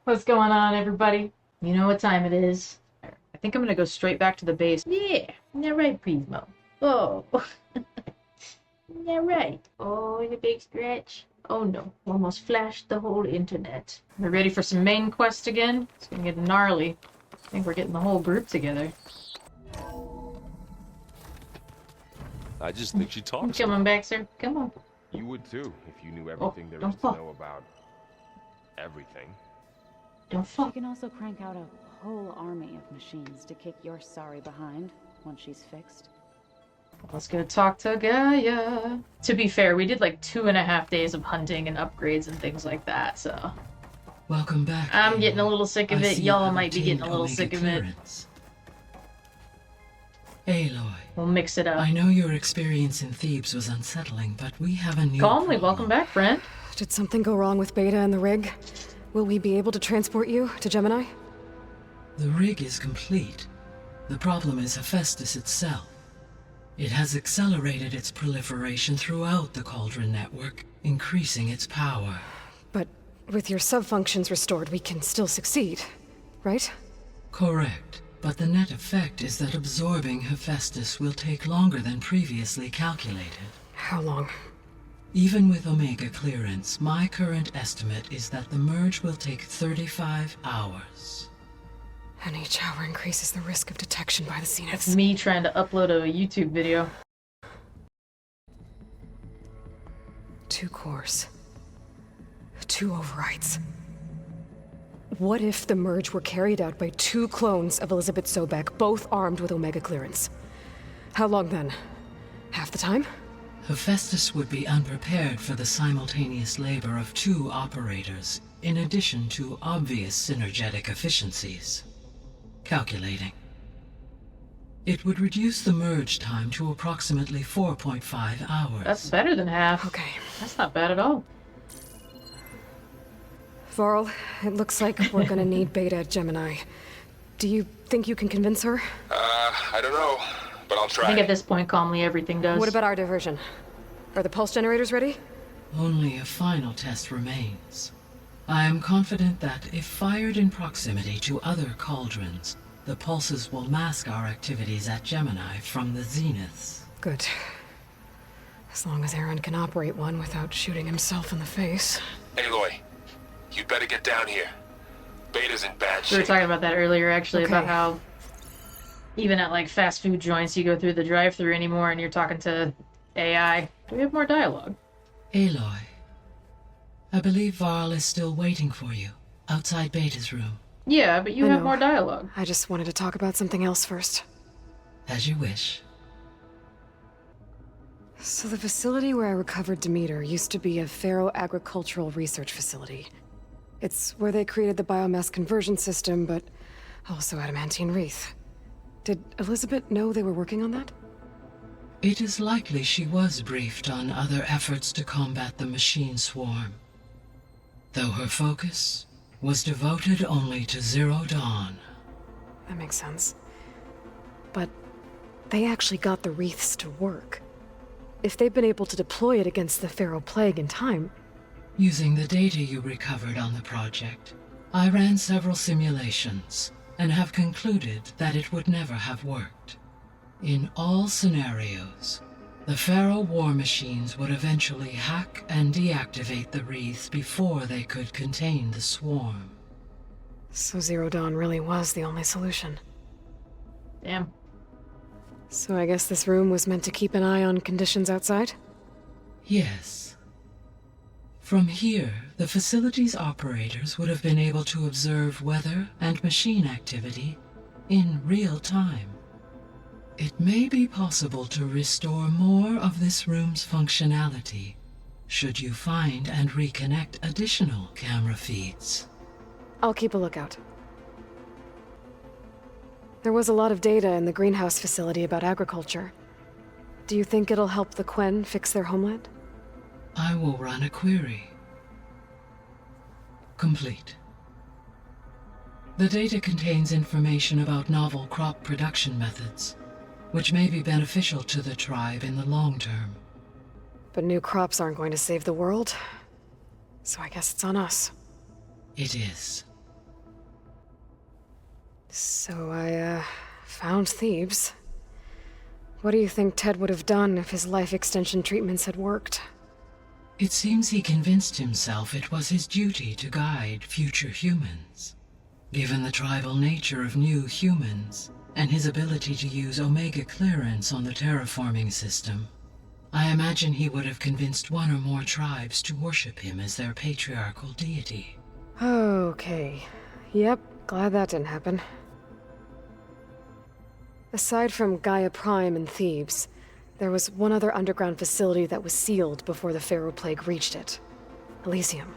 What's going on, everybody? You know what time it is. I think I'm gonna go straight back to the base. Yeah, right, Prismo. Oh, yeah, right. Oh, the big stretch. Oh no, almost flashed the whole internet. We're ready for some main quest again? It's gonna get gnarly. I think we're getting the whole group together. I just think she talks. Come on back, sir. Come on. You would too, if you knew everything there don't is to fall. know about everything. Don't She fall. can also crank out a whole army of machines to kick your sorry behind once she's fixed. Let's go talk to Gaia. To be fair, we did like 2.5 days of hunting and upgrades and things like that, so... Welcome back. I'm Aloy. getting a little sick of I it. see you Y'all have might be getting a little obtained sick of Omega it. clearance. Aloy, We'll mix it up. I know your experience in Thebes was unsettling, but we have a new Calmly, problem. welcome back, friend. Did something go wrong with Beta and the rig? Will we be able to transport you to Gemini? The rig is complete. The problem is Hephaestus itself. It has accelerated its proliferation throughout the Cauldron network, increasing its power. But with your sub-functions restored, we can still succeed, right? Correct. But the net effect is that absorbing Hephaestus will take longer than previously calculated. How long? Even with Omega clearance, my current estimate is that the merge will take 35 hours. And each hour increases the risk of detection by the It's Zeniths. me trying to upload a YouTube video. 2 cores. 2 overrides. What if the merge were carried out by 2 clones of Elizabeth Sobek, both armed with Omega clearance? How long then? Half the time? Hephaestus would be unprepared for the simultaneous labor of 2 operators, in addition to obvious synergetic efficiencies. Calculating. It would reduce the merge time to approximately 4.5 hours. That's better than half. Okay. That's not bad at all. Varl, it looks like we're gonna need Beta at Gemini. Do you think you can convince her? I don't know, but I'll I try. think at this point, calmly, everything does. What about our diversion? Are the pulse generators ready? Only a final test remains. I am confident that if fired in proximity to other cauldrons, the pulses will mask our activities at Gemini from the Zeniths. Good. As long as Aaron can operate one without shooting himself in the face. Aloy, you better get down here. Beta's in bad We were shape. talking about that earlier, actually, about Okay. how even at like fast food joints, you go through the drive-thru anymore and you're talking to AI. Do we have more dialogue? Aloy, I believe Varl is still waiting for you, outside Beta's room. Yeah, but you I have know. more dialogue. I just wanted to talk about something else first. As you wish. So the facility where I recovered Demeter used to be a ferro-agricultural research facility. It's where they created the biomass conversion system, but also adamantine wreath. Did Elizabeth know they were working on that? It is likely she was briefed on other efforts to combat the machine swarm, though her focus was devoted only to Zero Dawn. That makes sense. But they actually got the wreaths to work. If they've been able to deploy it against the Pharaoh Plague in time, Using the data you recovered on the project, I ran several simulations and have concluded that it would never have worked. In all scenarios, the Pharaoh war machines would eventually hack and deactivate the wreaths before they could contain the swarm. so Zero Dawn really was the only solution. Damn. So I guess this room was meant to keep an eye on conditions outside? Yes. From here, the facility's operators would have been able to observe weather and machine activity in real time. It may be possible to restore more of this room's functionality, should you find and reconnect additional camera feeds. I'll keep a lookout. There was a lot of data in the greenhouse facility about agriculture. Do you think it'll help the Quen fix their homeland? I will run a query. Complete. The data contains information about novel crop production methods, which may be beneficial to the tribe in the long term. But new crops aren't going to save the world, so I guess it's on us. It is. So I, found Thebes. What do you think Ted would have done if his life extension treatments had worked? It seems he convinced himself it was his duty to guide future humans. Given the tribal nature of new humans, and his ability to use Omega clearance on the terraforming system, I imagine he would have convinced one or more tribes to worship him as their patriarchal deity. Okay. Yep, glad that didn't happen. Aside from Gaia Prime and Thebes, there was one other underground facility that was sealed before the Pharaoh Plague reached it. Elysium.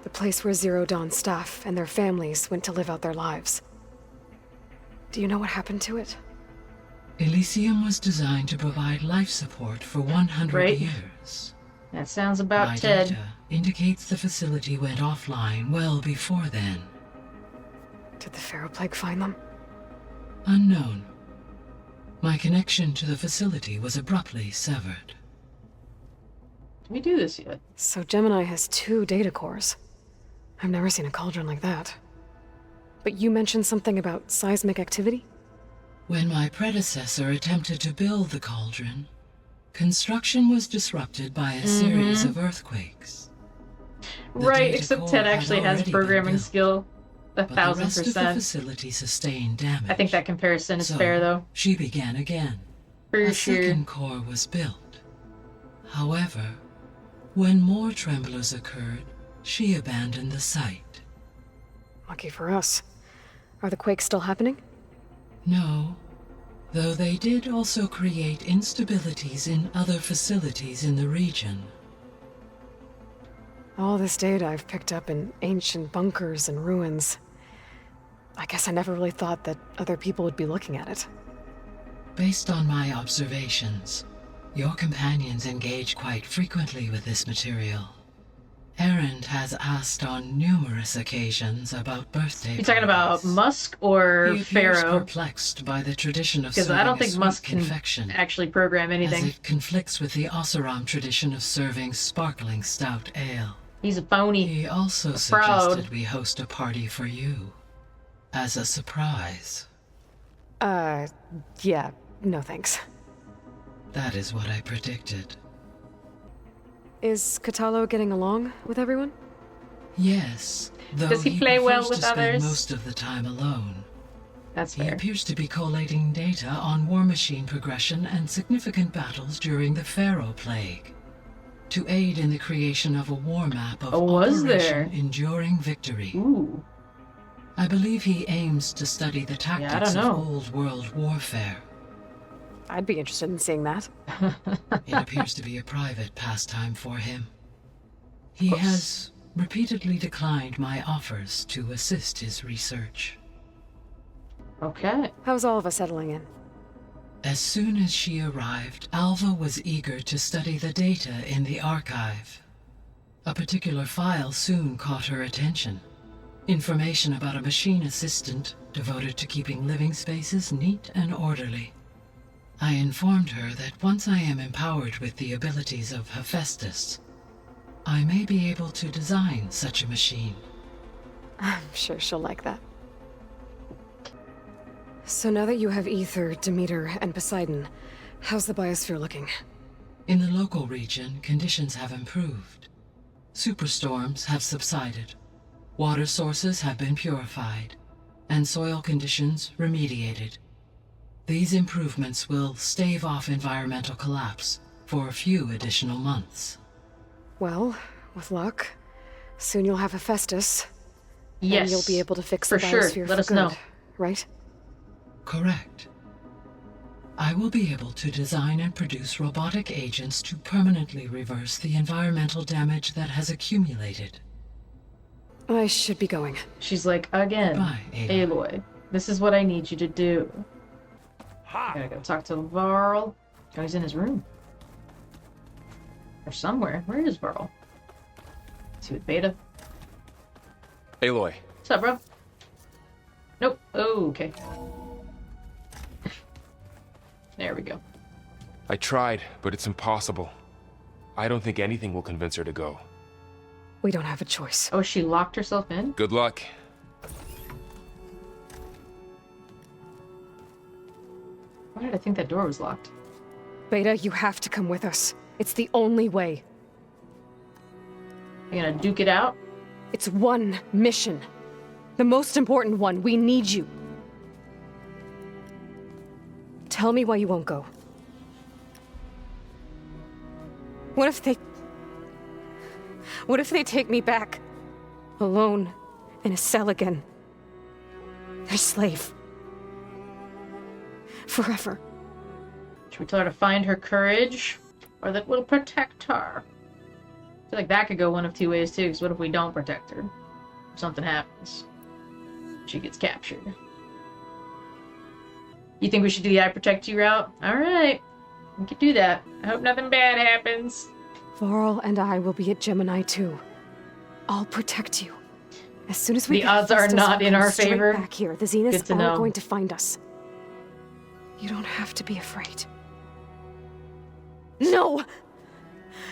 The place where Zero Dawn staff and their families went to live out their lives. Do you know what happened to it? Elysium was designed to provide life support for 100 Right. years. That sounds about My Ted. data indicates the facility went offline well before then. Did the Pharaoh Plague find them? Unknown. My connection to the facility was abruptly severed. Did we do this yet? So Gemini has 2 data cores. I've never seen a cauldron like that. But you mentioned something about seismic activity? When my predecessor attempted to build the cauldron, construction was disrupted by a series of earthquakes. The Right, data except core Ted had actually has already been programming built, skill. but the rest of the 1,000%. facility sustained damage. I think that comparison is So fair, though. she began again. For A sure. second core was built. However, when more tremblers occurred, she abandoned the site. Lucky for us. Are the quakes still happening? No, though they did also create instabilities in other facilities in the region. All this data I've picked up in ancient bunkers and ruins. I guess I never really thought that other people would be looking at it. Based on my observations, your companions engage quite frequently with this material. Erend has asked on numerous occasions about birthday You talking about parties. Musk or He appears Pharaoh? perplexed by the tradition of Because I serving don't a think sweet Musk can confection, actually program as anything. it conflicts with the Oseram tradition of serving sparkling stout ale. He's a phony. He also fraud. suggested we host a party for you, as a surprise. Yeah, no thanks. That is what I predicted. Is Katalo getting along with everyone? Yes, though Does he play well prefers with to spend others? most of the time alone. That's He fair. appears to be collating data on war machine progression and significant battles during the Pharaoh Plague, to aid in the creation of a war map of Oh, was Operation there? Enduring Victory. Ooh. I believe he aims to study the tactics don't of know. old world warfare. I'd be interested in seeing that. It appears to be a private pastime for him. He course. has repeatedly declined my offers to assist his research. Okay. How's all of us settling in? As soon as she arrived, Alva was eager to study the data in the archive. A particular file soon caught her attention. Information about a machine assistant devoted to keeping living spaces neat and orderly. I informed her that once I am empowered with the abilities of Hephaestus, I may be able to design such a machine. I'm sure she'll like that. So now that you have Ether, Demeter, and Poseidon, how's the biosphere looking? In the local region, conditions have improved. Superstorms have subsided. Water sources have been purified, and soil conditions remediated. These improvements will stave off environmental collapse for a few additional months. Well, with luck, soon you'll have Hephaestus. Yes. And you'll be able to fix for the sure. biosphere Let for us good, know. right? Correct. I will be able to design and produce robotic agents to permanently reverse the environmental damage that has accumulated. I should be going. She's like, again, Goodbye, Aloy. Aloy, this is what I need you to do. I gotta go talk to Varl. Oh, he's in his room. Or somewhere. Where is Varl? Is he with Beta? Aloy, What's up, bro? Nope. Oh, okay. There we go. I tried, but it's impossible. I don't think anything will convince her to go. We don't have a choice. Oh, she locked herself in? Good luck. Why did I think that door was locked? Beta, you have to come with us. It's the only way. You gonna duke it out? It's one mission. The most important one. We need you. Tell me why you won't go. What if they take me back? Alone, in a cell again. Their slave. Forever. Should we tell her to find her courage? Or that we'll protect her? I feel like that could go one of two ways too, because what if we don't protect her? If something happens. She gets captured. You think we should do the I protect you route? Alright. We could do that. I hope nothing bad happens. Varl and I will be at Gemini too. I'll protect you. As soon as we The get odds are Festus, not we'll in come our straight favor. back here. The Good Zeniths to are know. going to find us. You don't have to be afraid. No!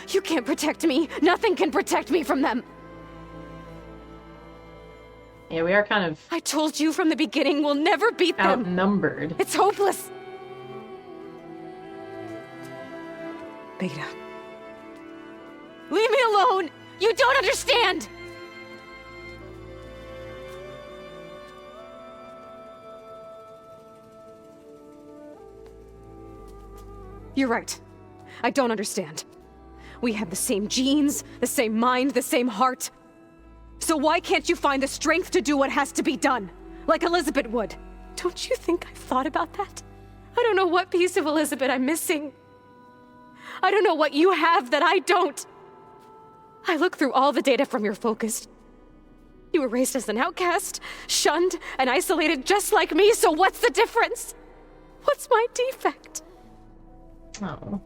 You can't protect me. Nothing can protect me from them. Yeah, we are kind of I told you from the beginning we'll never beat them. outnumbered. It's hopeless. Beta. Leave me alone! You don't understand! You're right. I don't understand. We have the same genes, the same mind, the same heart. So why can't you find the strength to do what has to be done? Like Elizabeth would. Don't you think I've thought about that? I don't know what piece of Elizabeth I'm missing. I don't know what you have that I don't. I look through all the data from your focus. You were raised as an outcast, shunned, and isolated just like me, so what's the difference? What's my defect? Oh.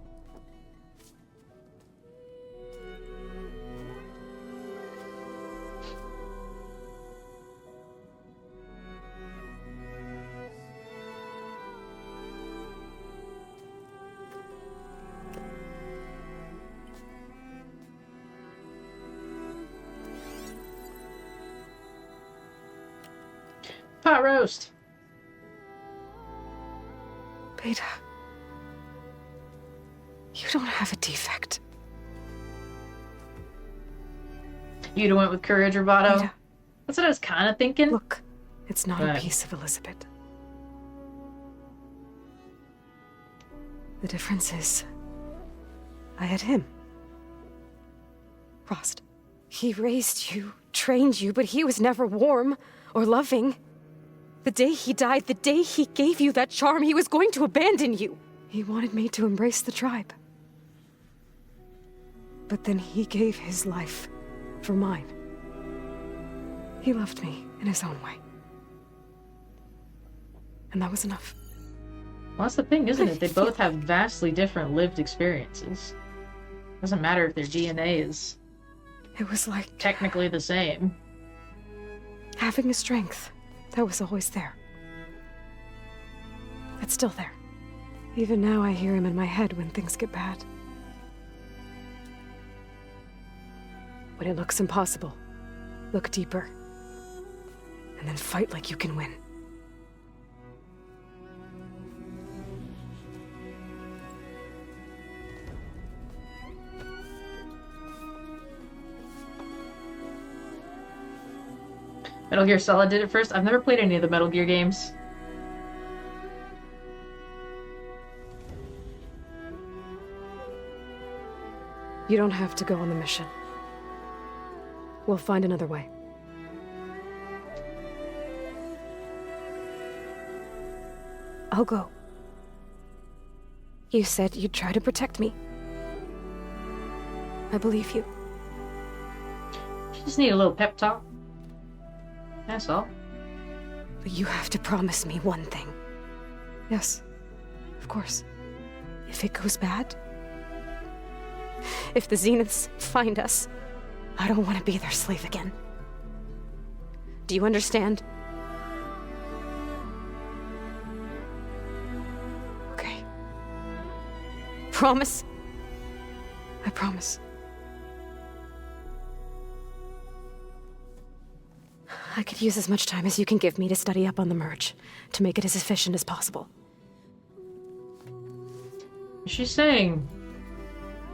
Pot roast. Beta. You don't have a defect. You'd have went with courage, Roboto. Beta, That's what I was kind of thinking. look, it's not Right. a piece of Elizabeth. The difference is, I had him. Frost. He raised you, trained you, but he was never warm or loving. The day he died, the day he gave you that charm, he was going to abandon you. He wanted me to embrace the tribe. But then he gave his life for mine. He loved me in his own way. And that was enough. Well, that's the thing, isn't it? They both have vastly different lived experiences. Doesn't matter if their DNA is It was like technically the same. having a strength that was always there. That's still there. Even now I hear him in my head when things get bad. When it looks impossible, look deeper. And then fight like you can win. Metal Gear Solid did it first. I've never played any of the Metal Gear games. You don't have to go on the mission. We'll find another way. I'll go. You said you'd try to protect me. I believe you. Just need a little pep talk. That's all. But you have to promise me one thing. Yes, of course. If it goes bad, if the Zeniths find us, I don't want to be their slave again. Do you understand? Okay. Promise? I promise. I could use as much time as you can give me to study up on the merge, to make it as efficient as possible. Is she saying,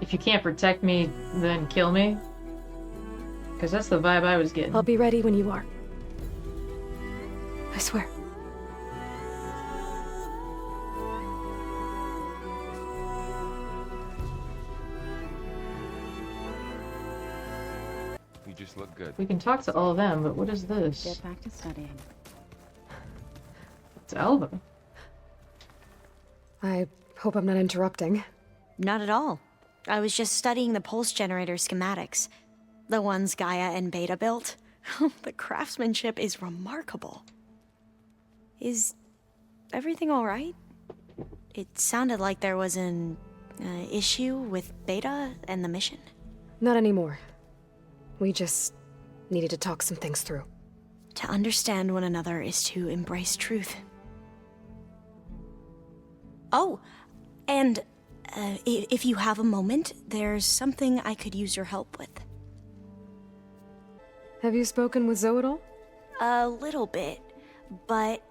if you can't protect me, then kill me? Because that's the vibe I was getting. I'll be ready when you are. I swear. You just look good. We can talk to all of them, but what is this? Get back to studying. It's Alva. I hope I'm not interrupting. Not at all. I was just studying the pulse generator schematics. The ones Gaia and Beta built. The craftsmanship is remarkable. Is everything alright? It sounded like there was an issue with Beta and the mission. Not anymore. We just needed to talk some things through. To understand one another is to embrace truth. Oh, and if you have a moment, there's something I could use your help with. Have you spoken with Zoe at all? A little bit, but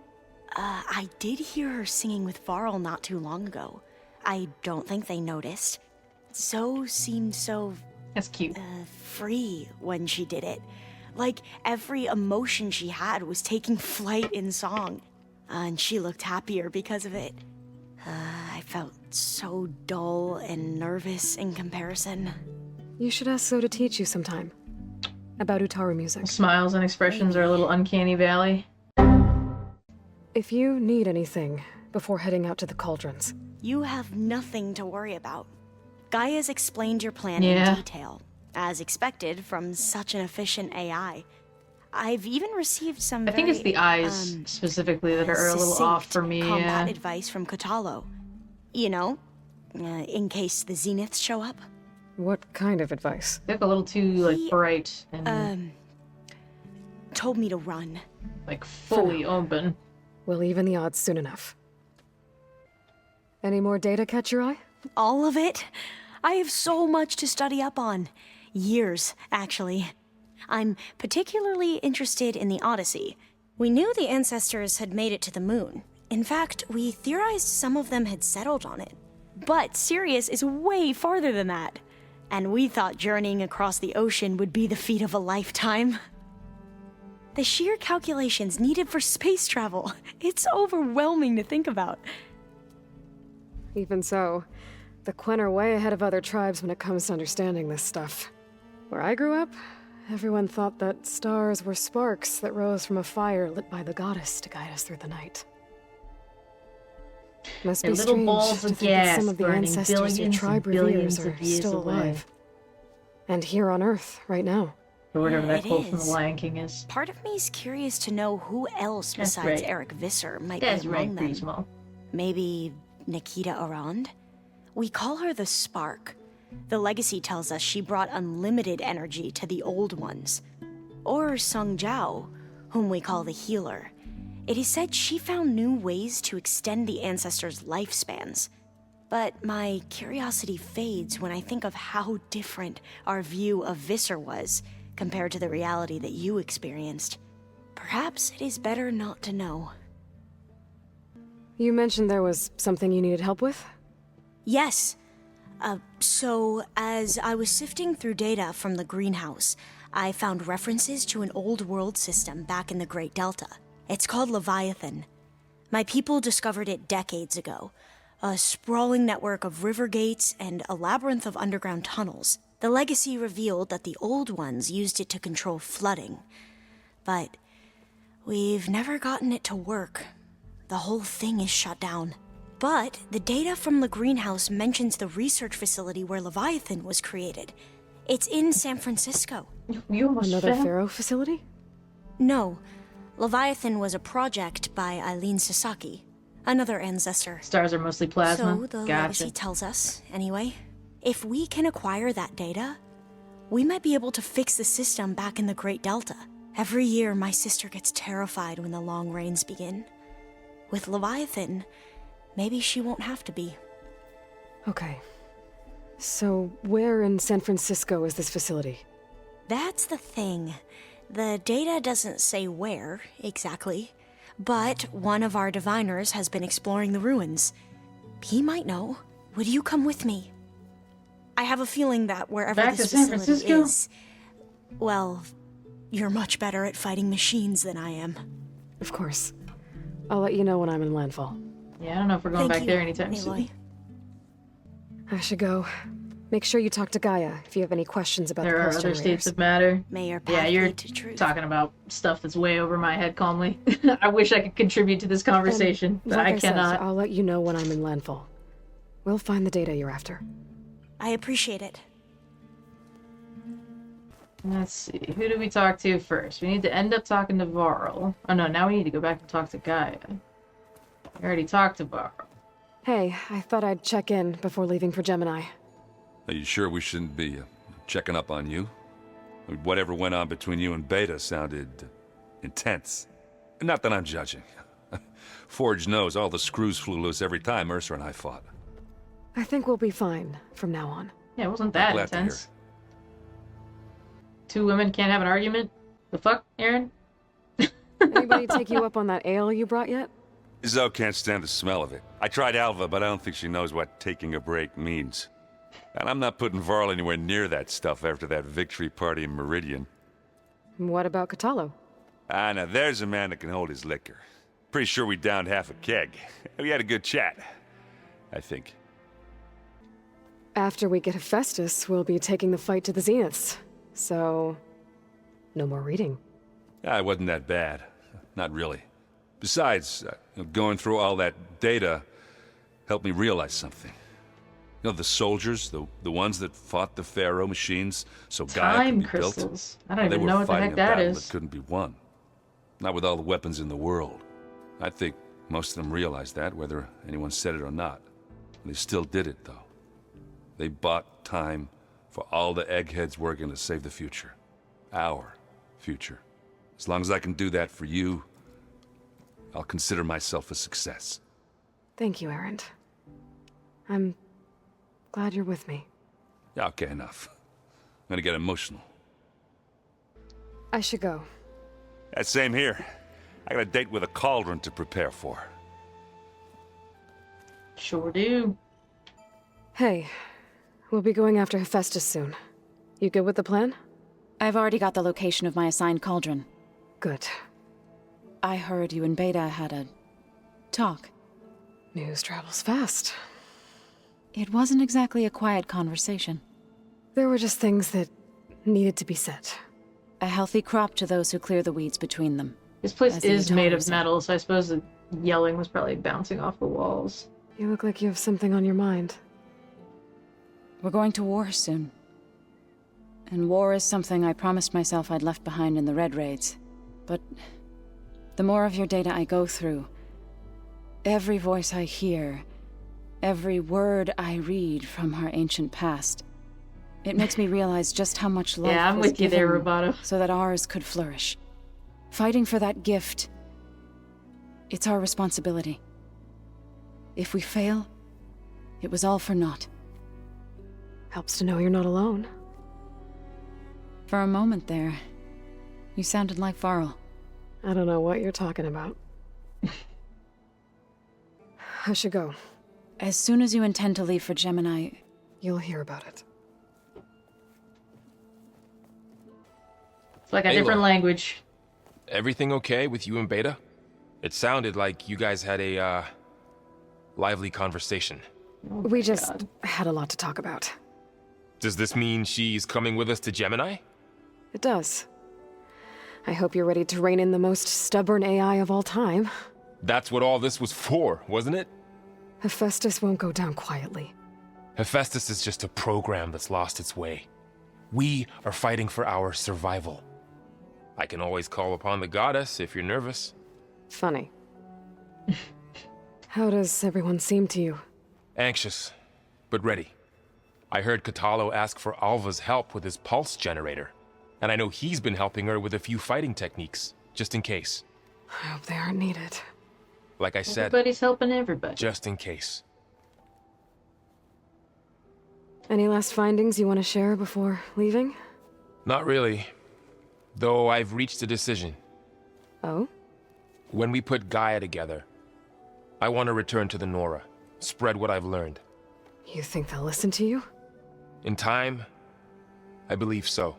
I did hear her singing with Varl not too long ago. I don't think they noticed. Zoe seemed so That's cute. free when she did it. Like every emotion she had was taking flight in song. And she looked happier because of it. I felt so dull and nervous in comparison. You should ask Zoe to teach you sometime. About Utaru music. Smiles and expressions are a little uncanny valley. If you need anything before heading out to the cauldrons. You have nothing to worry about. Gaia's explained your plan Yeah. in detail, as expected from such an efficient AI. I've even received some I think it's very, the eyes specifically that are a little off for me. combat advice from Kotalo. You know, in case the Zeniths show up. What kind of advice? They look a little too like He, bright and Told me to run. like fully open. We'll even the odds soon enough. Any more data catch your eye? All of it? I have so much to study up on. Years, actually. I'm particularly interested in the Odyssey. We knew the ancestors had made it to the moon. In fact, we theorized some of them had settled on it. But Sirius is way farther than that. And we thought journeying across the ocean would be the feat of a lifetime. The sheer calculations needed for space travel. It's overwhelming to think about. Even so, the Quen are way ahead of other tribes when it comes to understanding this stuff. Where I grew up, everyone thought that stars were sparks that rose from a fire lit by the goddess to guide us through the night. Must They're be little strange balls to of think that gas some of the burning ancestors your billions tribe and billions reveres are of years still away. alive. And here on Earth, right now. Or whatever that It quote from The is. Lion King is. Part of me's curious to know who else That's besides right. Eric Visser might That's be right, among them. Prismo. Maybe Nikita Arand? We call her the Spark. The legacy tells us she brought unlimited energy to the old ones. Or Sung Jiao, whom we call the Healer. It is said she found new ways to extend the ancestors' lifespans. But my curiosity fades when I think of how different our view of Visser was compared to the reality that you experienced. Perhaps it is better not to know. You mentioned there was something you needed help with? Yes. So, as I was sifting through data from the greenhouse, I found references to an old world system back in the Great Delta. It's called Leviathan. My people discovered it decades ago. A sprawling network of river gates and a labyrinth of underground tunnels. The legacy revealed that the old ones used it to control flooding. But we've never gotten it to work. The whole thing is shut down. But the data from the greenhouse mentions the research facility where Leviathan was created. It's in San Francisco. You almost Another fell. Pharaoh facility? No, Leviathan was a project by Eileen Sasaki, another ancestor. Stars are mostly plasma. So the Gotcha. legacy tells us, anyway. If we can acquire that data, we might be able to fix the system back in the Great Delta. Every year, my sister gets terrified when the long rains begin. With Leviathan, maybe she won't have to be. Okay. So, where in San Francisco is this facility? That's the thing. The data doesn't say where, exactly. But one of our diviners has been exploring the ruins. He might know. would you come with me? I have a feeling that wherever Back this to San facility Francisco? is, well, you're much better at fighting machines than I am. Of course. I'll let you know when I'm in landfall. Yeah, I don't know if we're going Thank back you, there anytime Aloy. soon. I should go. Make sure you talk to Gaia if you have any questions about There the are pulse other states generators. of matter. May your path Yeah, you're lead to truth. talking about stuff that's way over my head calmly. I wish I could contribute to this conversation, but Like I cannot. Said, I'll let you know when I'm in landfall. We'll find the data you're after. I appreciate it. Let's see. Who do we talk to first? We need to end up talking to Varl. Oh no, now we need to go back and talk to Gaia. We already talked to Varl. Hey, I thought I'd check in before leaving for Gemini. Are you sure we shouldn't be checking up on you? Whatever went on between you and Beta sounded intense. Not that I'm judging. Forge knows all the screws flew loose every time Ursa and I fought. I think we'll be fine from now on. Yeah, it wasn't that Glad to hear. intense. Two women can't have an argument? The fuck, Aaron? Anybody take you up on that ale you brought yet? Zoe can't stand the smell of it. I tried Alva, but I don't think she knows what taking a break means. And I'm not putting Varl anywhere near that stuff after that victory party in Meridian. What about Catalo? Ah, now there's a man that can hold his liquor. Pretty sure we downed half a keg. We had a good chat, I think. After we get Hephaestus, we'll be taking the fight to the Zeniths. So, no more reading. Ah, it wasn't that bad. Not really. Besides, going through all that data helped me realize something. You know, the soldiers, the ones that fought the Pharaoh machines, so Gaia could Time be built. crystals. I don't They even were know what the fighting heck a that battle is. that couldn't be won. Not with all the weapons in the world. I think most of them realized that, whether anyone said it or not. They still did it, though. They bought time for all the eggheads working to save the future. Our future. As long as I can do that for you, I'll consider myself a success. Thank you, Aaron. I'm glad you're with me. Yeah, okay, enough. I'm gonna get emotional. I should go. That same here. I got a date with a cauldron to prepare for. Sure do. Hey, we'll be going after Hephaestus soon. You good with the plan? I've already got the location of my assigned cauldron. Good. I heard you and Beta had a talk. News travels fast. It wasn't exactly a quiet conversation. There were just things that needed to be said. A healthy crop to those who clear the weeds between them. This place As the is made of Atari said. metal, so I suppose the yelling was probably bouncing off the walls. You look like you have something on your mind. We're going to war soon. And war is something I promised myself I'd left behind in the Red Raids. But the more of your data I go through, every voice I hear, every word I read from our ancient past, it makes me realize just how much life Yeah, I'm was with you there, given Roboto. so that ours could flourish. Fighting for that gift, it's our responsibility. If we fail, it was all for naught. Helps to know you're not alone. For a moment there, you sounded like Varl. I don't know what you're talking about. I should go. As soon as you intend to leave for Gemini, You'll hear about it. It's like a Aloy. different language. Everything okay with you and Beta? It sounded like you guys had a, lively conversation. We just had a lot to talk about. Does this mean she's coming with us to Gemini? It does. I hope you're ready to rein in the most stubborn AI of all time. That's what all this was for, wasn't it? Hephaestus won't go down quietly. Hephaestus is just a program that's lost its way. We are fighting for our survival. I can always call upon the goddess if you're nervous. Funny. How does everyone seem to you? Anxious, but ready. I heard Catalo ask for Alva's help with his pulse generator, and I know he's been helping her with a few fighting techniques, just in case. I hope they aren't needed. Like I said, Everybody's helping everybody. just in case. Any last findings you want to share before leaving? Not really, though I've reached a decision. Oh? When we put Gaia together, I want to return to the Nora, spread what I've learned. You think they'll listen to you? In time, I believe so.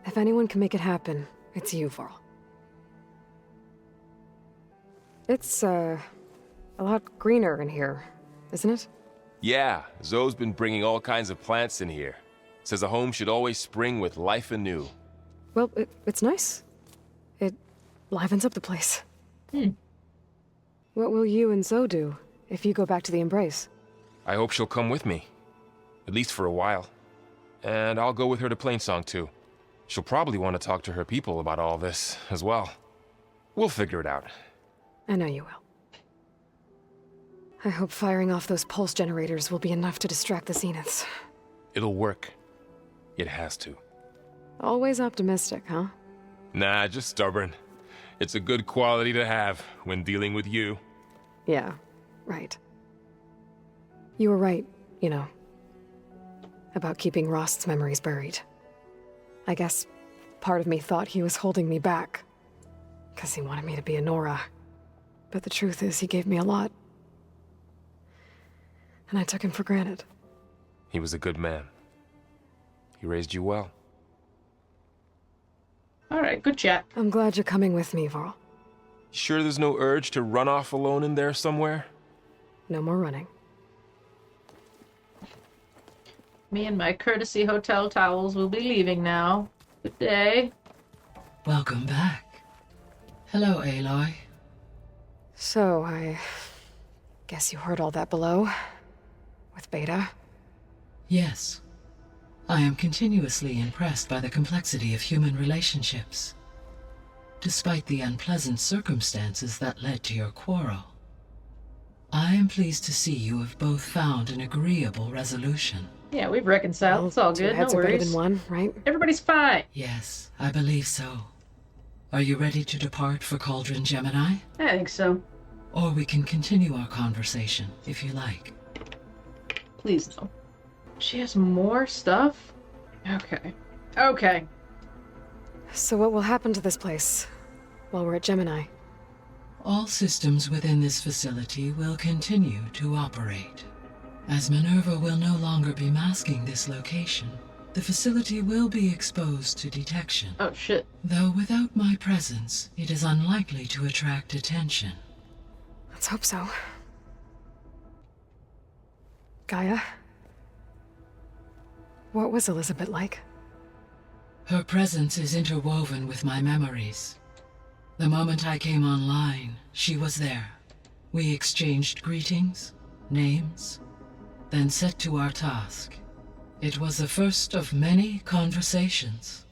If anyone can make it happen, it's you, Varl. It's, a lot greener in here, isn't it? Yeah, Zoe's been bringing all kinds of plants in here. Says a home should always spring with life anew. Well, it's nice. It livens up the place. What will you and Zoe do if you go back to the Embrace? I hope she'll come with me. At least for a while. And I'll go with her to Plainsong too. She'll probably want to talk to her people about all this as well. We'll figure it out. I know you will. I hope firing off those pulse generators will be enough to distract the Zeniths. It'll work. It has to. Always optimistic, huh? Nah, just stubborn. It's a good quality to have when dealing with you. Yeah, right. You were right, you know, about keeping Rost's memories buried. I guess part of me thought he was holding me back, because he wanted me to be a Nora. But the truth is, he gave me a lot. And I took him for granted. He was a good man. He raised you well. Alright, good chat. I'm glad you're coming with me, Varl. Sure there's no urge to run off alone in there somewhere? No more running. Me and my courtesy hotel towels will be leaving now. Good day. Welcome back. Hello, Aloy. So, I guess you heard all that below? With Beta? Yes. I am continuously impressed by the complexity of human relationships. Despite the unpleasant circumstances that led to your quarrel, I am pleased to see you have both found an agreeable resolution. Yeah, we've reconciled. It's all Two good. No heads are better worries. than one, right? Everybody's fine. Yes, I believe so. Are you ready to depart for Cauldron Gemini? I think so. Or we can continue our conversation, if you like. Please no. She has more stuff? Okay. Okay. So what will happen to this place while we're at Gemini? All systems within this facility will continue to operate. As Minerva will no longer be masking this location, the facility will be exposed to detection. Oh, shit. Though without my presence, it is unlikely to attract attention. Let's hope so. Gaia? What was Elizabeth like? Her presence is interwoven with my memories. The moment I came online, she was there. We exchanged greetings, names, then set to our task. It was the first of many conversations.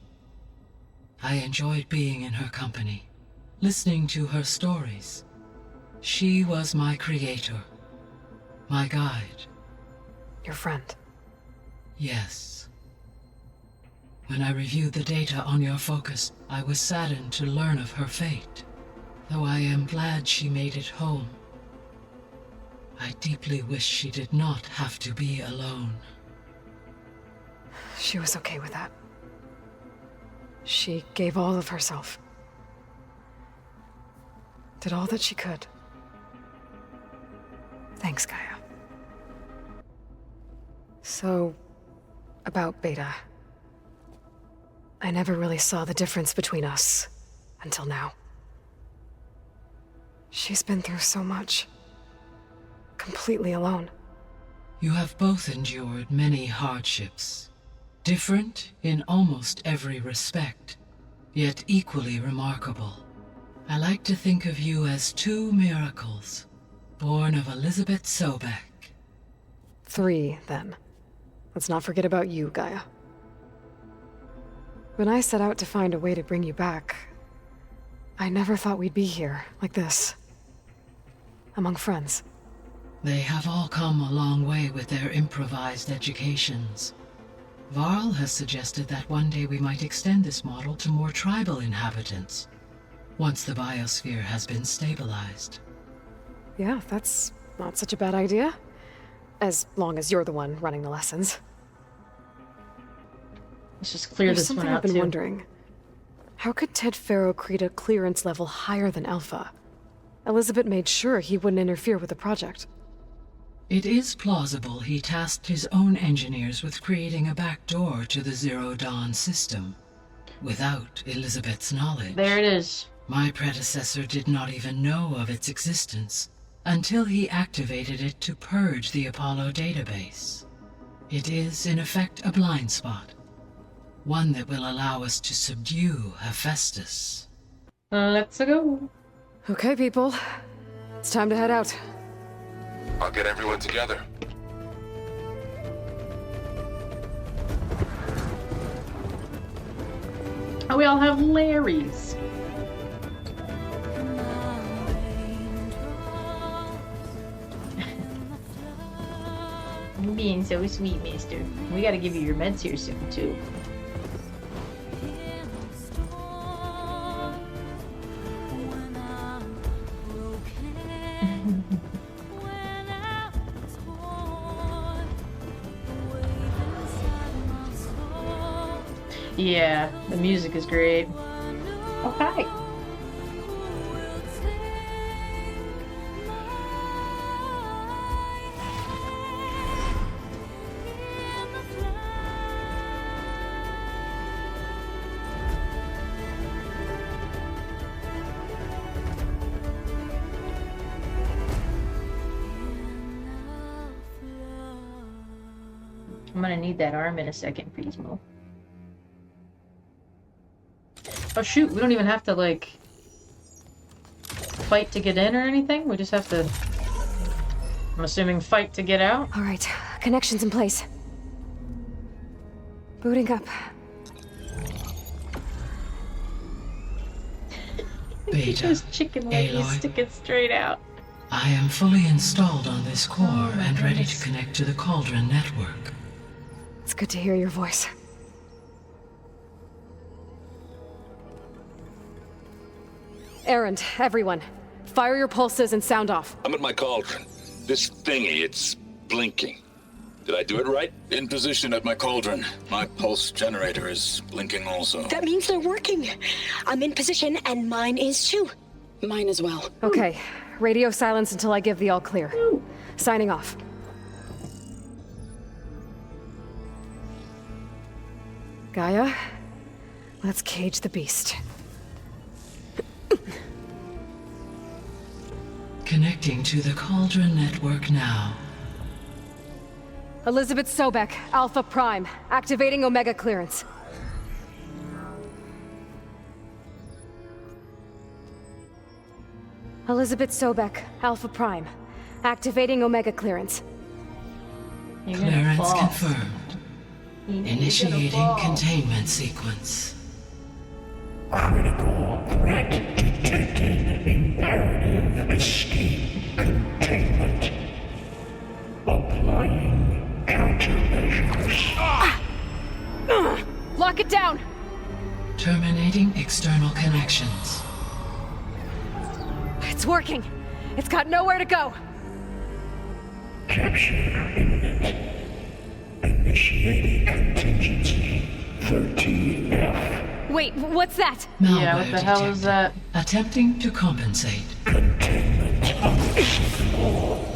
I enjoyed being in her company, listening to her stories. She was my creator, my guide. Your friend. Yes. When I reviewed the data on your focus, I was saddened to learn of her fate, though I am glad she made it home. I deeply wish she did not have to be alone. She was okay with that. She gave all of herself. Did all that she could. Thanks, Gaia. So, about Beta. I never really saw the difference between us until now. She's been through so much. Completely alone. You have both endured many hardships. Different in almost every respect, yet equally remarkable. I like to think of you as two miracles, born of Elizabeth Sobek. 3, then. Let's not forget about you, Gaia. When I set out to find a way to bring you back, I never thought we'd be here, like this. Among friends. They have all come a long way with their improvised educations. Varl has suggested that one day we might extend this model to more tribal inhabitants, once the biosphere has been stabilized. Yeah, that's not such a bad idea. As long as you're the one running the lessons. Let's just clear There's this one something out, I've been too. wondering. How could Ted Faro create a clearance level higher than Alpha? Elizabeth made sure he wouldn't interfere with the project. It is plausible he tasked his own engineers with creating a back door to the Zero Dawn system, without Elizabeth's knowledge. There it is. My predecessor did not even know of its existence until he activated it to purge the Apollo database. It is, in effect, a blind spot. One that will allow us to subdue Hephaestus. Let's go. Okay, people. It's time to head out. I'll get everyone together. Oh, we all have Larry's. You're being so sweet, mister. We gotta give you your meds here soon, too. Yeah, the music is great. Oh, hi. I'm gonna need that arm in a second, Prismo. Oh shoot, we don't even have to, like, fight to get in or anything? We just have to, I'm assuming, fight to get out? All right, connections in place. Booting up. Beta, Those chicken legs Aloy, sticking straight out. I am fully installed on this core Oh my and ready goodness. to connect to the Cauldron network. It's good to hear your voice. Errand, everyone. Fire your pulses and sound off. I'm at my cauldron. This thingy, it's blinking. Did I do it right? In position at my cauldron. My pulse generator is blinking also. That means they're working. I'm in position and mine is too. Mine as well. Okay, radio silence until I give the all clear. Signing off. Gaia, let's cage the beast. Connecting to the Cauldron network now. Elizabeth Sobek, Alpha Prime, activating Omega clearance. Elizabeth Sobek, Alpha Prime, activating Omega clearance. You're gonna Clearance fall. confirmed. You're gonna Initiating fall. containment sequence. Critical threat detected. Imperative escape containment. Applying countermeasures. Lock it down! Terminating external connections. It's working! It's got nowhere to go! Capture imminent. Initiating contingency 13F. Wait, what's that? Malware Yeah, what the hell is that? Attempting to compensate. Containment unacceptable.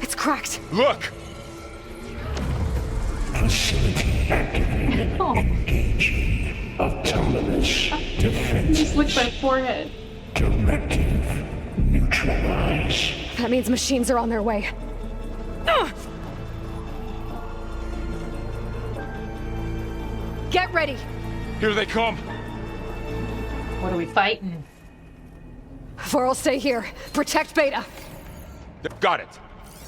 It's cracked. Look! Facility activated. Oh, Engaging autonomous defense. just licked my forehead. Directive neutralize. That means machines are on their way. Get ready! Here they come! What are we fighting? Vor'll stay here. Protect Beta. Got it!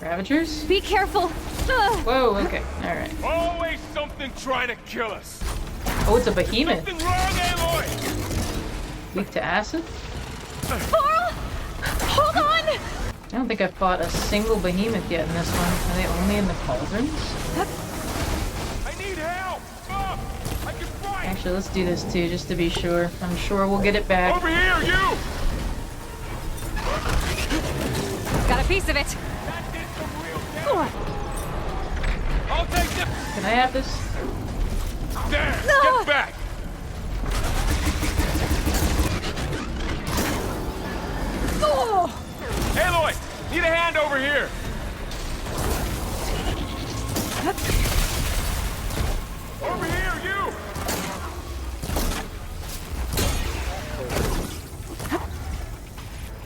Ravagers? Be careful. Whoa, okay, alright. Always something trying to kill us! Oh, it's a behemoth. Something wrong, Aloy! Weak to acid? Vor'll! Hold on! I don't think I've fought a single behemoth yet in this one. Are they only in the cauldrons? I need help! Up! I can fight! Actually, let's do this too, just to be sure. I'm sure we'll get it back. Over here, you! Got a piece of it. That did some real damage! I'll take this! Can I have this? There! No! Get back! Oh! Aloy, here! Over here, you!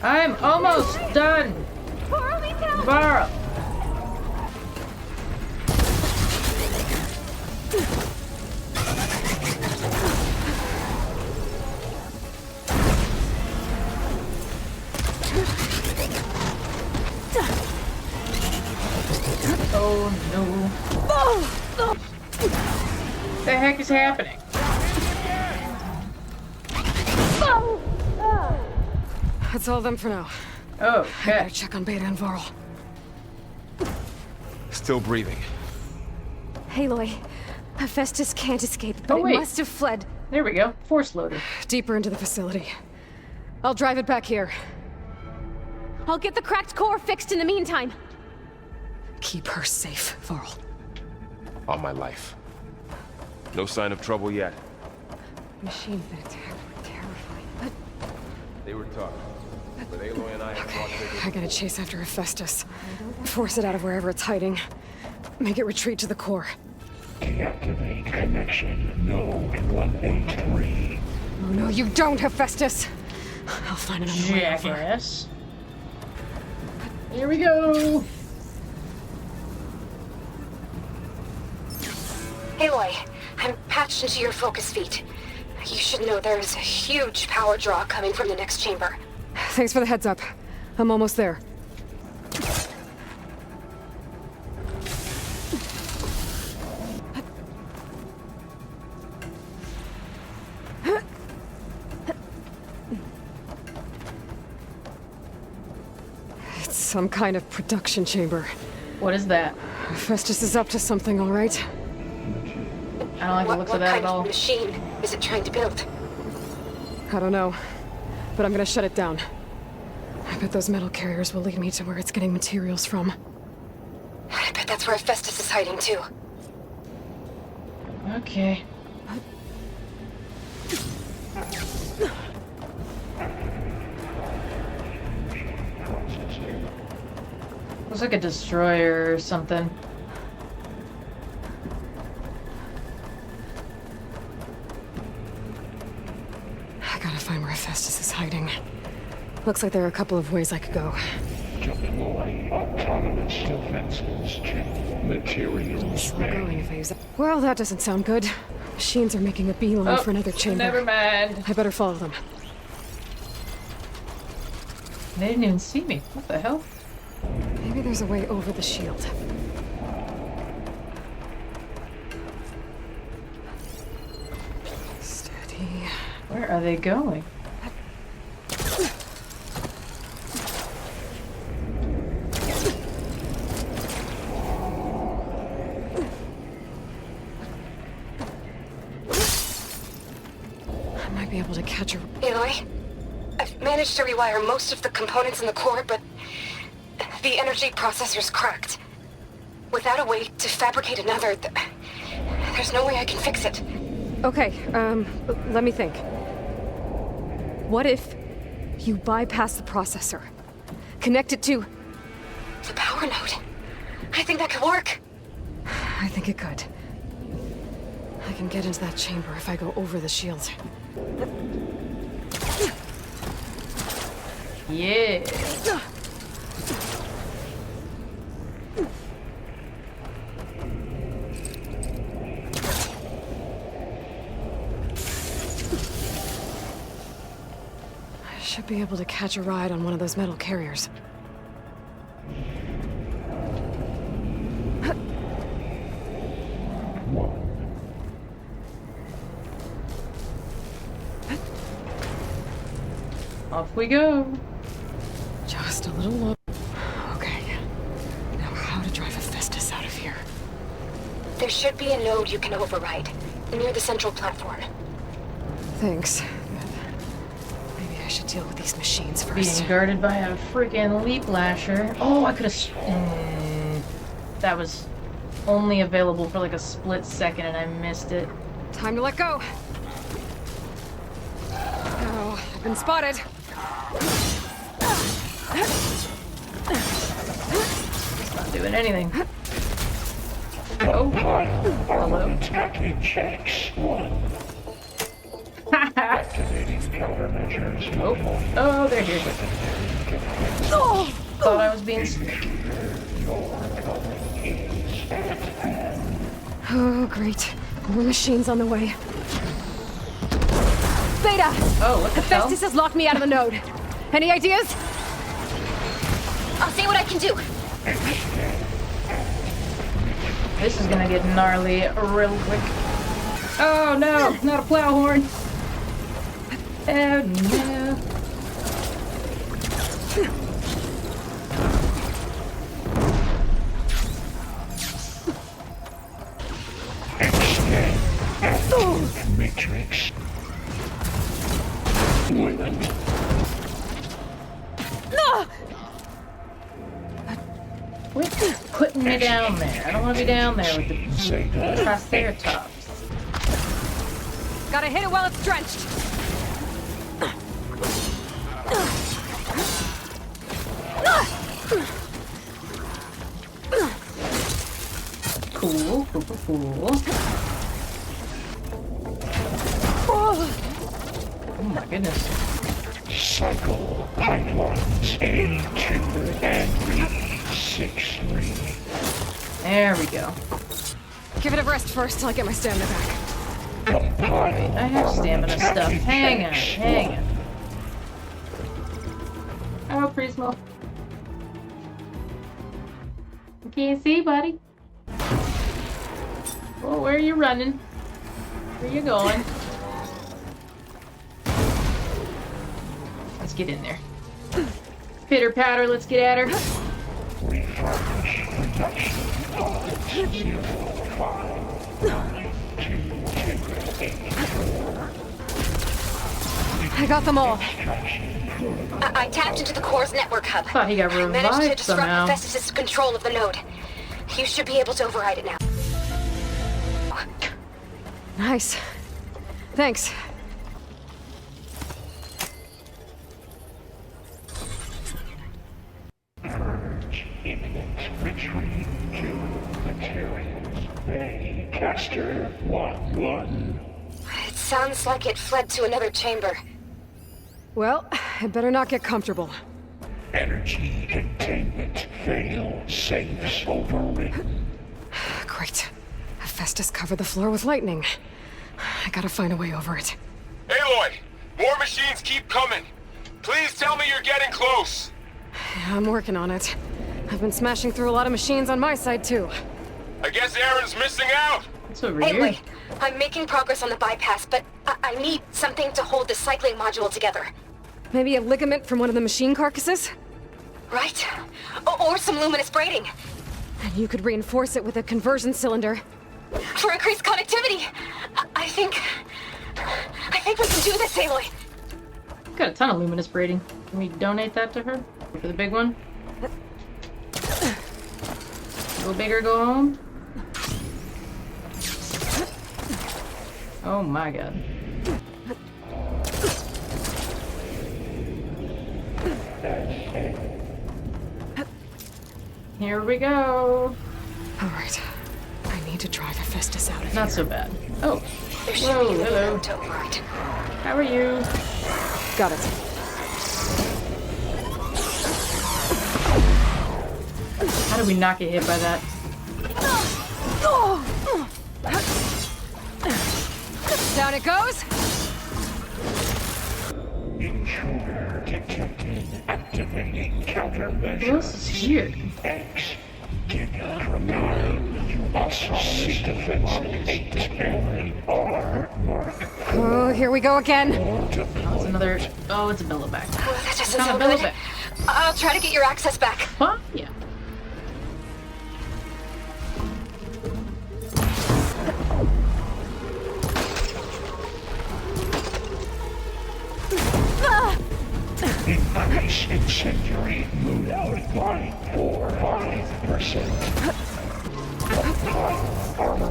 I'm almost done. Borrow. Oh no. What the heck is happening? That's all of them for now. Oh, I okay. better check on Beta and Varl. Still breathing. Aloy, Hephaestus can't escape, but Oh, wait. it must have fled There we go. Force loaded. deeper into the facility. I'll drive it back here. I'll get the cracked core fixed in the meantime. Keep her safe, Varl. All my life. No sign of trouble yet. Machine attack were terrifying. They were tough. But Aloy and I have fought bigger. I gotta chase after Hephaestus. Force it out of wherever it's hiding. Make it retreat to the core. Deactivate connection. Node 183. Oh no, you don't, Hephaestus! I'll find another way over. Jackass. Here we go. Aloy, I'm patched into your focus feed. You should know there is a huge power draw coming from the next chamber. Thanks for the heads up. I'm almost there. It's some kind of production chamber. What is that? Hephaestus is up to something, all right? I don't like the looks of that kind at all. of machine is it trying to build? I don't know, but I'm gonna shut it down. I bet those metal carriers will lead me to where it's getting materials from. I bet that's where Hephaestus is hiding too. Okay. Looks like a destroyer or something. I gotta find where Hephaestus is hiding. Looks like there are a couple of ways I could go. Deploy autonomous defenses. Materials Slow going if I use that. Well, that doesn't sound good. Machines are making a beeline Oh, for another chamber. never mind. I better follow them. They didn't even see me. What the hell? Maybe there's a way over the shield. Steady. Where are they going? I might be able to catch a... Aloy, I've managed to rewire most of the components in the core, but the energy processor's cracked. Without a way to fabricate another, there's no way I can fix it. Okay, let me think. What if you bypass the processor? Connect it to... The power node. I think that could work. I think it could. I can get into that chamber if I go over the shield. Yeah. I should be able to catch a ride on one of those metal carriers. Off we go. Just a little low. Okay. Now how to drive Hephaestus out of here. There should be a node you can override, near the central platform. Thanks. Maybe I should deal with these machines first. Being guarded by a freaking leap lasher. Oh, I could have. That was only available for like a split second and I missed it. Time to let go. Oh, I've been spotted. Not doing anything. Oh, hello. Attacking checks. 1. Activating countermeasures. Oh, they're here. Oh! Thought I was being sneaky. Oh, great. More machines on the way. Theta! Oh, what the hell? Festus has locked me out of the node. Any ideas? I'll see what I can do. This is gonna get gnarly real quick. Oh no, not a plow horn. Oh no. Matrix. Women. Quit putting me down there. I don't want to be down there with the Triceratops. Gotta hit it while it's drenched. Cool, cool, cool, cool. Oh my goodness. Cycle pipelines A2 and B63. There we go. Give it a rest first till I get my stamina back. Compile. I have stamina stuff. Hang on, hang on. Oh, Prismo. I can't see, buddy. Oh, where are you running? Where are you going? Let's get in there. Pitter patter, let's get at her. Refurbish production of 0, 5, 9, 2, 2, 8, 4. I got them all. I tapped into the core's network hub. Thought he got I managed to revived disrupt somehow. Festus's control of the node. You should be able to override it now. Nice. Thanks. Purge imminent retreat to materials. Bay Caster 1-1. It sounds like it fled to another chamber. Well, I better not get comfortable. Energy containment fail. Safes overridden. Great. Festus covered the floor with lightning. I gotta find a way over it. Aloy! More machines keep coming! Please tell me you're getting close! Yeah, I'm working on it. I've been smashing through a lot of machines on my side, too. I guess Aaron's missing out! What's over here? Aloy, I'm making progress on the bypass, but I need something to hold the cycling module together. Maybe a ligament from one of the machine carcasses? Right? Or some luminous braiding. And you could reinforce it with a conversion cylinder. For increased connectivity! I think we can do this, Aloy! Got a ton of luminous braiding. Can we donate that to her? For the big one? Go big or go home? Oh my god. Here we go. Alright. I need to drive Festus out of here. Not so bad. Oh. There should Whoa, be a hello. room to override. How are you? Got it. How did we not get hit by that? Down it goes! Intruder detected. Activating countermeasure. Who else is here? X. Get 9. You also see defenses 8 and R. Mark. Oh, here we go again. Oh, it's another. Oh, it's a bellow back. Well, that doesn't Not a sound bellow good. back. I'll try to get your access back. Huh? Yeah. Increase incendiary mood out by 5%.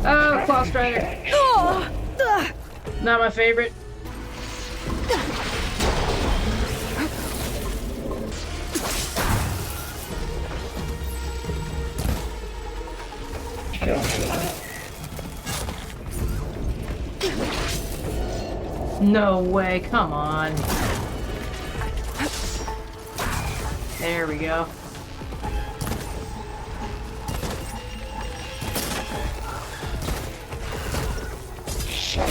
Oh, Claw Strider. Not my favorite. No way, come on. There we go. So,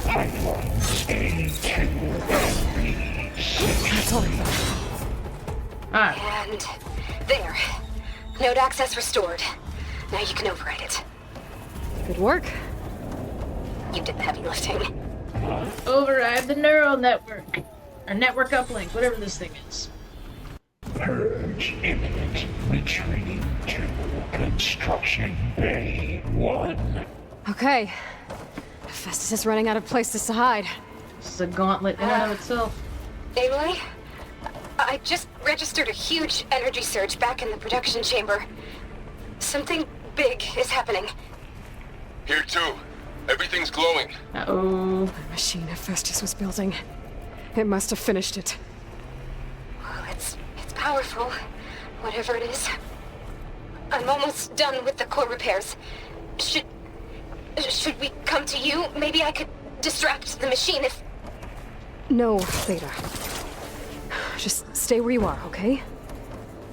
items A2 and B6. That's all I thought. Alright. And there. Node access restored. Now you can override it. Good work. You did the heavy lifting. Override the neural network. Or network uplink, whatever this thing is. Purge imminent. Retreating to Construction Bay 1. Okay. Festus is running out of places to hide. This is a gauntlet in and of itself. Aloy, I just registered a huge energy surge back in the production chamber. Something big is happening. Here too. Everything's glowing. Uh-oh. The machine Hephaestus was building. It must have finished it. Well, it's powerful, whatever it is. I'm almost done with the core repairs. Should we come to you? Maybe I could distract the machine if... No, Beta. Just stay where you are, okay?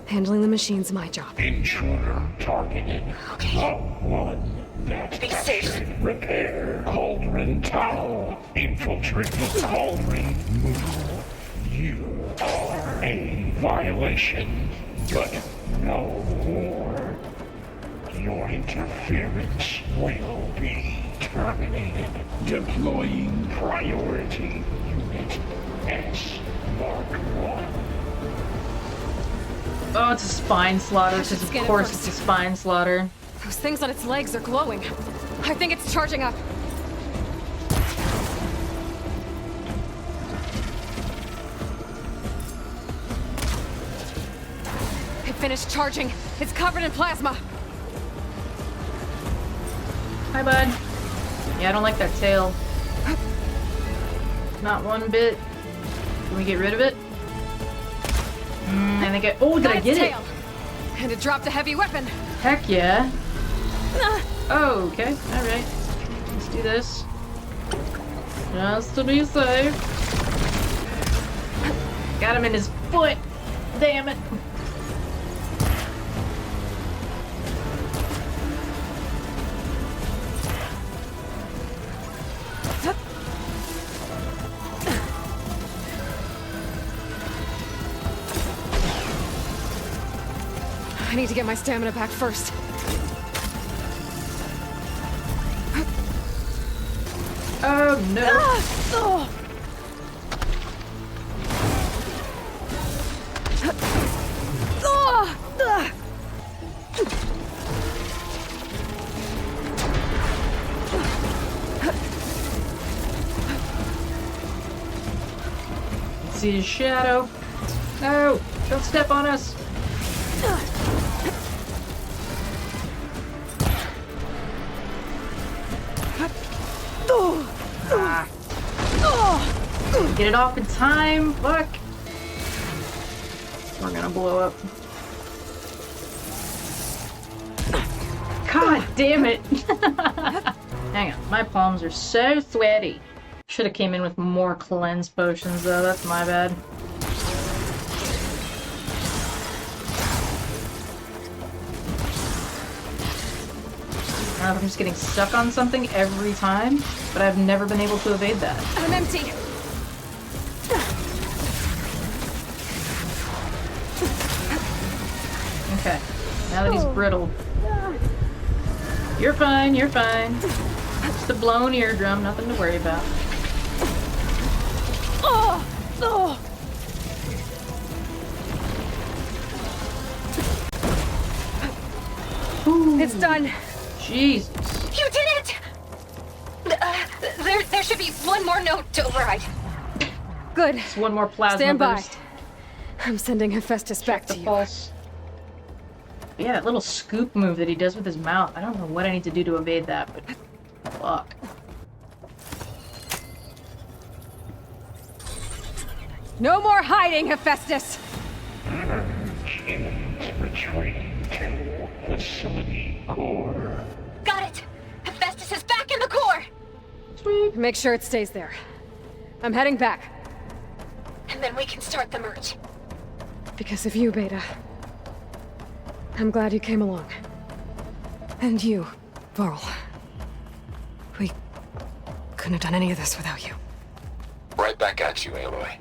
Handling the machine's my job. Intruder targeted. Okay. The one that Be safe. should repair Cauldron Tower. Infiltrate the Cauldron. You are a violation, but no more. Your interference will be terminated. Deploying priority unit S Mark 1. Oh, it's a spine slaughter, because of scan it course first. it's a spine slaughter. Those things on its legs are glowing. I think it's charging up. It finished charging. It's covered in plasma. Hi, bud. Yeah, I don't like that tail. Not one bit. Can we get rid of it? I think oh, did I Got get its it? tail. And it dropped a heavy weapon. Heck yeah. Oh, okay. Alright. Let's do this. Just to be safe. Got him in his foot. Damn it. I need to get my stamina back first. Oh no. See his shadow. No! Don't step on us! Get it off in time! Fuck! We're gonna blow up. God damn it! Hang on, my palms are so sweaty. Should have came in with more cleanse potions though, that's my bad. I don't know if I'm just getting stuck on something every time, but I've never been able to evade that. I'm empty. Okay, now that he's brittle. You're fine, you're fine. Just a blown eardrum, nothing to worry about. It's done. Jesus. You did it! There should be one more node to override. Good. Just one more plasma Stand by. burst. I'm sending Hephaestus back The to you. pulse. Yeah, that little scoop move that he does with his mouth. I don't know what I need to do to evade that, but fuck. No more hiding, Hephaestus! Retreating to facility core. Got it! Hephaestus is back in the core! Sweet. Make sure it stays there. I'm heading back. And then we can start the merge. Because of you, Beta. I'm glad you came along. And you, Varl. We couldn't have done any of this without you. Right back at you, Aloy.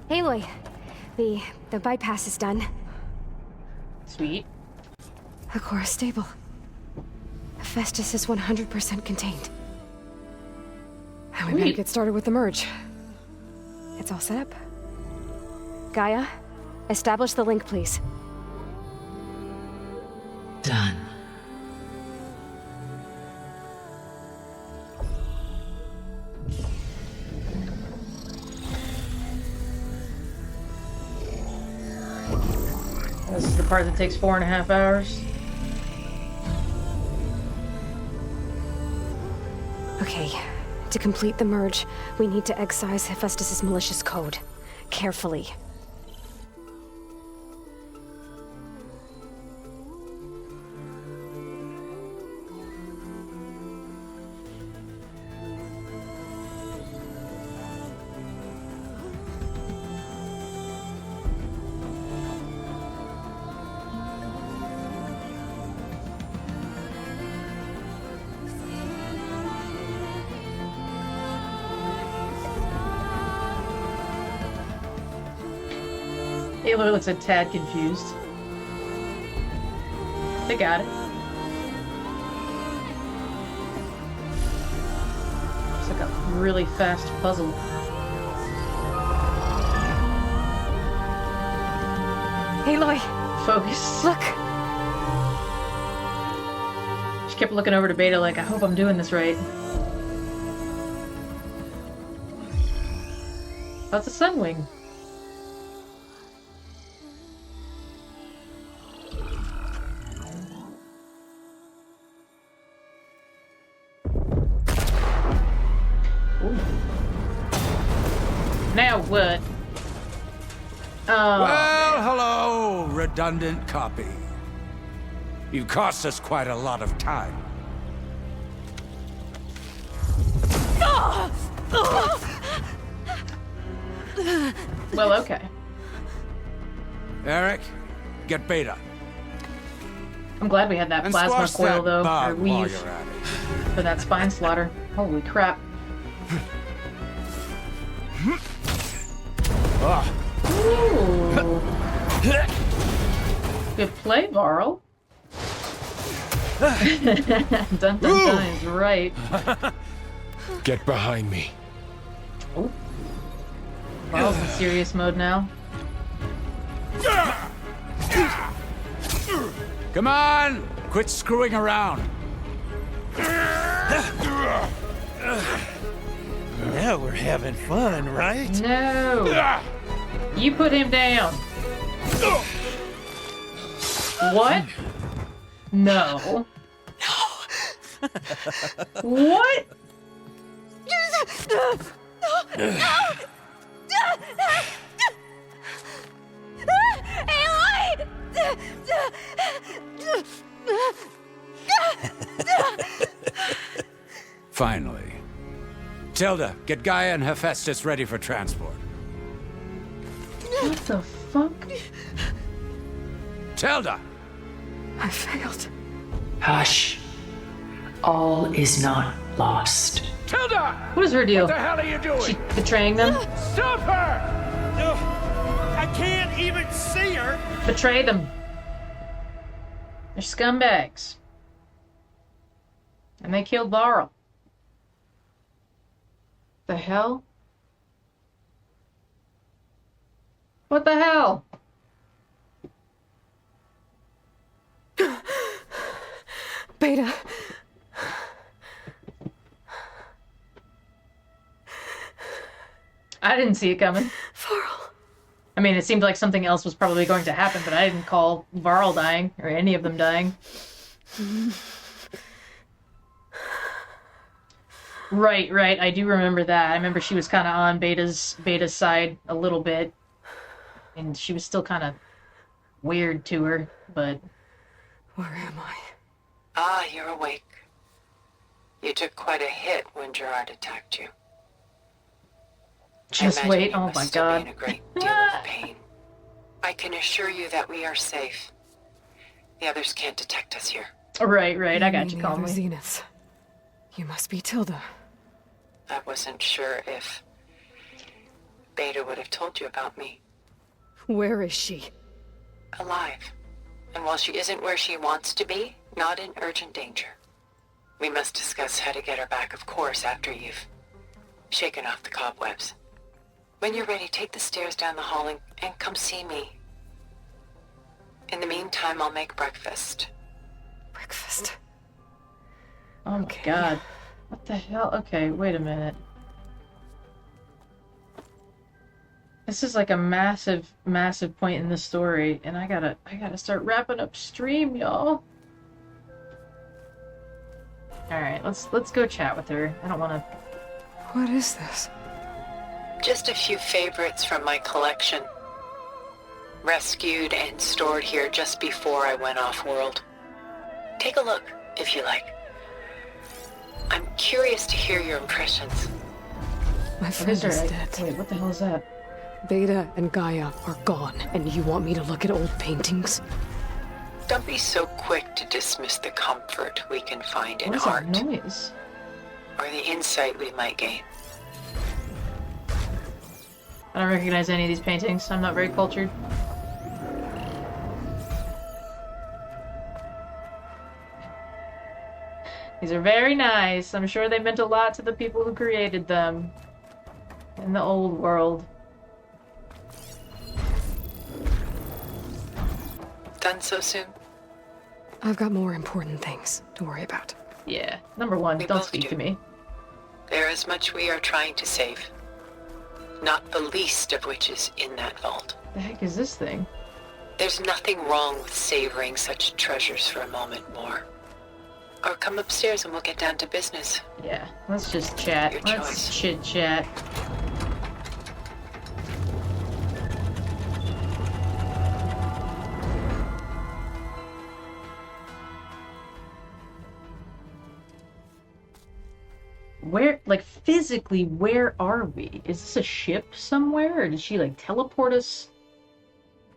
Aloy, the bypass is done. Sweet. The core is stable. Hephaestus is 100% contained. And we better Sweet. get started with the merge. It's all set up. Gaia, establish the link, please. Done. This is the part that takes 4.5 hours. Okay, to complete the merge, we need to excise Hephaestus' malicious code. Carefully. Aloy looks a tad confused. They got it. It's like a really fast puzzle. Aloy! Focus. Look! She kept looking over to Beta like, I hope I'm doing this right. That's a sunwing. Now what? Oh. Well, hello, redundant copy. You cost us quite a lot of time. Well, okay. Eric, get Beta. I'm glad we had that And plasma squash coil, that though, or bug while weave, you're at it. for that spine slaughter. Holy crap. Ooh. Good play, Varl. Dun dun dun is right. Get behind me. Oh. Varl's in serious mode now. Come on! Quit screwing around. Now we're having fun, right? No! You put him down! What? No. No! What? Finally. Tilda, get Gaia and Hephaestus ready for transport. What the fuck? Tilda! I failed. Hush. All is not lost. Tilda! What is her deal? What the hell are you doing? She betraying them? Stop her! I can't even see her. Betray them. They're scumbags. And they killed Varl. The hell? What the hell? Beta. I didn't see it coming. Varl. I mean, it seemed like something else was probably going to happen, but I didn't call Varl dying, or any of them dying. Right, I do remember that. I remember she was kind of on Beta's side a little bit, and she was still kind of weird to her, but... Where am I? Ah, you're awake. You took quite a hit when Gerard attacked you. Just wait. Oh my god. In a great deal of pain. I can assure you that we are safe. The others can't detect us here. Right. I got you, Far calmly. Zenith. You must be Tilda. I wasn't sure if Beta would have told you about me. Where is she? Alive. And while she isn't where she wants to be, not in urgent danger. We must discuss how to get her back, of course, after you've shaken off the cobwebs. When you're ready, take the stairs down the hall and come see me. In the meantime, I'll make breakfast. Breakfast? Oh my god. What the hell? Okay, wait a minute. This is like a massive point in the story, and I gotta start wrapping up stream, y'all. Alright, let's go chat with her. I don't wanna... What is this? Just a few favorites from my collection. Rescued and stored here just before I went off-world. Take a look, if you like. I'm curious to hear your impressions. My friend is dead. Wait, what the hell is that? Beta and Gaia are gone, and you want me to look at old paintings? Don't be so quick to dismiss the comfort we can find in What is art. that noise? Or the insight we might gain. I don't recognize any of these paintings. I'm not very cultured. These are very nice. I'm sure they meant a lot to the people who created them in the old world. Done so soon? I've got more important things to worry about. Yeah. Number one, We don't both speak do. to me. There is much we are trying to save. Not the least of which is in that vault. The heck is this thing? There's nothing wrong with savoring such treasures for a moment more. Or come upstairs and we'll get down to business. Yeah, let's just chat. Your Let's choice. chit-chat. Where, like, physically, where are we? Is this a ship somewhere, or did she, like, teleport us?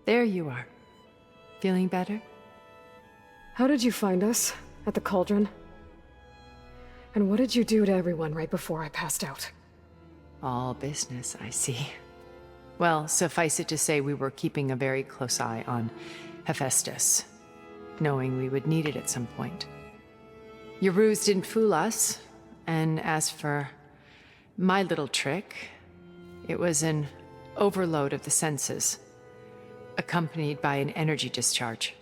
There you are. Feeling better? How did you find us? At the cauldron? And what did you do to everyone right before I passed out? All business, I see. Well, suffice it to say we were keeping a very close eye on Hephaestus, knowing we would need it at some point. Your ruse didn't fool us, and as for my little trick, it was an overload of the senses, accompanied by an energy discharge.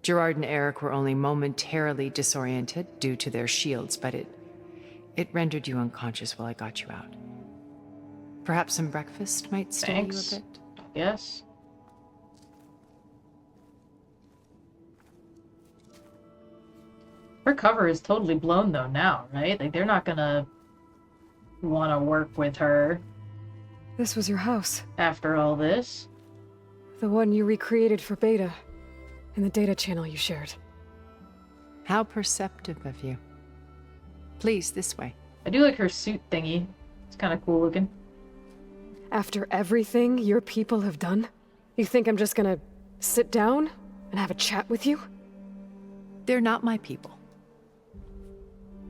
Gerard and Eric were only momentarily disoriented due to their shields, but it rendered you unconscious while I got you out. Perhaps some breakfast might steady you a Thanks. bit? Yes. Her cover is totally blown, though, now, right? Like, they're not gonna want to work with her This was your house. after all this. The one you recreated for Beta. In the data channel you shared. How perceptive of you. Please, this way. I do like her suit thingy. It's kind of cool looking. After everything your people have done, you think I'm just gonna sit down and have a chat with you? They're not my people.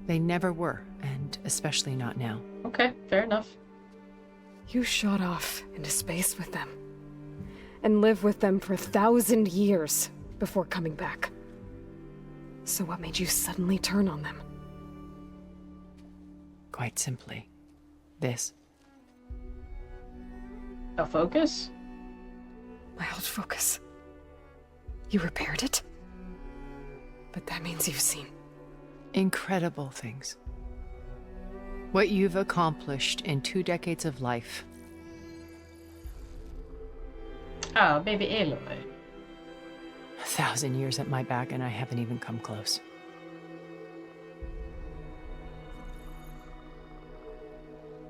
They never were, and especially not now. Okay, fair enough. You shot off into space with them. And lived with them for 1,000 years before coming back. So what made you suddenly turn on them? Quite simply, this. A focus? My old focus. You repaired it? But that means you've seen. Incredible things. What you've accomplished in 2 decades of life. Oh, baby Aloy. 1,000 years at my back and I haven't even come close.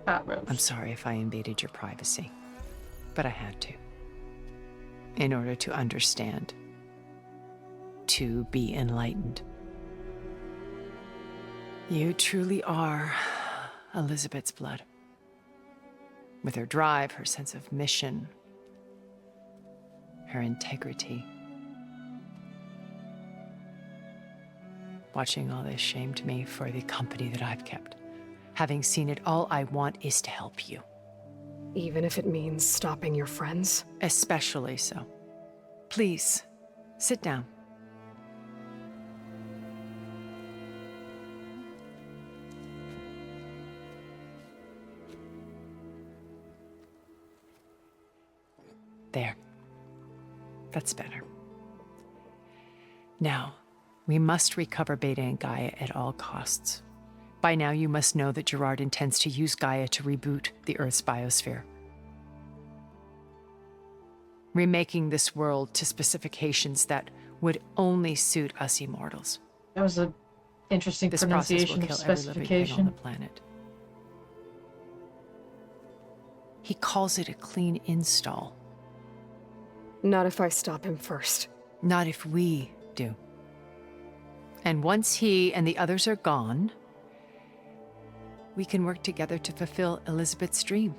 Hot roast. I'm sorry if I invaded your privacy, but I had to. In order to understand. To be enlightened. You truly are Elizabeth's blood. With her drive, her sense of mission, her integrity. Watching all this shamed me for the company that I've kept. Having seen it, all I want is to help you. Even if it means stopping your friends? Especially so. Please, sit down. There. That's better. Now, we must recover Beta and Gaia at all costs. By now, you must know that Gerard intends to use Gaia to reboot the Earth's biosphere. Remaking this world to specifications that would only suit us immortals. That was an interesting This process will pronunciation of kill every living thing on specification. the planet. He calls it a clean install. Not if I stop him first. Not if we do. And once he and the others are gone, we can work together to fulfill Elizabeth's dream.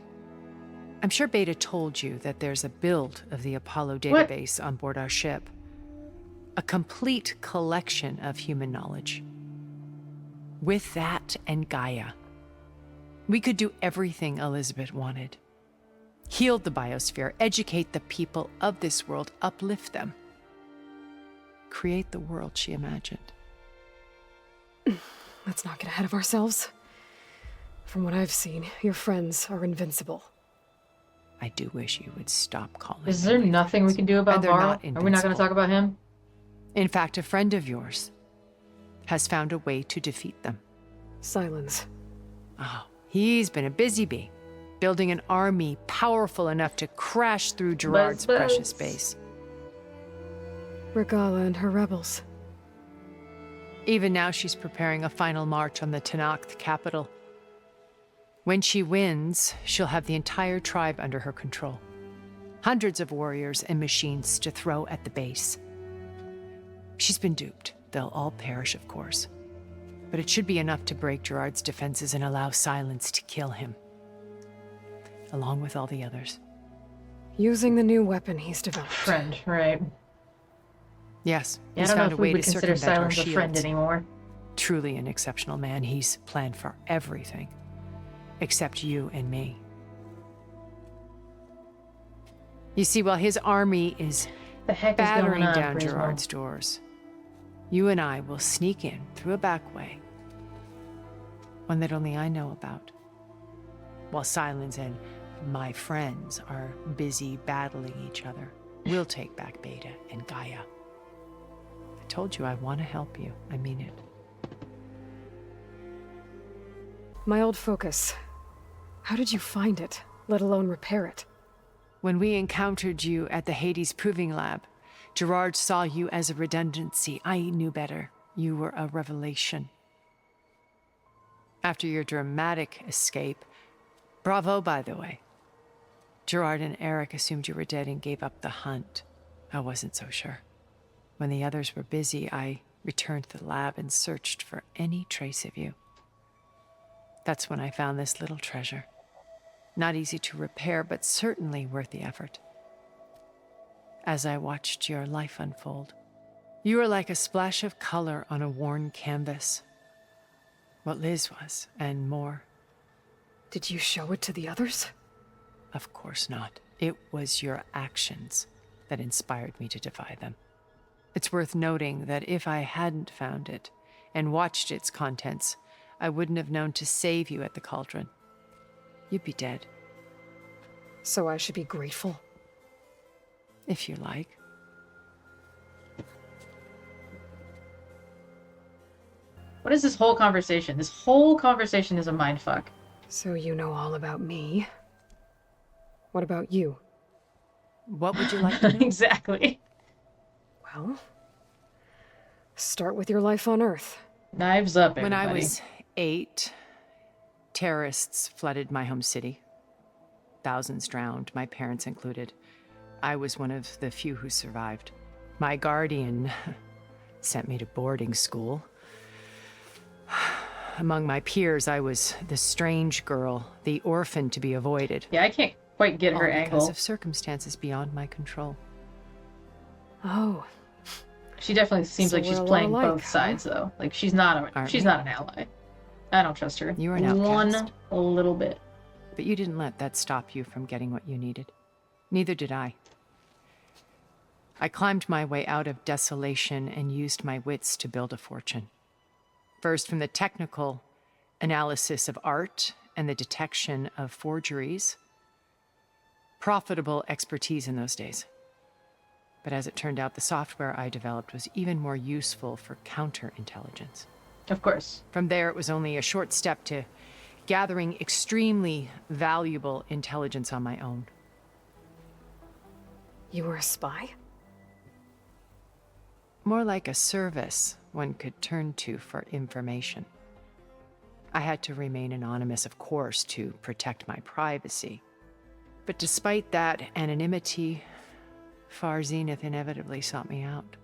I'm sure Beta told you that there's a build of the Apollo database on board our ship. A complete collection of human knowledge. With that and Gaia, we could do everything Elizabeth wanted. Heal the biosphere, educate the people of this world, uplift them. Create the world she imagined. Let's not get ahead of ourselves. From what I've seen, your friends are invincible. I do wish you would stop calling Is them there my nothing we friends. can do about And they're Varl? not Are we not going to invincible. talk about him? In fact, a friend of yours has found a way to defeat them. Silence. Oh, he's been a busy bee, building an army powerful enough to crash through Gerard's precious base. Regalla and her rebels. Even now, she's preparing a final march on the Tenakth capital. When she wins, she'll have the entire tribe under her control. Hundreds of warriors and machines to throw at the base. She's been duped. They'll all perish, of course. But it should be enough to break Gerard's defenses and allow Silence to kill him. Along with all the others. Using the new weapon he's developed. Friend, right. Yes, Yeah, I he's don't know found if a we way would to consider circumvent our Silence a friend shields. anymore. Truly an exceptional man. He's planned for everything. Except you and me. You see, while his army is The heck is going battering on, down Prismo? Gerard's doors, you and I will sneak in through a back way. One that only I know about. While Silence and my friends are busy battling each other, we'll take back Beta and Gaia. I told you I want to help you. I mean it. My old focus. How did you find it, let alone repair it? When we encountered you at the Hades Proving Lab, Gerard saw you as a redundancy. I knew better. You were a revelation. After your dramatic escape, bravo, by the way. Gerard and Eric assumed you were dead and gave up the hunt. I wasn't so sure. When the others were busy, I returned to the lab and searched for any trace of you. That's when I found this little treasure. Not easy to repair, but certainly worth the effort. As I watched your life unfold, you were like a splash of color on a worn canvas. What Liz was, and more. Did you show it to the others? Of course not. It was your actions that inspired me to defy them. It's worth noting that if I hadn't found it and watched its contents, I wouldn't have known to save you at the cauldron. You'd be dead. So I should be grateful? If you like. What is this whole conversation? This whole conversation is a mindfuck. So you know all about me. What about you? What would you like to know? Exactly. Well, start with your life on Earth. Knives up, When everybody. I was 8, terrorists flooded my home city. Thousands drowned, my parents included. I was one of the few who survived. My guardian sent me to boarding school. Among my peers, I was the strange girl, the orphan to be avoided. Yeah, I can't quite get her All angle. because of circumstances beyond my control. Oh. She definitely seems So like she's we're a lot playing alike, both sides, though. Like, she's not an ally. I don't trust her. You are an outcast. A little bit. But you didn't let that stop you from getting what you needed. Neither did I. I climbed my way out of desolation and used my wits to build a fortune. First, from the technical analysis of art and the detection of forgeries. Profitable expertise in those days. But as it turned out, the software I developed was even more useful for counterintelligence. Of course. From there, it was only a short step to gathering extremely valuable intelligence on my own. You were a spy? More like a service one could turn to for information. I had to remain anonymous, of course, to protect my privacy. But despite that anonymity, Far Zenith inevitably sought me out.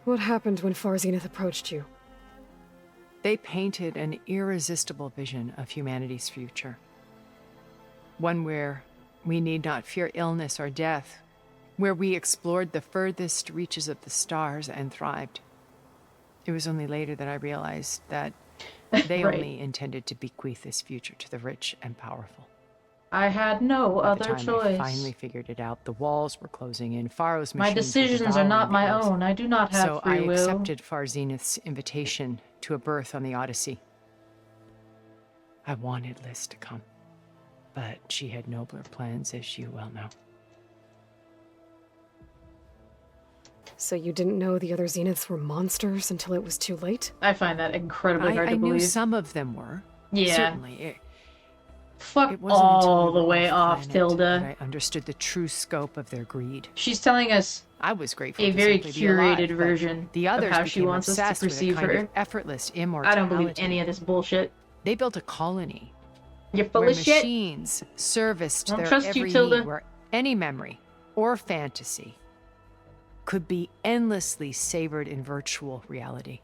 What happened when Far Zenith approached you? They painted an irresistible vision of humanity's future. One where we need not fear illness or death, where we explored the furthest reaches of the stars and thrived. It was only later that I realized that they Right. only intended to bequeath this future to the rich and powerful. I had no By the other time choice. I finally figured it out, the walls were closing in. Pharaoh's My machines were decisions are not devouring my the earth. own. I do not have So free I will. accepted Far Zenith's invitation to a birth on the Odyssey. I wanted Liz to come, but she had nobler plans, as you well know. So you didn't know the other Zeniths were monsters until it was too late? I find that incredibly hard I to knew believe. some of them were. Yeah. Certainly. Fuck It wasn't until all we the were way off, planet Tilda. that I understood the true scope of their greed. She's telling us I was grateful a to very simply be alive, curated but version the of others how she became wants us to obsessed with a perceive kind her. of effortless immortality. I don't believe any of this bullshit. They built a colony You're full where of shit. machines serviced Don't their trust you, every Tilda. need, where any memory or fantasy could be endlessly savored in virtual reality.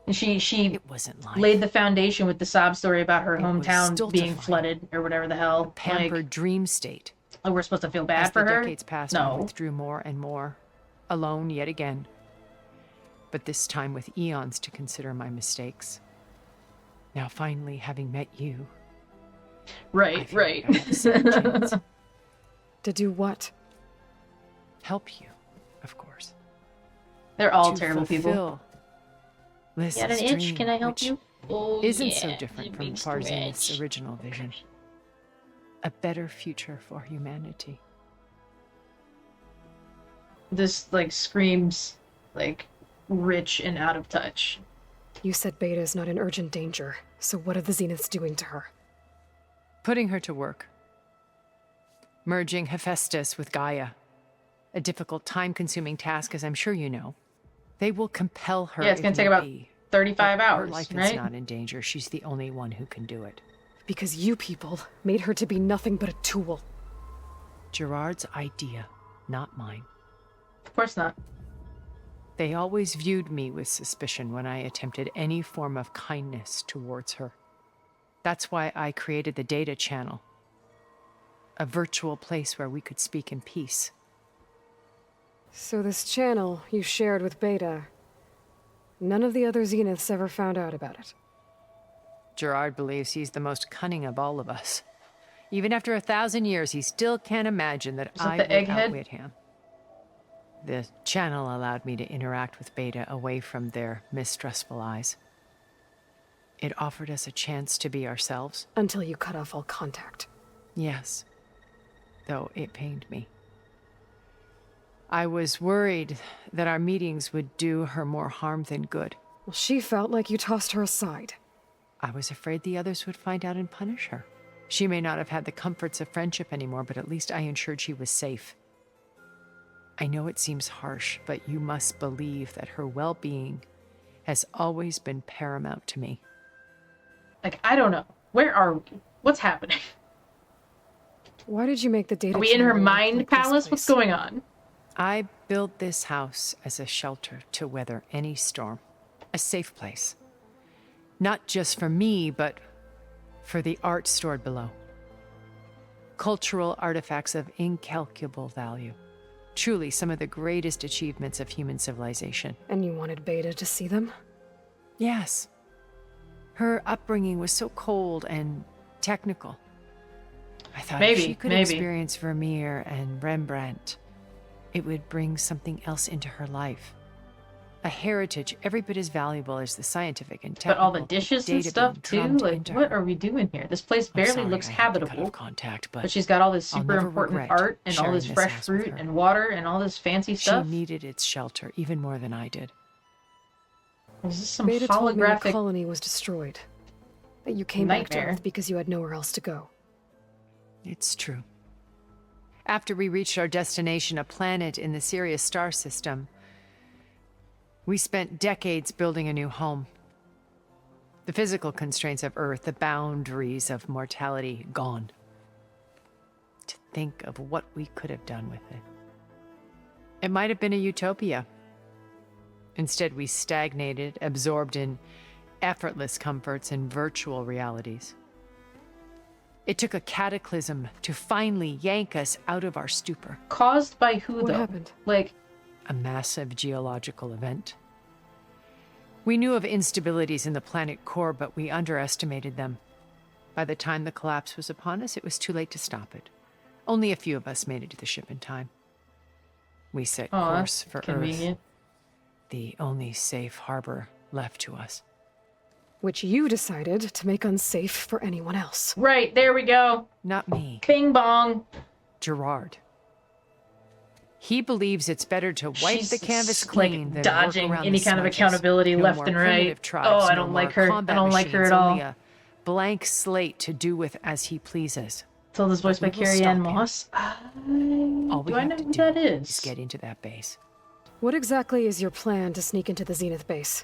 And she It wasn't life. laid the foundation with the sob story about her It was hometown being stultifying. flooded or whatever the hell. Pampered dream state. Oh, we're supposed to feel bad As for the her? decades passed, I No. withdrew more and more, alone yet again. But this time with eons to consider my mistakes. Now finally, having met you, Right, right. I have a second chance. To do what? Help you, of course. They're all To terrible people. fulfill Liz's You got an itch? dream, Can I help which you? Oh, isn't yeah, so different you from big Far Zenith's stretch. original vision. A better future for humanity. This, like, screams, like, rich and out of touch. You said Beta is not in urgent danger, so what are the Zeniths doing to her? Putting her to work. Merging Hephaestus with Gaia. A difficult, time-consuming task, as I'm sure you know. They will compel her. Yeah, it's gonna if take need about be. 35 But hours, her life right? is not in danger. She's the only one who can do it. Because you people made her to be nothing but a tool. Gerard's idea, not mine. Of course not. They always viewed me with suspicion when I attempted any form of kindness towards her. That's why I created the data channel. A virtual place where we could speak in peace. So this channel you shared with Beta, none of the other Zeniths ever found out about it. Gerard believes he's the most cunning of all of us. Even after 1,000 years, he still can't imagine that Is that I the would egghead? outwit him. The channel allowed me to interact with Beta away from their mistrustful eyes. It offered us a chance to be ourselves. Until you cut off all contact. Yes, though it pained me. I was worried that our meetings would do her more harm than good. Well, she felt like you tossed her aside. I was afraid the others would find out and punish her. She may not have had the comforts of friendship anymore, but at least I ensured she was safe. I know it seems harsh, but you must believe that her well-being has always been paramount to me. Like, I don't know. Where are we? What's happening? Why did you make the data Are we in her channel mind like this palace? What's place? going on? I built this house as a shelter to weather any storm. A safe place. Not just for me, but for the art stored below. Cultural artifacts of incalculable value. Truly some of the greatest achievements of human civilization. And you wanted Beta to see them? Yes. Her upbringing was so cold and technical. I thought if she could experience Vermeer and Rembrandt, it would bring something else into her life. A heritage every bit as valuable as the scientific and technical. But all the dishes and stuff too? Like, what are we doing here? This place barely looks habitable. But she's got all this super important art and all this fresh fruit and water and all this fancy stuff. She needed its shelter even more than I did. Is this some Beta told me holographic the colony was destroyed. That you came back to Earth because you had nowhere else to go. It's true. After we reached our destination, a planet in the Sirius star system, we spent decades building a new home. The physical constraints of Earth, the boundaries of mortality, gone. To think of what we could have done with it. It might have been a utopia. Instead, we stagnated, absorbed in effortless comforts and virtual realities. It took a cataclysm to finally yank us out of our stupor. Caused by who, though? What happened? Like, a massive geological event. We knew of instabilities in the planet core, but we underestimated them. By the time the collapse was upon us, it was too late to stop it. Only a few of us made it to the ship in time. We set course for Earth, the only safe harbor left to us. Which you decided to make unsafe for anyone else. Right, there we go. Not me. Bing bong. Gerard. He believes it's better to wipe the canvas clean than dodging work around any the kind of smudges. accountability No left more and right. primitive tribes, Oh, I no don't like more her. I combat don't like her machines, at all. only a blank slate to do with as he pleases. Told this voice by Carrie Ann Moss. All we Do I have know to who do that is? get into that base. What exactly is your plan to sneak into the Zenith base?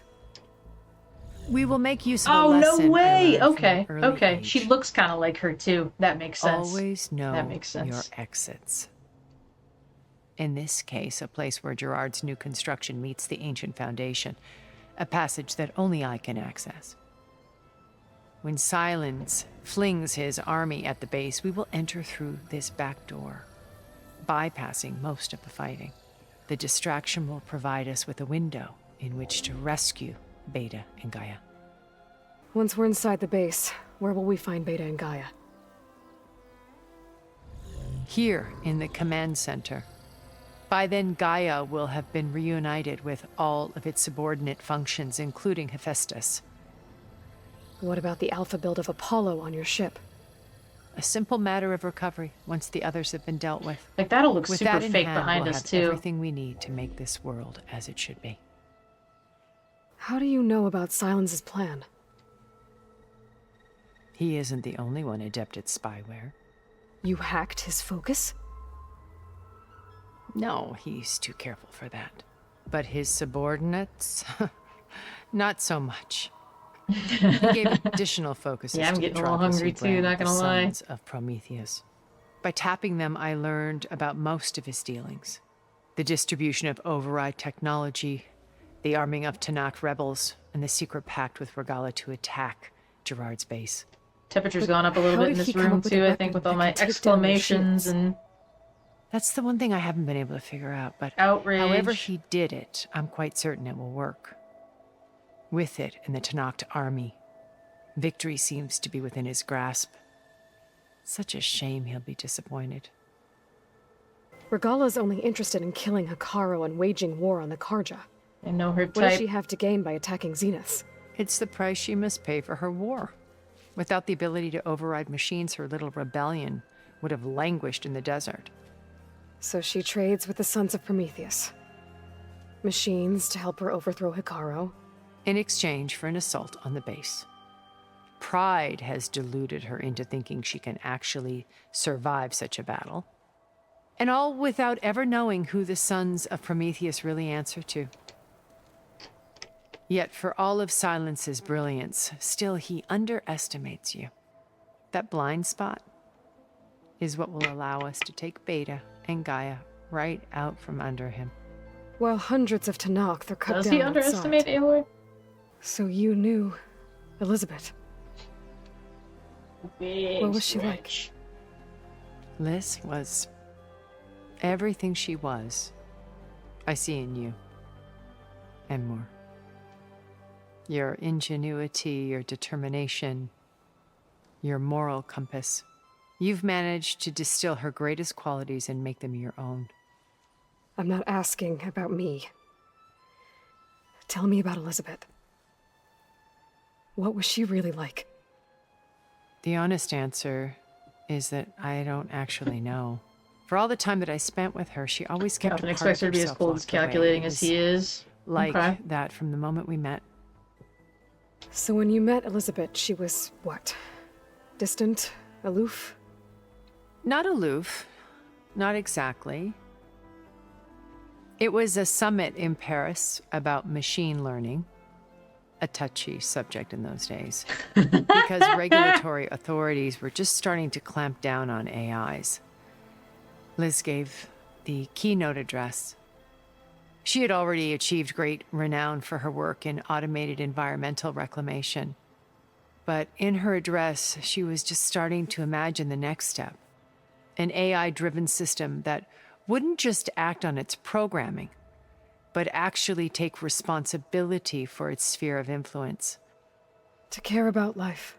We will make use of a Oh, lesson no way! I learned from Okay, an early okay. age. She looks kind of like her, too. That makes sense. Always know that makes sense. your exits. In this case, a place where Gerard's new construction meets the ancient foundation, a passage that only I can access. When Silence flings his army at the base, we will enter through this back door, bypassing most of the fighting. The distraction will provide us with a window in which to rescue Beta and Gaia. Once we're inside the base, where will we find Beta and Gaia? Here in the command center. By then, Gaia will have been reunited with all of its subordinate functions, including Hephaestus. What about the alpha build of Apollo on your ship? A simple matter of recovery once the others have been dealt with. Like, that'll look With super that in fake hand, behind we'll us, have too. everything we need to make this world as it should be. How do you know about Silence's plan? He isn't the only one adept at spyware. You hacked his focus? No, he's too careful for that. But his subordinates? Not so much. He gave additional focuses Yeah, I'm to the getting a little tribals hungry he too, branded not gonna the lie. Sons of Prometheus. By tapping them, I learned about most of his dealings. The distribution of override technology, the arming of Tanakh rebels, and the secret pact with Regalla to attack Gerard's base. Temperature's gone up a little how bit in did he this come room, up with a too, I weapon think, with that all my could take down exclamations machines? and That's the one thing I haven't been able to figure out, but outrage. however he did it, I'm quite certain it will work. With it and the Tanakh army, victory seems to be within his grasp. Such a shame he'll be disappointed. Regalla's only interested in killing Hekarro and waging war on the Karja. I know her What does type. she have to gain by attacking Zenith? It's the price she must pay for her war. Without the ability to override machines, her little rebellion would have languished in the desert. So she trades with the Sons of Prometheus. Machines to help her overthrow Hekarro. In exchange for an assault on the base. Pride has deluded her into thinking she can actually survive such a battle. And all without ever knowing who the Sons of Prometheus really answer to. Yet for all of Silence's brilliance, still he underestimates you. That blind spot is what will allow us to take Beta and Gaia right out from under him. While hundreds of Tanakh are cut Does down he underestimate outside. Aloy? So you knew Elizabeth. Big What was she stretch. like? Liz was everything she was. I see in you. And more. Your ingenuity, your determination, your moral compass. You've managed to distill her greatest qualities and make them your own. I'm not asking about me. Tell me about Elizabeth. What was she really like? The honest answer is that I don't actually know. For all the time that I spent with her, she always kept Captain a part expects her of to be as herself cold as locked away. calculating It as was he is. like Okay. that from the moment we met. So when you met Elizabeth, she was what? Distant? Aloof? Not aloof. Not exactly. It was a summit in Paris about machine learning. A touchy subject in those days. Because regulatory authorities were just starting to clamp down on AIs. Liz gave the keynote address. She had already achieved great renown for her work in automated environmental reclamation. But in her address, she was just starting to imagine the next step. An AI-driven system that wouldn't just act on its programming, but actually take responsibility for its sphere of influence. To care about life.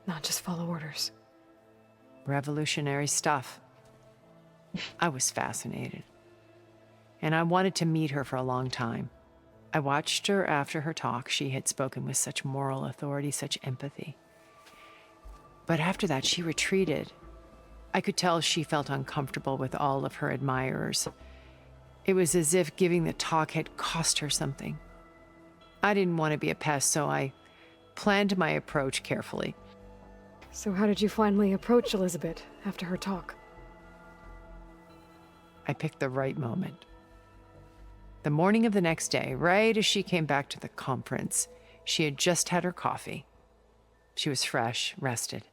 Not just follow orders. Revolutionary stuff. I was fascinated. And I wanted to meet her for a long time. I watched her after her talk. She had spoken with such moral authority, such empathy. But after that, she retreated. I could tell she felt uncomfortable with all of her admirers. It was as if giving the talk had cost her something. I didn't want to be a pest, so I planned my approach carefully. So how did you finally approach Elizabeth after her talk? I picked the right moment. The morning of the next day, right as she came back to the conference, she had just had her coffee. She was fresh, rested.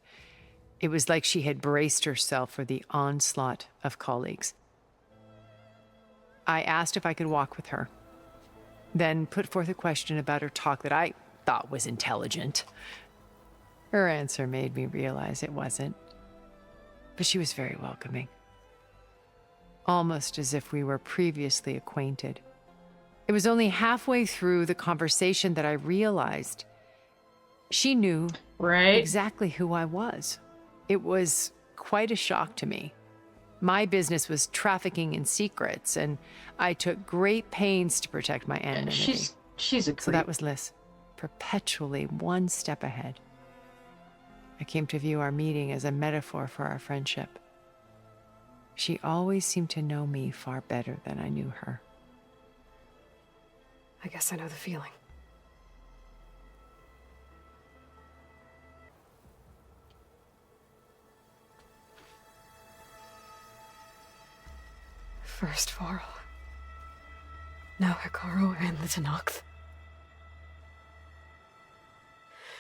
It was like she had braced herself for the onslaught of colleagues. I asked if I could walk with her, then put forth a question about her talk that I thought was intelligent. Her answer made me realize it wasn't, but she was very welcoming. Almost as if we were previously acquainted. It was only halfway through the conversation that I realized she knew exactly who I was. It was quite a shock to me. My business was trafficking in secrets, and I took great pains to protect my anonymity. She's a creep. So that was Liz, perpetually one step ahead. I came to view our meeting as a metaphor for our friendship. She always seemed to know me far better than I knew her. I guess I know the feeling. First Varl. Now Hekarro and the Tenakth.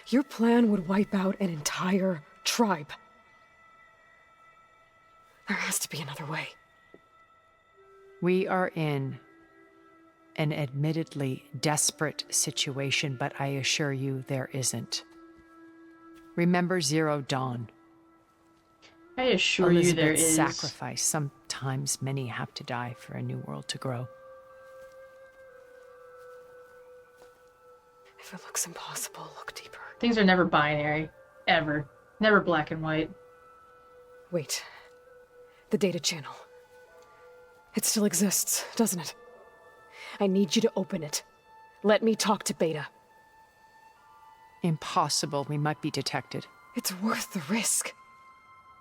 Your plan would wipe out an entire tribe. There has to be another way. We are in an admittedly desperate situation, but I assure you there isn't. Remember Zero Dawn. I assure you there Elizabeth's is. sacrifice. Sometimes many have to die for a new world to grow. If it looks impossible, look deeper. Things are never binary. Ever. Never black and white. Wait. The data channel. It still exists, doesn't it? I need you to open it. Let me talk to Beta. Impossible. We might be detected. It's worth the risk.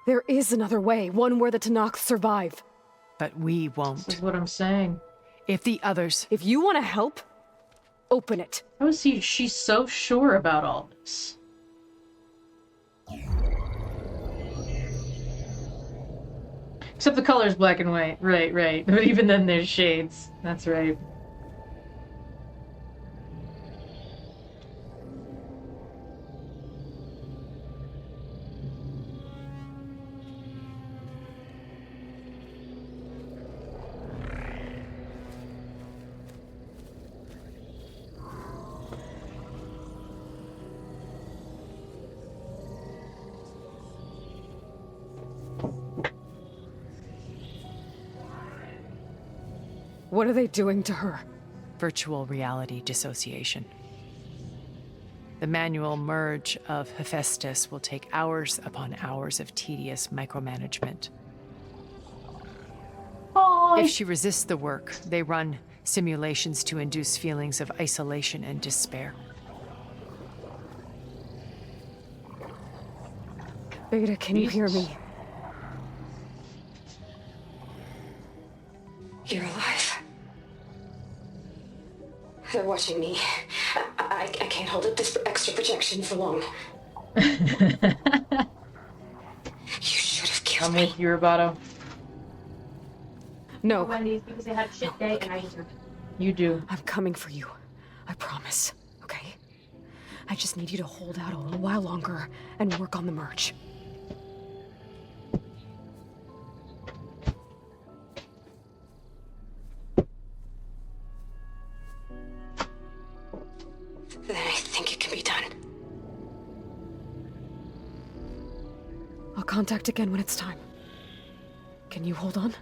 There is another way, one where the Tenakth survive. But we won't. This is what I'm saying. If the others... If you want to help, open it. How is she's so sure about all this? Except the color's black and white. Right. But even then there's shades. That's right. What are they doing to her? Virtual reality dissociation. The manual merge of Hephaestus will take hours upon hours of tedious micromanagement. If she resists the work, they run simulations to induce feelings of isolation and despair. Beta, can you hear me? You're alive. They're watching me. I can't hold up this extra projection for long. You should have killed me. I'm with you, Roboto. No. Wendy's because I had a shit day and I deserve it. You do. I'm coming for you. I promise. Okay? I just need you to hold out a little while longer and work on the merge. Then I think it can be done. I'll contact again when it's time. Can you hold on?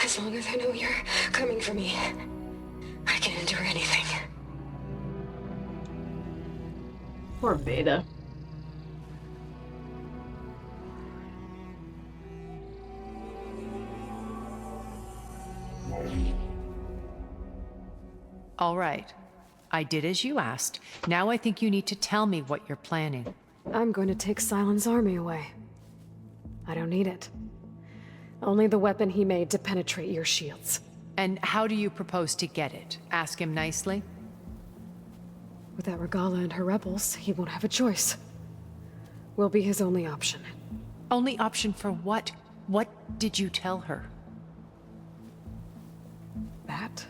As long as I know you're coming for me, I can endure anything. Poor Beta. All right. I did as you asked. Now I think you need to tell me what you're planning. I'm going to take Silent's army away. I don't need it. Only the weapon he made to penetrate your shields. And how do you propose to get it? Ask him nicely? Without Regalla and her rebels, he won't have a choice. We'll be his only option. Only option for what? What did you tell her? That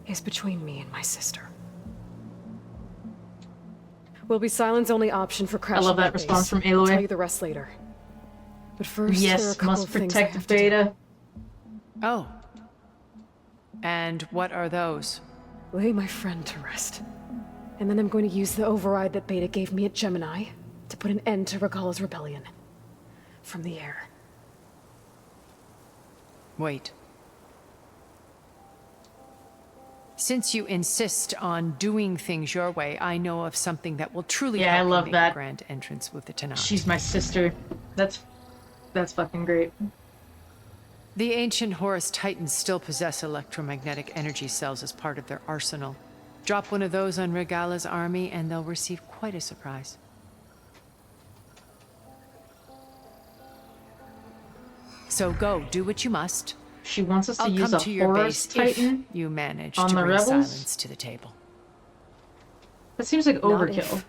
is between me and my sister. Will be Silent's only option for crashing. I love that response from Aloy. I'll tell you the rest later. But first, there are a Yes, couple must of things I protect have to do. Beta. Oh. And what are those? Lay my friend to rest. And then I'm going to use the override that Beta gave me at Gemini to put an end to Regalla's rebellion. From the air. Wait. Since you insist on doing things your way, I know of something that will truly Yeah, I help you love make that. a grand entrance with the Tanakh. She's my sister. That's fucking great. The ancient Horus Titans still possess electromagnetic energy cells as part of their arsenal. Drop one of those on Regalla's army and they'll receive quite a surprise. So go, do what you must. She wants us to I'll use come a to your Horus base Titan if you manage on to the bring rebels? silence to the table. That seems like Not overkill. if.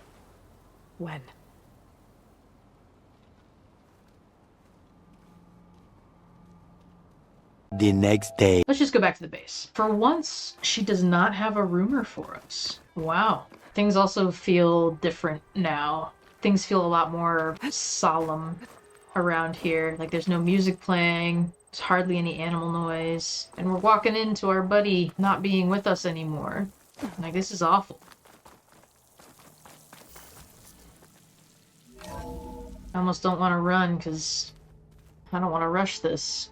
When? The next day. Let's just go back to the base. For once, she does not have a rumor for us. Wow. Things also feel different now. Things feel a lot more solemn around here. Like there's no music playing. There's hardly any animal noise. And we're walking into our buddy not being with us anymore. Like, this is awful. I almost don't want to run because I don't want to rush this.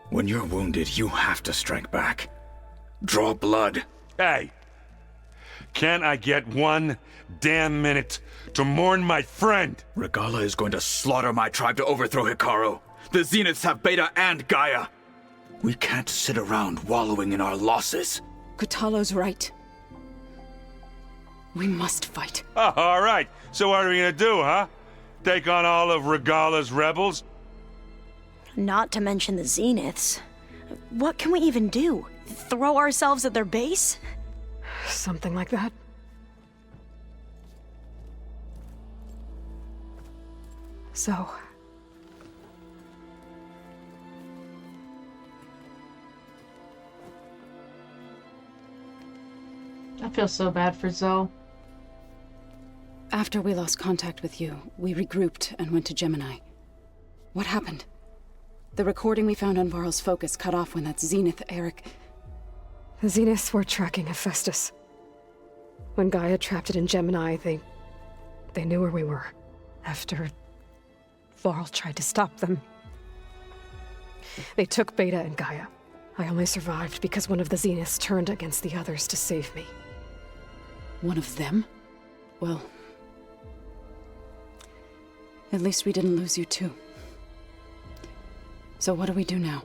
When you're wounded, you have to strike back. Draw blood. Hey! Can't I get one damn minute to mourn my friend? Regalla is going to slaughter my tribe to overthrow Hekarro. The Zeniths have Beta and Gaia. We can't sit around wallowing in our losses. Kotallo's right. We must fight. Oh, all right. So what are we gonna do, huh? Take on all of Regalla's rebels? Not to mention the Zeniths. What can we even do? Throw ourselves at their base? Something like that. So... I feel so bad for Zoe. After we lost contact with you, we regrouped and went to Gemini. What happened? The recording we found on Varl's focus cut off when that Zenith Eric... The Zeniths were tracking Hephaestus. When Gaia trapped it in Gemini, they They knew where we were. After Varl tried to stop them. They took Beta and Gaia. I only survived because one of the Zeniths turned against the others to save me. One of them? Well, at least we didn't lose you too. So what do we do now?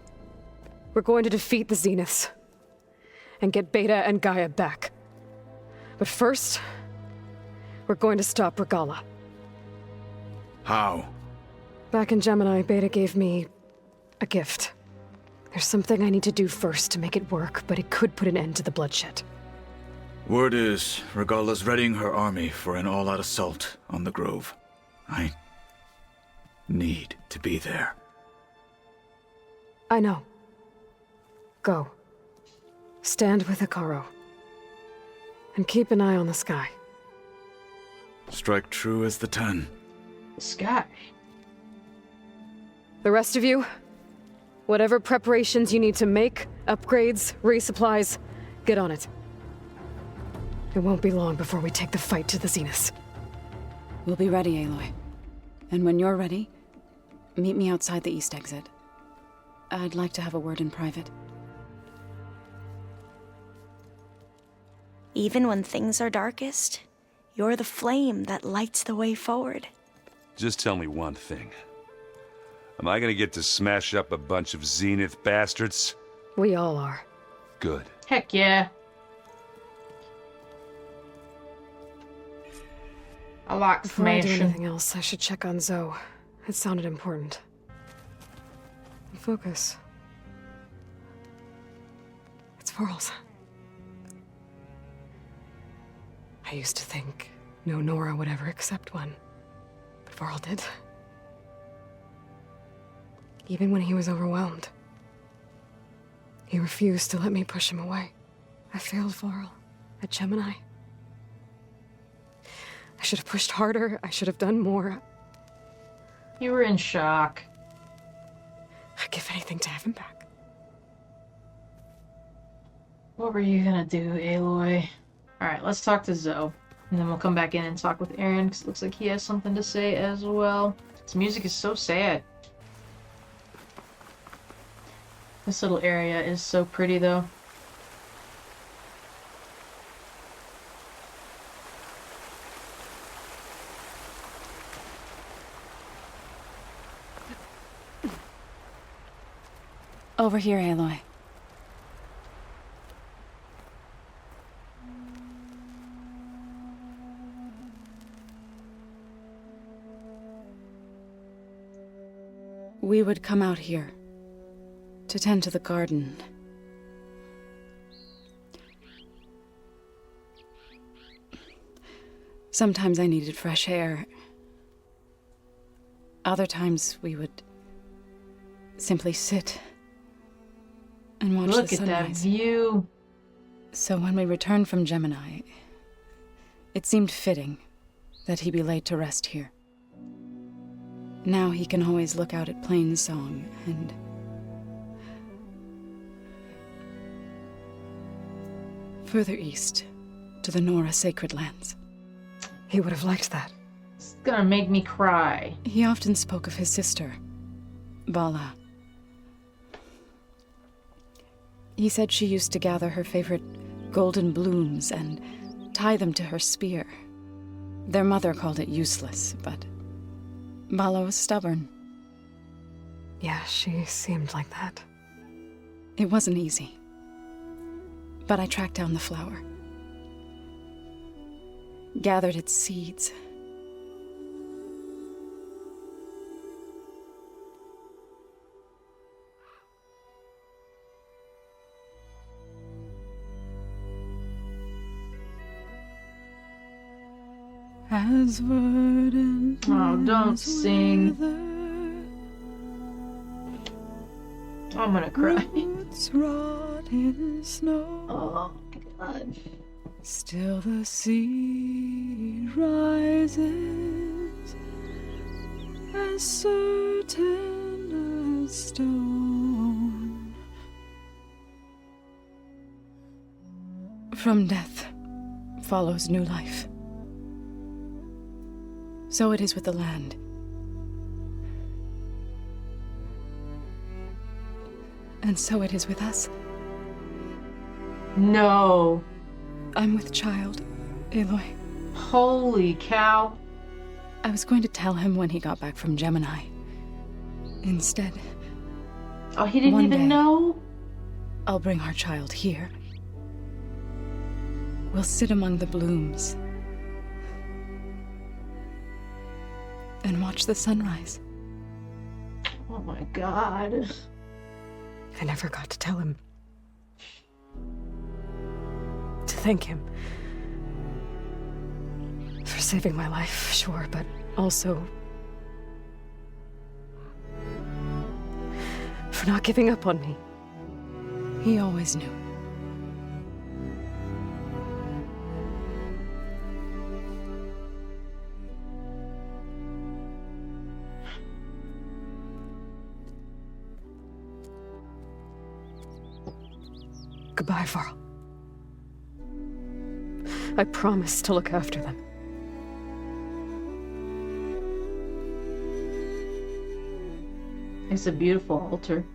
We're going to defeat the Zeniths and get Beta and Gaia back. But first, we're going to stop Regalla. How? Back in Gemini, Beta gave me a gift. There's something I need to do first to make it work, but it could put an end to the bloodshed. Word is, Regalla's readying her army for an all-out assault on the Grove. I need to be there. I know. Go. Stand with Hekarro. And keep an eye on the sky. Strike true as the 10. Sky. The rest of you, whatever preparations you need to make, upgrades, resupplies, get on it. It won't be long before we take the fight to the Zeniths. We'll be ready, Aloy. And when you're ready, meet me outside the east exit. I'd like to have a word in private. Even when things are darkest, you're the flame that lights the way forward. Just tell me one thing. Am I gonna get to smash up a bunch of Zenith bastards? We all are. Good. Heck yeah. I like Before I do smashing. anything else, I should check on Zoe. It sounded important. Focus. It's Varl's. I used to think no Nora would ever accept one. But Varl did. Even when he was overwhelmed. He refused to let me push him away. I failed Varl at Gemini. I should have pushed harder. I should have done more. You were in shock. I'd give anything to have him back. What were you gonna do, Aloy? Alright, let's talk to Zoe. And then we'll come back in and talk with Aaron, because it looks like he has something to say as well. This music is so sad. This little area is so pretty, though. Over here, Aloy. We would come out here to tend to the garden. Sometimes I needed fresh air. Other times we would simply sit and watch Look the at that sunrise. view. So when we returned from Gemini, it seemed fitting that he be laid to rest here. Now he can always look out at Plainsong and further east to the Nora sacred lands. He would have liked that. It's gonna make me cry. He often spoke of his sister, Vala. He said she used to gather her favorite golden blooms and tie them to her spear. Their mother called it useless, but Vala was stubborn. Yeah, she seemed like that. It wasn't easy. But I tracked down the flower. Gathered its seeds. As verdant. Oh, don't sing. I'm gonna cry. Roots rot in snow. Oh, God. Still the seed rises as certain as stone. From death follows new life. So it is with the land. And so it is with us. No. I'm with child, Aloy. Holy cow. I was going to tell him when he got back from Gemini. Instead... Oh, he didn't even know? I'll bring our child here. We'll sit among the blooms. And watch the sunrise. Oh my god. I never got to tell him. To thank him. For saving my life, sure, but also... for not giving up on me. He always knew. Goodbye, Varl. I promise to look after them. It's a beautiful altar.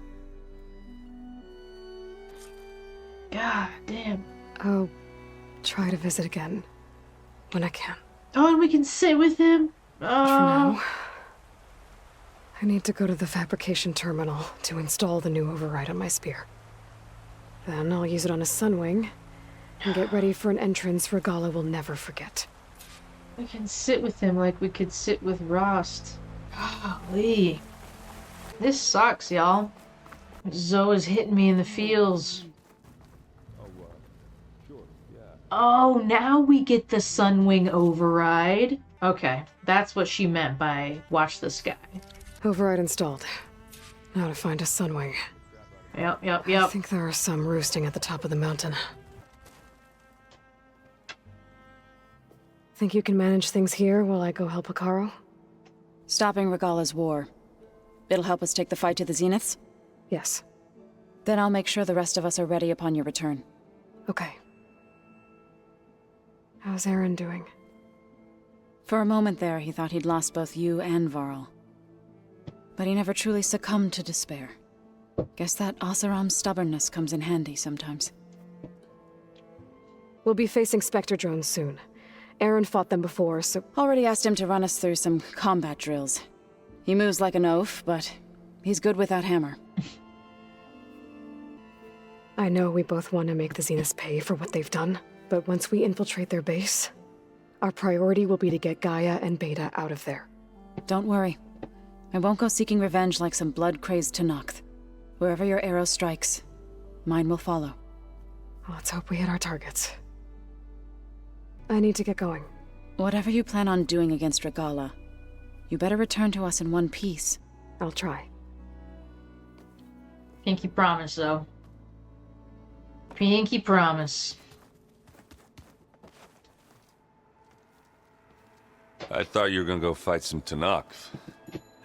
God damn. I'll try to visit again when I can. Oh, and we can sit with him? For now, I need to go to the fabrication terminal to install the new override on my spear. Then I'll use it on a sunwing and get ready for an entrance Regalla will never forget. We can sit with him like we could sit with Rost. Golly. This sucks, y'all. Zoe's hitting me in the feels. Oh, now we get the Sunwing override. Okay, that's what she meant by watch the sky. Override installed. Now to find a sunwing. Yep. I think there are some roosting at the top of the mountain. Think you can manage things here while I go help Hekarro? Stopping Regalla's war. It'll help us take the fight to the Zeniths? Yes. Then I'll make sure the rest of us are ready upon your return. Okay. How's Aaron doing? For a moment there, he thought he'd lost both you and Varl. But he never truly succumbed to despair. Guess that Oseram's stubbornness comes in handy sometimes. We'll be facing Spectre drones soon. Aaron fought them before, so... Already asked him to run us through some combat drills. He moves like an oaf, but he's good with that hammer. I know we both want to make the Zeniths pay for what they've done, but once we infiltrate their base, our priority will be to get Gaia and Beta out of there. Don't worry. I won't go seeking revenge like some blood-crazed Tenakth. Wherever your arrow strikes, mine will follow. Let's hope we hit our targets. I need to get going. Whatever you plan on doing against Regalla, you better return to us in one piece. I'll try. Pinky promise, though. Pinky promise. I thought you were gonna go fight some Tenakth.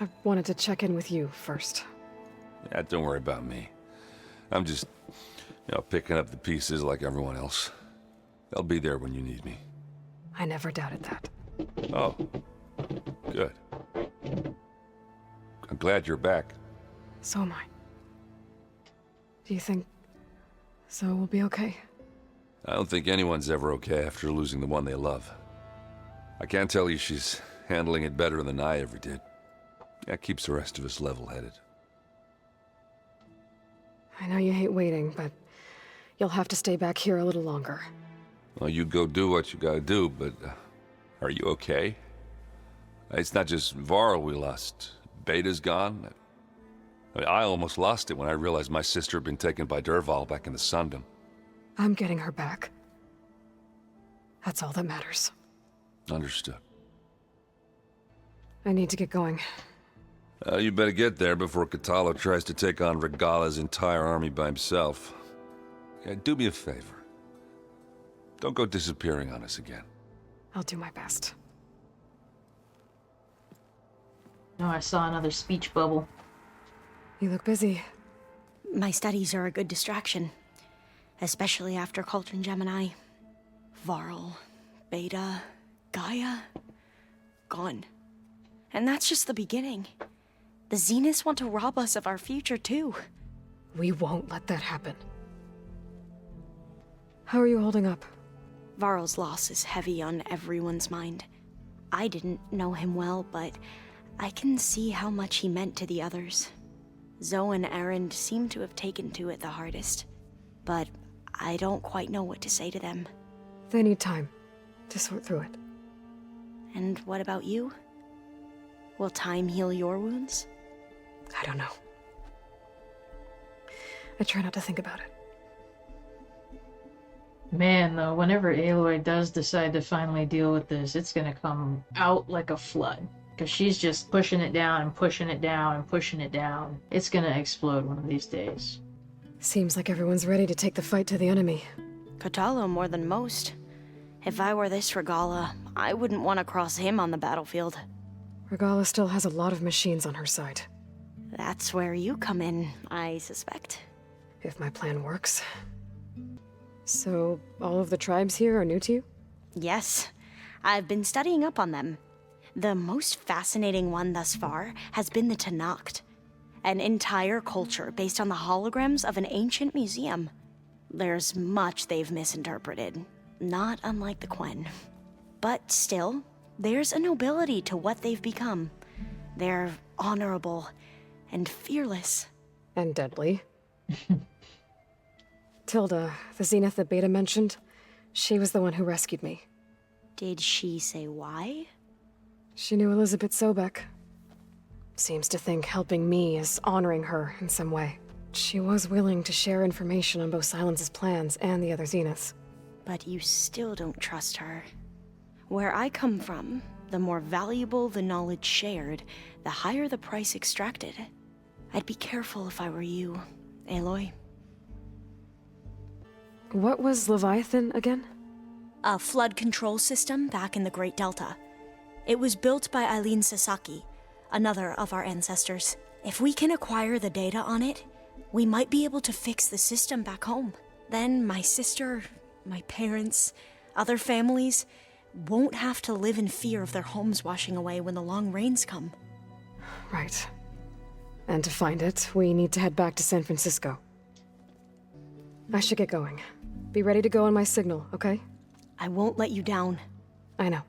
I wanted to check in with you first. Yeah, don't worry about me. I'm just, picking up the pieces like everyone else. I'll be there when you need me. I never doubted that. Oh, good. I'm glad you're back. So am I. Do you think Zoe will be okay? I don't think anyone's ever okay after losing the one they love. I can't tell you she's handling it better than I ever did. That keeps the rest of us level-headed. I know you hate waiting, but you'll have to stay back here a little longer. Well, you go do what you gotta do, but are you okay? It's not just Varl we lost. Beta's gone. I almost lost it when I realized my sister had been taken by Dervahl back in the Sundom. I'm getting her back. That's all that matters. Understood. I need to get going. You better get there before Kotallo tries to take on Regalla's entire army by himself. Yeah, do me a favor. Don't go disappearing on us again. I'll do my best. Oh, I saw another speech bubble. You look busy. My studies are a good distraction. Especially after Cauldron Gemini. Varl, Beta, Gaia, gone. And that's just the beginning. The Zeniths want to rob us of our future, too. We won't let that happen. How are you holding up? Varl's loss is heavy on everyone's mind. I didn't know him well, but I can see how much he meant to the others. Zoe and Erend seem to have taken to it the hardest, but I don't quite know what to say to them. They need time to sort through it. And what about you? Will time heal your wounds? I don't know. I try not to think about it. Man, though, whenever Aloy does decide to finally deal with this, it's gonna come out like a flood. Because she's just pushing it down and pushing it down and pushing it down. It's gonna explode one of these days. Seems like everyone's ready to take the fight to the enemy. Kotallo more than most. If I were this Regalla, I wouldn't want to cross him on the battlefield. Regalla still has a lot of machines on her side. That's where you come in, I suspect. If my plan works. So, all of the tribes here are new to you? Yes. I've been studying up on them. The most fascinating one thus far has been the Tenakth, an entire culture based on the holograms of an ancient museum. There's much they've misinterpreted, not unlike the Quen. But still, there's a nobility to what they've become. They're honorable and fearless. And deadly. Tilda, the Zenith that Beta mentioned, she was the one who rescued me. Did she say why? She knew Elizabeth Sobek. Seems to think helping me is honoring her in some way. She was willing to share information on both Silence's plans and the other Zeniths. But you still don't trust her. Where I come from, the more valuable the knowledge shared, the higher the price extracted. I'd be careful if I were you, Aloy. What was Leviathan again? A flood control system back in the Great Delta. It was built by Eileen Sasaki, another of our ancestors. If we can acquire the data on it, we might be able to fix the system back home. Then my sister, my parents, other families won't have to live in fear of their homes washing away when the long rains come. Right. And to find it, we need to head back to San Francisco. I should get going. Be ready to go on my signal, okay? I won't let you down. I know.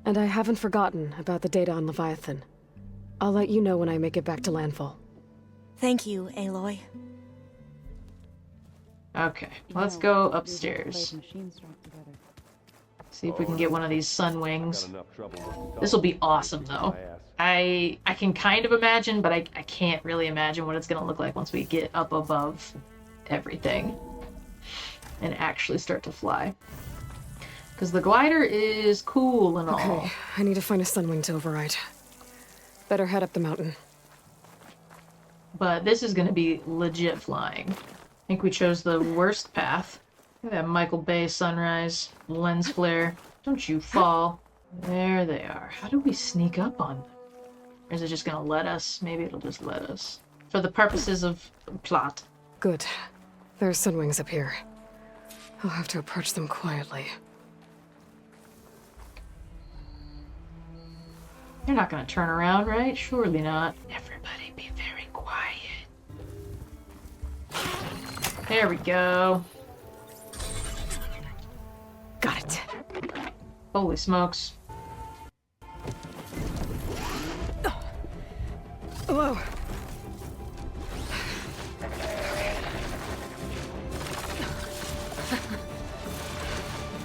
And I haven't forgotten about the data on Leviathan. I'll let you know when I make it back to landfall. Thank you, Aloy. Okay, let's go upstairs. See if we can get one of these sun wings. This will be awesome, though. I can kind of imagine, but I can't really imagine what it's going to look like once we get up above everything and actually start to fly. Because the glider is cool and all. Okay, I need to find a sunwing to override. Better head up the mountain. But this is going to be legit flying. I think we chose the worst path. Look at that Michael Bay sunrise, lens flare. Don't you fall. There they are. How do we sneak up on them? Or is it just going to let us? Maybe it'll just let us. For the purposes of plot. Good. There's sunwings up here. I'll have to approach them quietly. You're not going to turn around, right? Surely not. Everybody be very quiet. There we go. Got it. Holy smokes. Whoa.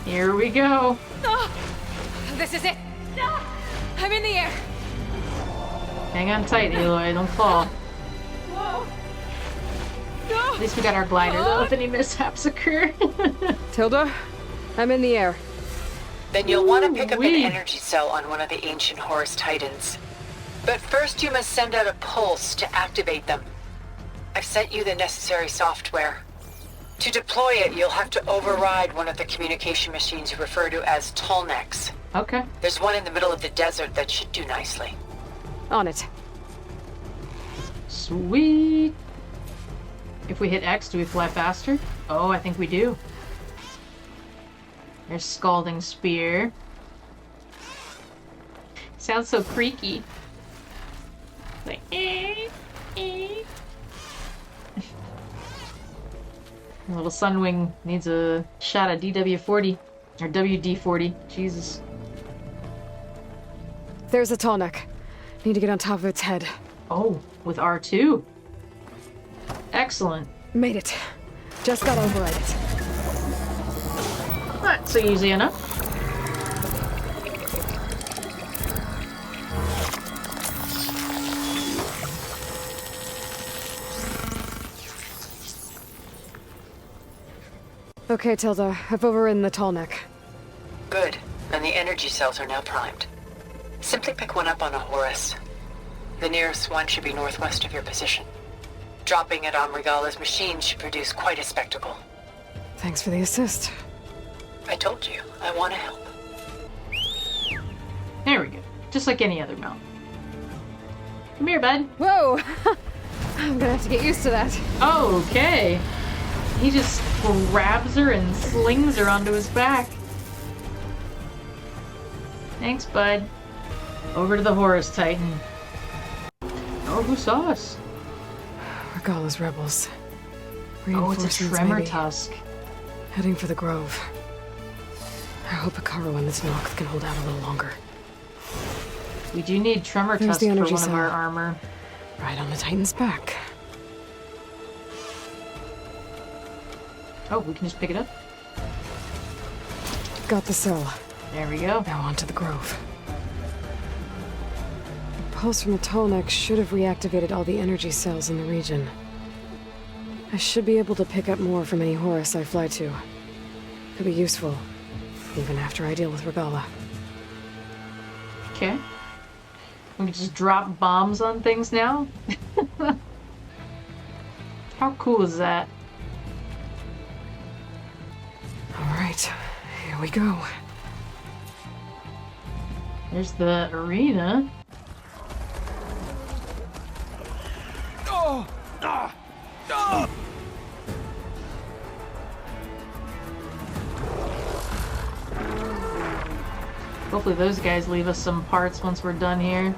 Here we go. Oh, this is it. No, I'm in the air. Hang on tight, Aloy. Don't fall. Whoa. No. At least we got our glider, though, if any mishaps occur. Tilda, I'm in the air. Then you'll want to pick up an energy cell on one of the ancient Horus Titans. But first you must send out a pulse to activate them. I've sent you the necessary software. To deploy it, you'll have to override one of the communication machines you refer to as Tolnecs. Okay. There's one in the middle of the desert that should do nicely. On it. Sweet. If we hit X, do we fly faster? Oh, I think we do. There's Scalding Spear. Sounds so creaky. Like, eh. Little Sunwing needs a shot of DW-40. Or WD-40. Jesus. There's a tall neck. Need to get on top of its head. Oh, with R2. Excellent. Made it. Just gotta override it. Not so easy enough. Okay, Tilda. I've overridden the tall neck. Good. And the energy cells are now primed. Simply pick one up on a Horus. The nearest one should be northwest of your position. Dropping it on Regalla's machine should produce quite a spectacle. Thanks for the assist. I told you, I want to help. There we go. Just like any other mount. Come here, bud. Whoa! I'm gonna have to get used to that. Okay. He just grabs her and slings her onto his back. Thanks, bud. Over to the Horus Titan. Oh, who saw us? Regalla's rebels. Oh, it's a tremor maybe. tusk. Heading for the Grove. I hope Hekarro and this Nox can hold out a little longer. We do need tremor There's tusk the for energy one of cell. our armor. Right on the Titan's back. Oh, we can just pick it up? Got the cell. There we go. Now on to the Grove. The pulse from the tall neck should have reactivated all the energy cells in the region. I should be able to pick up more from any Horus I fly to. Could be useful, even after I deal with Regalla. Okay. We can just drop bombs on things now? How cool is that? Alright, here we go. There's the arena. Oh! Ah! Ah! Hopefully those guys leave us some parts once we're done here.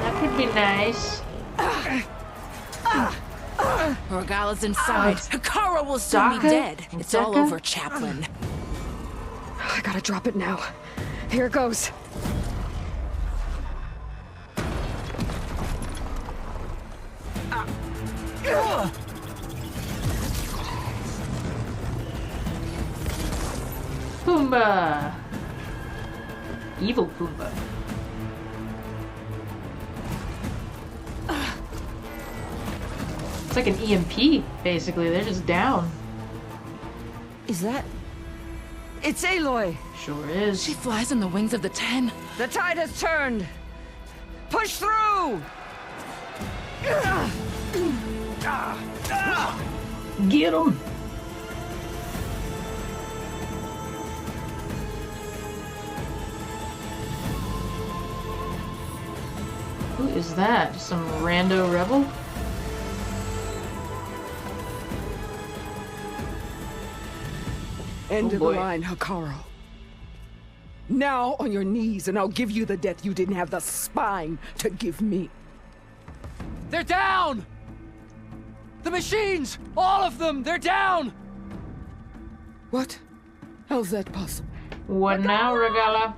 That could be nice. Regalla's inside. Hekarro will soon be Saga? dead. It's all Saga? over, Chaplain. I gotta drop it now. Here it goes. Pumbaa! Evil Pumbaa. It's like an EMP, basically. They're just down. Is that... It's Aloy! Sure is. She flies on the wings of the 10. The tide has turned! Push through! Get him! Who is that? Just some rando rebel? End Oh of the boy. line, Hekarro. Now on your knees, and I'll give you the death you didn't have the spine to give me. They're down! The machines! All of them! They're down! What? How's that possible? What now, Regalla?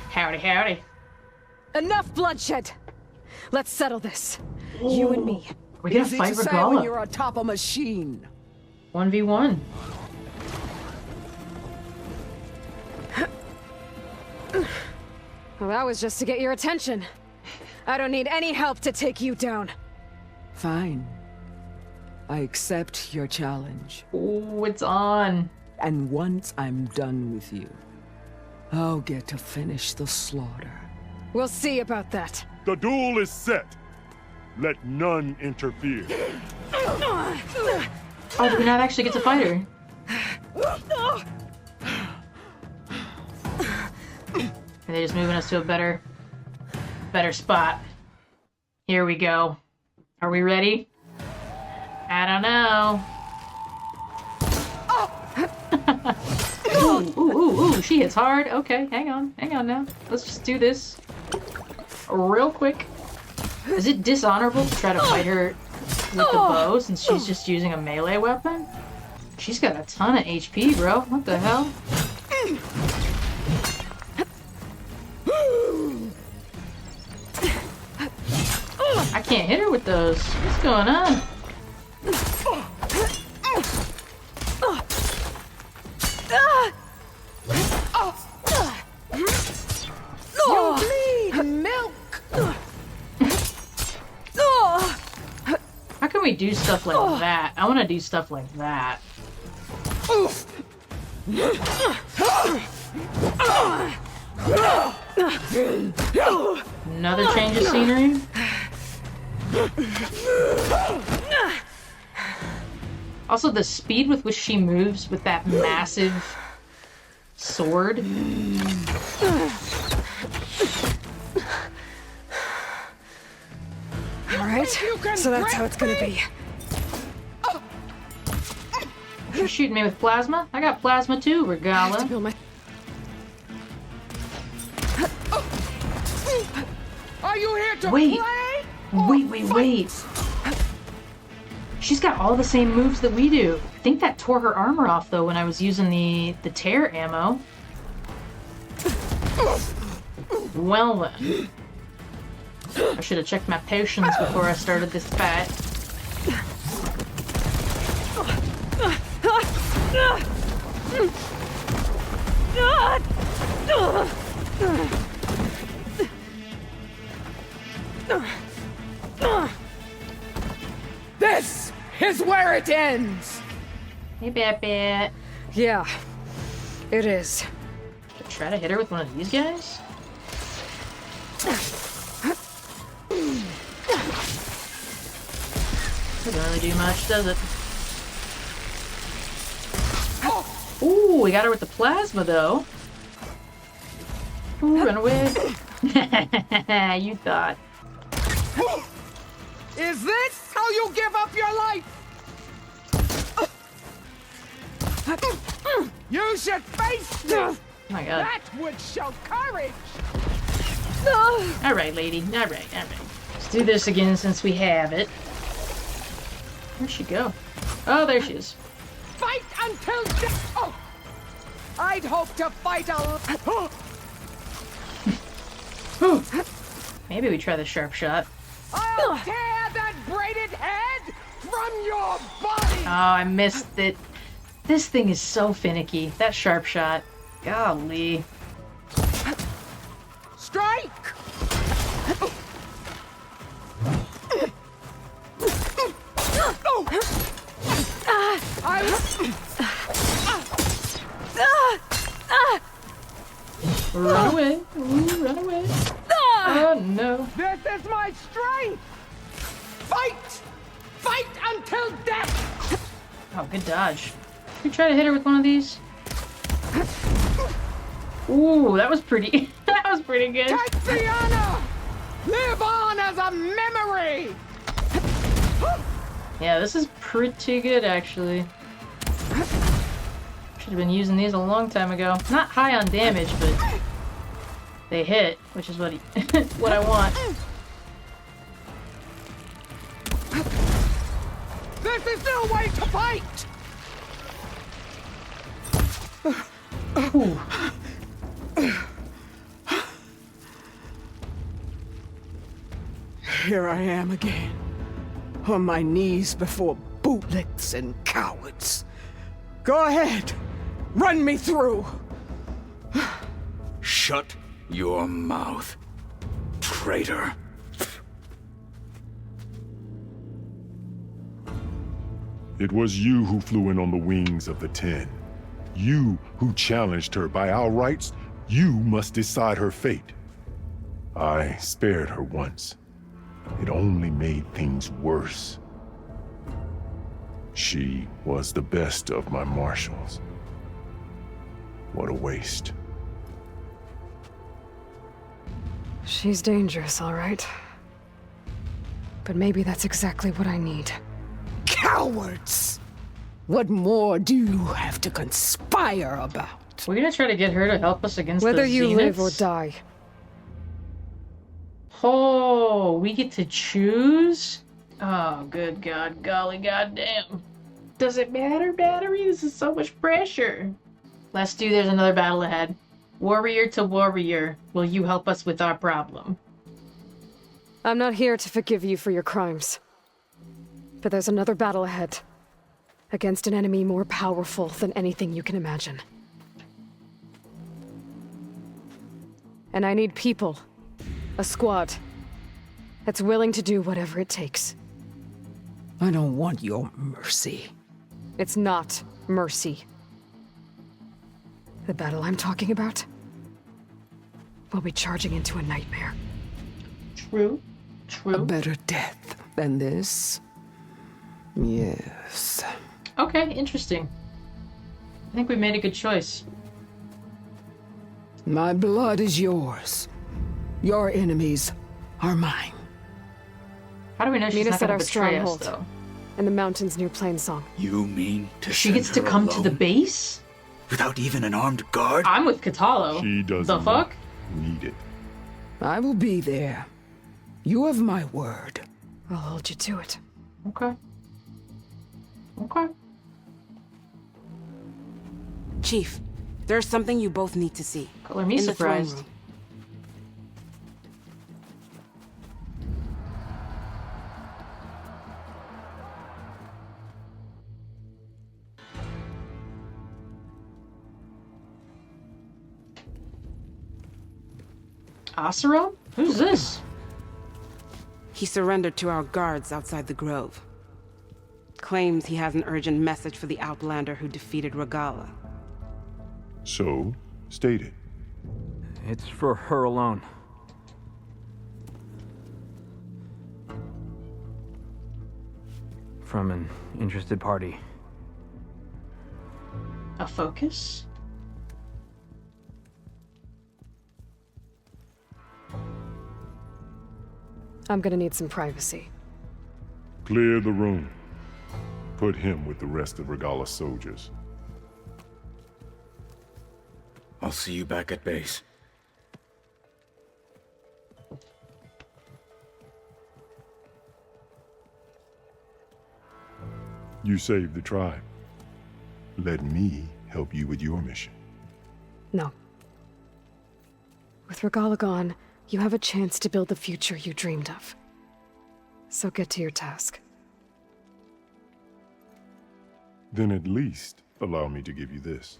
Howdy, howdy. Enough bloodshed! Let's settle this. You and me. We gotta Easy fight to say when Regalla. you're atop a machine. 1v1. Well, that was just to get your attention. I don't need any help to take you down. Fine. I accept your challenge. Oh, it's on. And once I'm done with you, I'll get to finish the slaughter. We'll see about that. The duel is set. Let none interfere. Oh, do we not actually get to fight her? Are they just moving us to a better spot? Here we go. Are we ready? I don't know. Ooh, she hits hard. Okay, hang on now. Let's just do this real quick. Is it dishonorable to try to fight her with the bow since she's just using a melee weapon? She's got a ton of HP, bro. What the hell? I can't hit her with those. What's going on? You bleed milk! How can we do stuff like that? I want to do stuff like that. Another change of scenery? Also, the speed with which she moves with that massive sword. Alright, so that's how it's gonna be. She's shooting me with plasma? I got plasma too, Regalla. Are you here to Wait. play? Wait. She's got all the same moves that we do. I think that tore her armor off though when I was using the tear ammo. Well then. I should have checked my potions before I started this fight. This is where it ends! Hey, Bat. Yeah, it is. Should I try to hit her with one of these guys? Doesn't really do much, does it? Ooh, we got her with the plasma, though. Ooh, run away. You thought. Is this how you give up your life? You should face this! Oh my god. That would show courage! Alright, lady. Alright. Let's do this again since we have it. Where'd she go? Oh, there she is. Fight until death! Oh! I'd hope to fight a... Maybe we try the sharp shot. I'll tear that braided head from your body! Oh, I missed it. This thing is so finicky. That sharp shot. Golly. Strike! Run away. Ooh, run away. Oh, no. This is my strength! Fight! Fight until death! Oh, good dodge. Can we try to hit her with one of these? Ooh, that was pretty. That was pretty good. Tatiana! Live on as a memory! Yeah, this is pretty good, actually. Should have been using these a long time ago. Not high on damage, but they hit, which is what what I want. This is no way to fight! Ooh. Here I am again, on my knees before bootlicks and cowards. Go ahead, run me through. Shut your mouth, traitor. It was you who flew in on the wings of the 10. You who challenged her. By our rights, you must decide her fate. I spared her once. It only made things worse. She was the best of my marshals. What a waste. She's dangerous, all right. But maybe that's exactly what I need. Cowards! What more do you have to conspire about? We're gonna try to get her to help us against Whether the you live or Zeniths? die. Oh, we get to choose? Oh, good God, golly goddamn. Does it matter, battery? This is so much pressure. Let's do there's another battle ahead. Warrior to warrior, will you help us with our problem? I'm not here to forgive you for your crimes. But there's another battle ahead. Against an enemy more powerful than anything you can imagine. And I need people. A squad. That's willing to do whatever it takes. I don't want your mercy. It's not mercy. The battle I'm talking about will be charging into a nightmare. True. True. A better death than this? Yes. Okay, interesting. I think we made a good choice. My blood is yours. Your enemies are mine. How do we know she's Mina not said gonna our betray us, stronghold though? in the mountains near Plainsong. You mean to She send gets to her come to the alone? base? Without even an armed guard? I'm with Katalo. She doesn't The fuck? need it. I will be there. You have my word. I'll hold you to it. Okay. Okay. Chief, there's something you both need to see. Color me in the throne surprised. room. Asaro? Who's this? He surrendered to our guards outside the grove. Claims he has an urgent message for the Outlander who defeated Regalla. So, state it. It's for her alone. From an interested party. A focus? I'm gonna need some privacy. Clear the room. Put him with the rest of Regalla's soldiers. I'll see you back at base. You saved the tribe. Let me help you with your mission. No. With Regalla gone, you have a chance to build the future you dreamed of. So get to your task. Then at least allow me to give you this.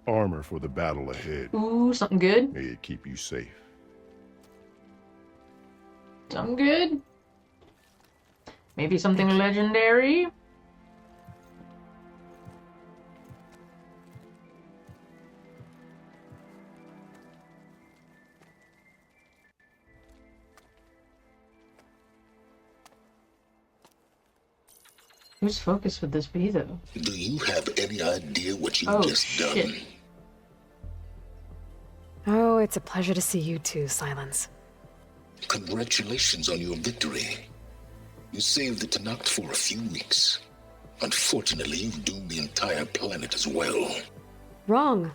Armor for the battle ahead. Ooh, something good? May it keep you safe. Something good? Maybe something legendary? Whose focus would this be, though? Do you have any idea what you've Oh, just shit. done? Oh, it's a pleasure to see you too, Silence. Congratulations on your victory. You saved the Tanakh for a few weeks. Unfortunately, you've doomed the entire planet as well. Wrong.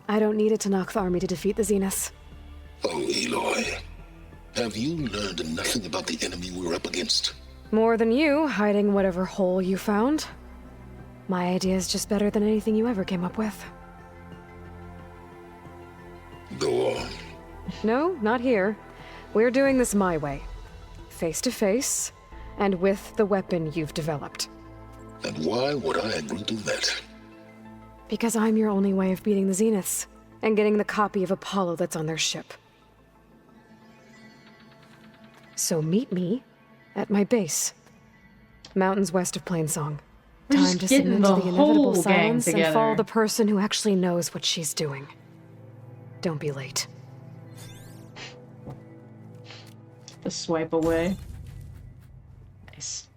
I don't need a Tanakh army to defeat the Zeniths. Oh, Aloy. Have you learned nothing about the enemy we're up against? More than you, hiding whatever hole you found. My idea is just better than anything you ever came up with. Go on. No, not here. We're doing this my way. Face to face, and with the weapon you've developed. And why would I agree to that? Because I'm your only way of beating the Zeniths, and getting the copy of Apollo that's on their ship. So meet me at my base. Mountains west of Plainsong. We're Time just to getting submit to the the inevitable whole gang silence and together. follow the person who actually knows what she's doing. Don't be late. Just swipe away. Nice.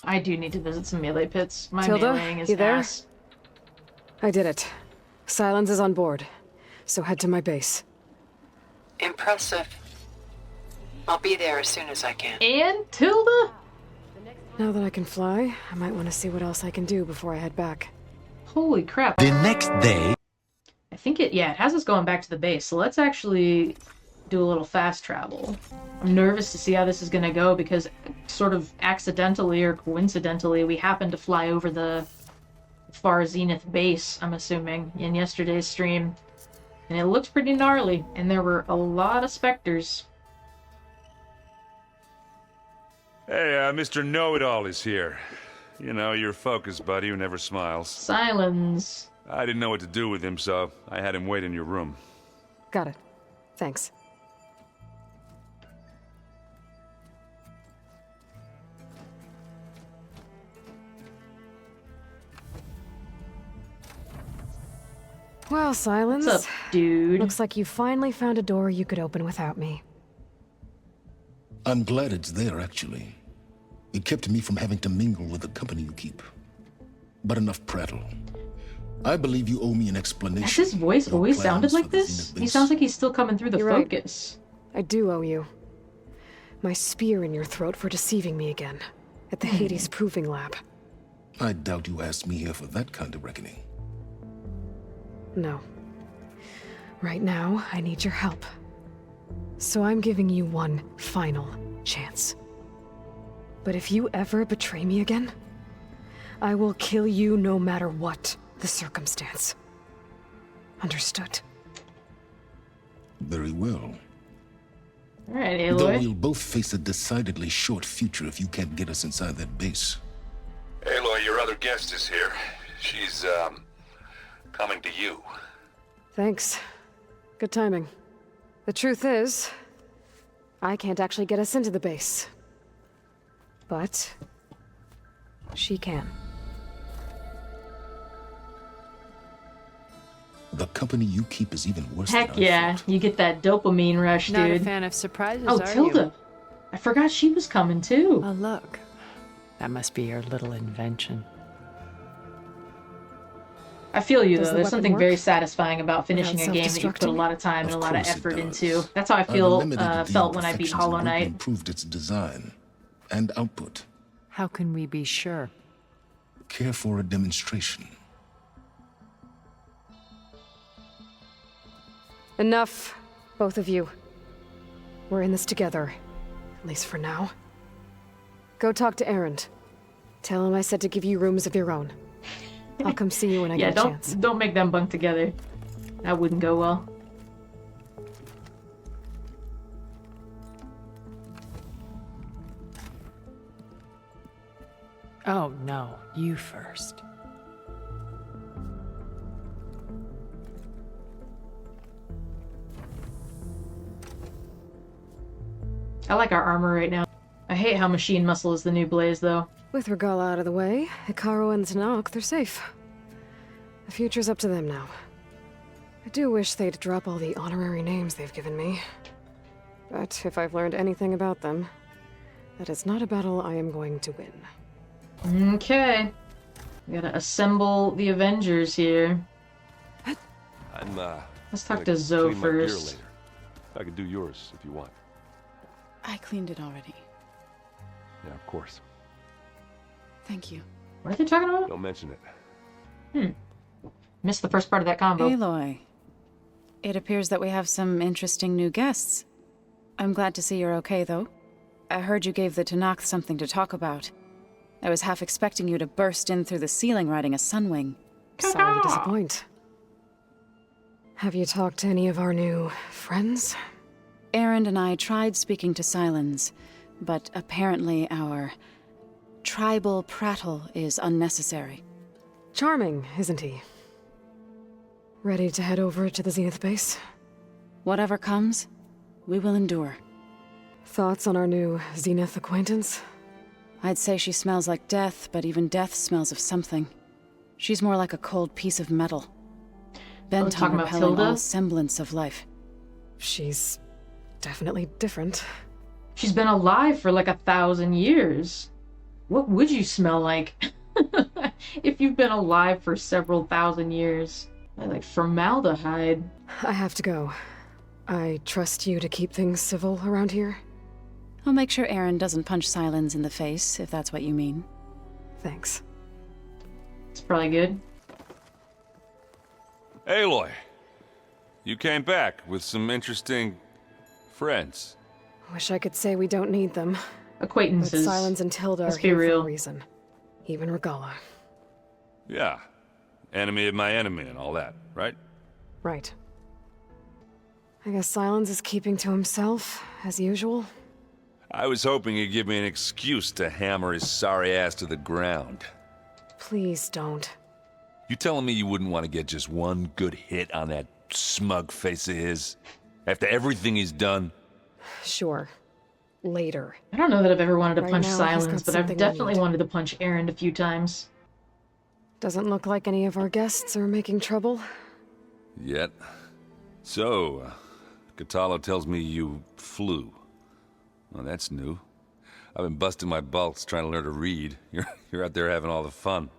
I do need to visit some melee pits. My Tilda, meleeing is you there? ass. I did it. Silence is on board, so head to my base. Impressive. I'll be there as soon as I can. And Tilda? Now that I can fly, I might want to see what else I can do before I head back. Holy crap. The next day... I think it has us going back to the base, so let's actually do a little fast travel. I'm nervous to see how this is going to go because sort of accidentally or coincidentally, we happened to fly over the Far Zenith base, I'm assuming, in yesterday's stream. And it looked pretty gnarly, and there were a lot of specters. Hey, Mr. Know-It-All is here. You know, your focus buddy who never smiles. Silence. I didn't know what to do with him, so I had him wait in your room. Got it. Thanks. Well, Silence. What's up, dude? Looks like you finally found a door you could open without me. I'm glad it's there, actually. It kept me from having to mingle with the company you keep. But enough prattle. I believe you owe me an explanation. Has his voice always sounded like this? He sounds like he's still coming through the focus. Right. I do owe you. My spear in your throat for deceiving me again. At the Hades Proving Lab. I doubt you asked me here for that kind of reckoning. No. Right now, I need your help. So I'm giving you one final chance. But if you ever betray me again, I will kill you no matter what the circumstance. Understood? Very well. Alright, Aloy. Though we'll both face a decidedly short future if you can't get us inside that base. Aloy, your other guest is here. She's, coming to you. Thanks. Good timing. The truth is, I can't actually get us into the base. But she can. The company you keep is even worse Heck than I yeah, thought. you get that dopamine rush, Not dude. a fan of surprises, Oh, are Tilda. you? I forgot she was coming too. Oh, look. That must be your little invention. I feel you, Does though. the There's weapon something work? very satisfying about finishing Without a game that you put a self-destructing? lot of time and a lot of course it effort does. into. That's how I I've feel limited the felt when I beat imperfections and Hollow greatly Knight. improved its design and output. How can we be sure? Care for a demonstration. Enough, both of you. We're in this together, at least for now. Go talk to Erend. Tell him I said to give you rooms of your own. I'll come see you when I get a chance. Don't make them bunk together. That wouldn't go well. Oh, no. You first. I like our armor right now. I hate how machine muscle is the new blaze, though. With Regalla out of the way, Hekarro and Tanakh, they're safe. The future's up to them now. I do wish they'd drop all the honorary names they've given me. But if I've learned anything about them, that is not a battle I am going to win. Okay. We gotta assemble the Avengers here. Let's talk to Zoe first. I can do yours if you want. I cleaned it already. Yeah, of course. Thank you. What are they talking about? Don't mention it. Missed the first part of that combo. Aloy, it appears that we have some interesting new guests. I'm glad to see you're okay, though. I heard you gave the Tanakh something to talk about. I was half expecting you to burst in through the ceiling riding a sunwing. Sorry to disappoint. Have you talked to any of our new friends? Erend and I tried speaking to Silence, but apparently our tribal prattle is unnecessary. Charming, isn't he? Ready to head over to the Zenith base? Whatever comes, we will endure. Thoughts on our new Zenith acquaintance? I'd say she smells like death, but even death smells of something. She's more like a cold piece of metal. Bent talking on about repelling Tilda? all semblance of life. She's definitely different. She's been alive for like 1,000 years. What would you smell like if you've been alive for several thousand years? Like formaldehyde. I have to go. I trust you to keep things civil around here. I'll make sure Aaron doesn't punch Silence in the face, if that's what you mean. Thanks. It's probably good. Aloy, you came back with some interesting friends. Wish I could say we don't need them. Acquaintances. But Silence and Tilda are Let's be here for real. a reason. Even Regalla. Yeah. Enemy of my enemy and all that, right? Right. I guess Silence is keeping to himself, as usual. I was hoping he'd give me an excuse to hammer his sorry ass to the ground. Please don't. You telling me you wouldn't want to get just one good hit on that smug face of his? After everything he's done? Sure. Later. I don't know that I've ever wanted to Right punch now, he's Silence, got but I've something I definitely need. wanted to punch Aaron a few times. Doesn't look like any of our guests are making trouble. Yet. So, Kotallo tells me you flew. Well, that's new. I've been busting my balls trying to learn to read. You're out there having all the fun.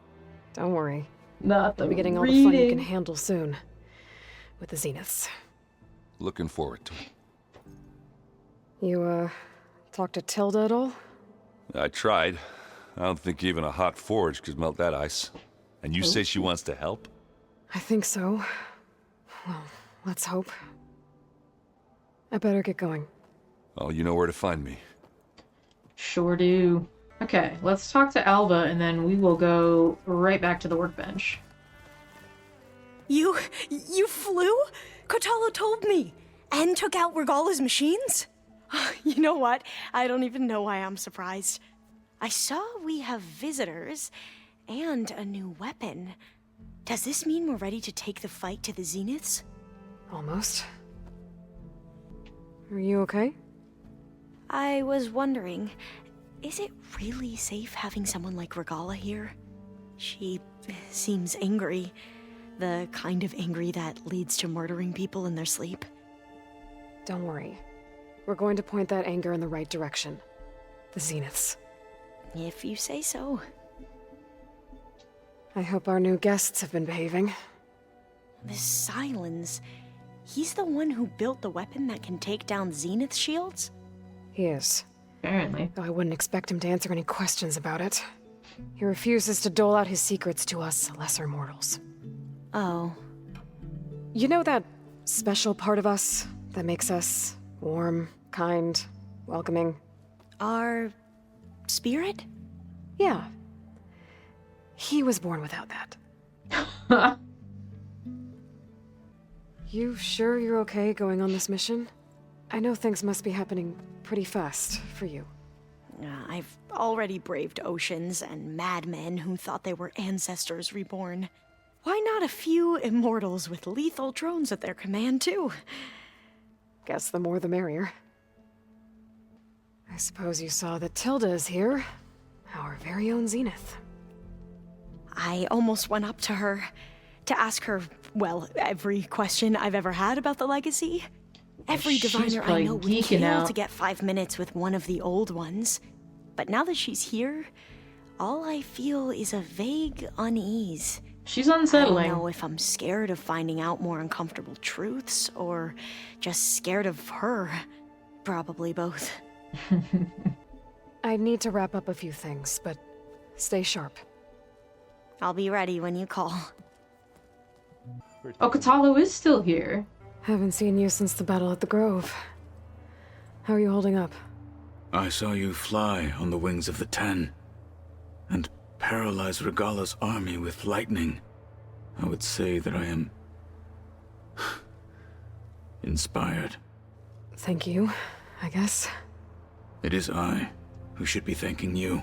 Don't worry. Not the You'll be getting all the fun you reading. can handle soon. With the Zeniths. Looking forward to it. You, talked to Tilda at all? I tried. I don't think even a hot forge could melt that ice. And you say she wants to help? I think so. Well, let's hope. I better get going. Oh, you know where to find me. Sure do. Okay, let's talk to Alva, and then we will go right back to the workbench. You flew? Kotallo told me. And took out Regalla's machines? You know what? I don't even know why I'm surprised. I saw we have visitors and a new weapon. Does this mean we're ready to take the fight to the Zeniths? Almost. Are you okay? I was wondering, is it really safe having someone like Regalla here? She seems angry. The kind of angry that leads to murdering people in their sleep. Don't worry. We're going to point that anger in the right direction. The Zeniths. If you say so. I hope our new guests have been behaving. This Silence, he's the one who built the weapon that can take down Zenith shields? He is. Apparently. Though I wouldn't expect him to answer any questions about it. He refuses to dole out his secrets to us lesser mortals. Oh. You know that special part of us that makes us warm, kind, welcoming? Our spirit? Yeah. He was born without that. You sure you're okay going on this mission? I know things must be happening pretty fast for you. I've already braved oceans and madmen who thought they were ancestors reborn. Why not a few immortals with lethal drones at their command, too? Guess the more the merrier. I suppose you saw that Tilda is here. Our very own Zenith. I almost went up to her to ask her, well, every question I've ever had about the legacy. Every She's diviner I probably know would geeking kill out. to get 5 minutes with one of the old ones. But now that she's here, all I feel is a vague unease. She's unsettling. I don't know if I'm scared of finding out more uncomfortable truths, or just scared of her. Probably both. I need to wrap up a few things, but stay sharp. I'll be ready when you call. Oh, Kotallo is still here. Haven't seen you since the battle at the Grove. How are you holding up? I saw you fly on the wings of the Ten, and paralyze Regalla's army with lightning. I would say that I am inspired. Thank you, I guess. It is I who should be thanking you.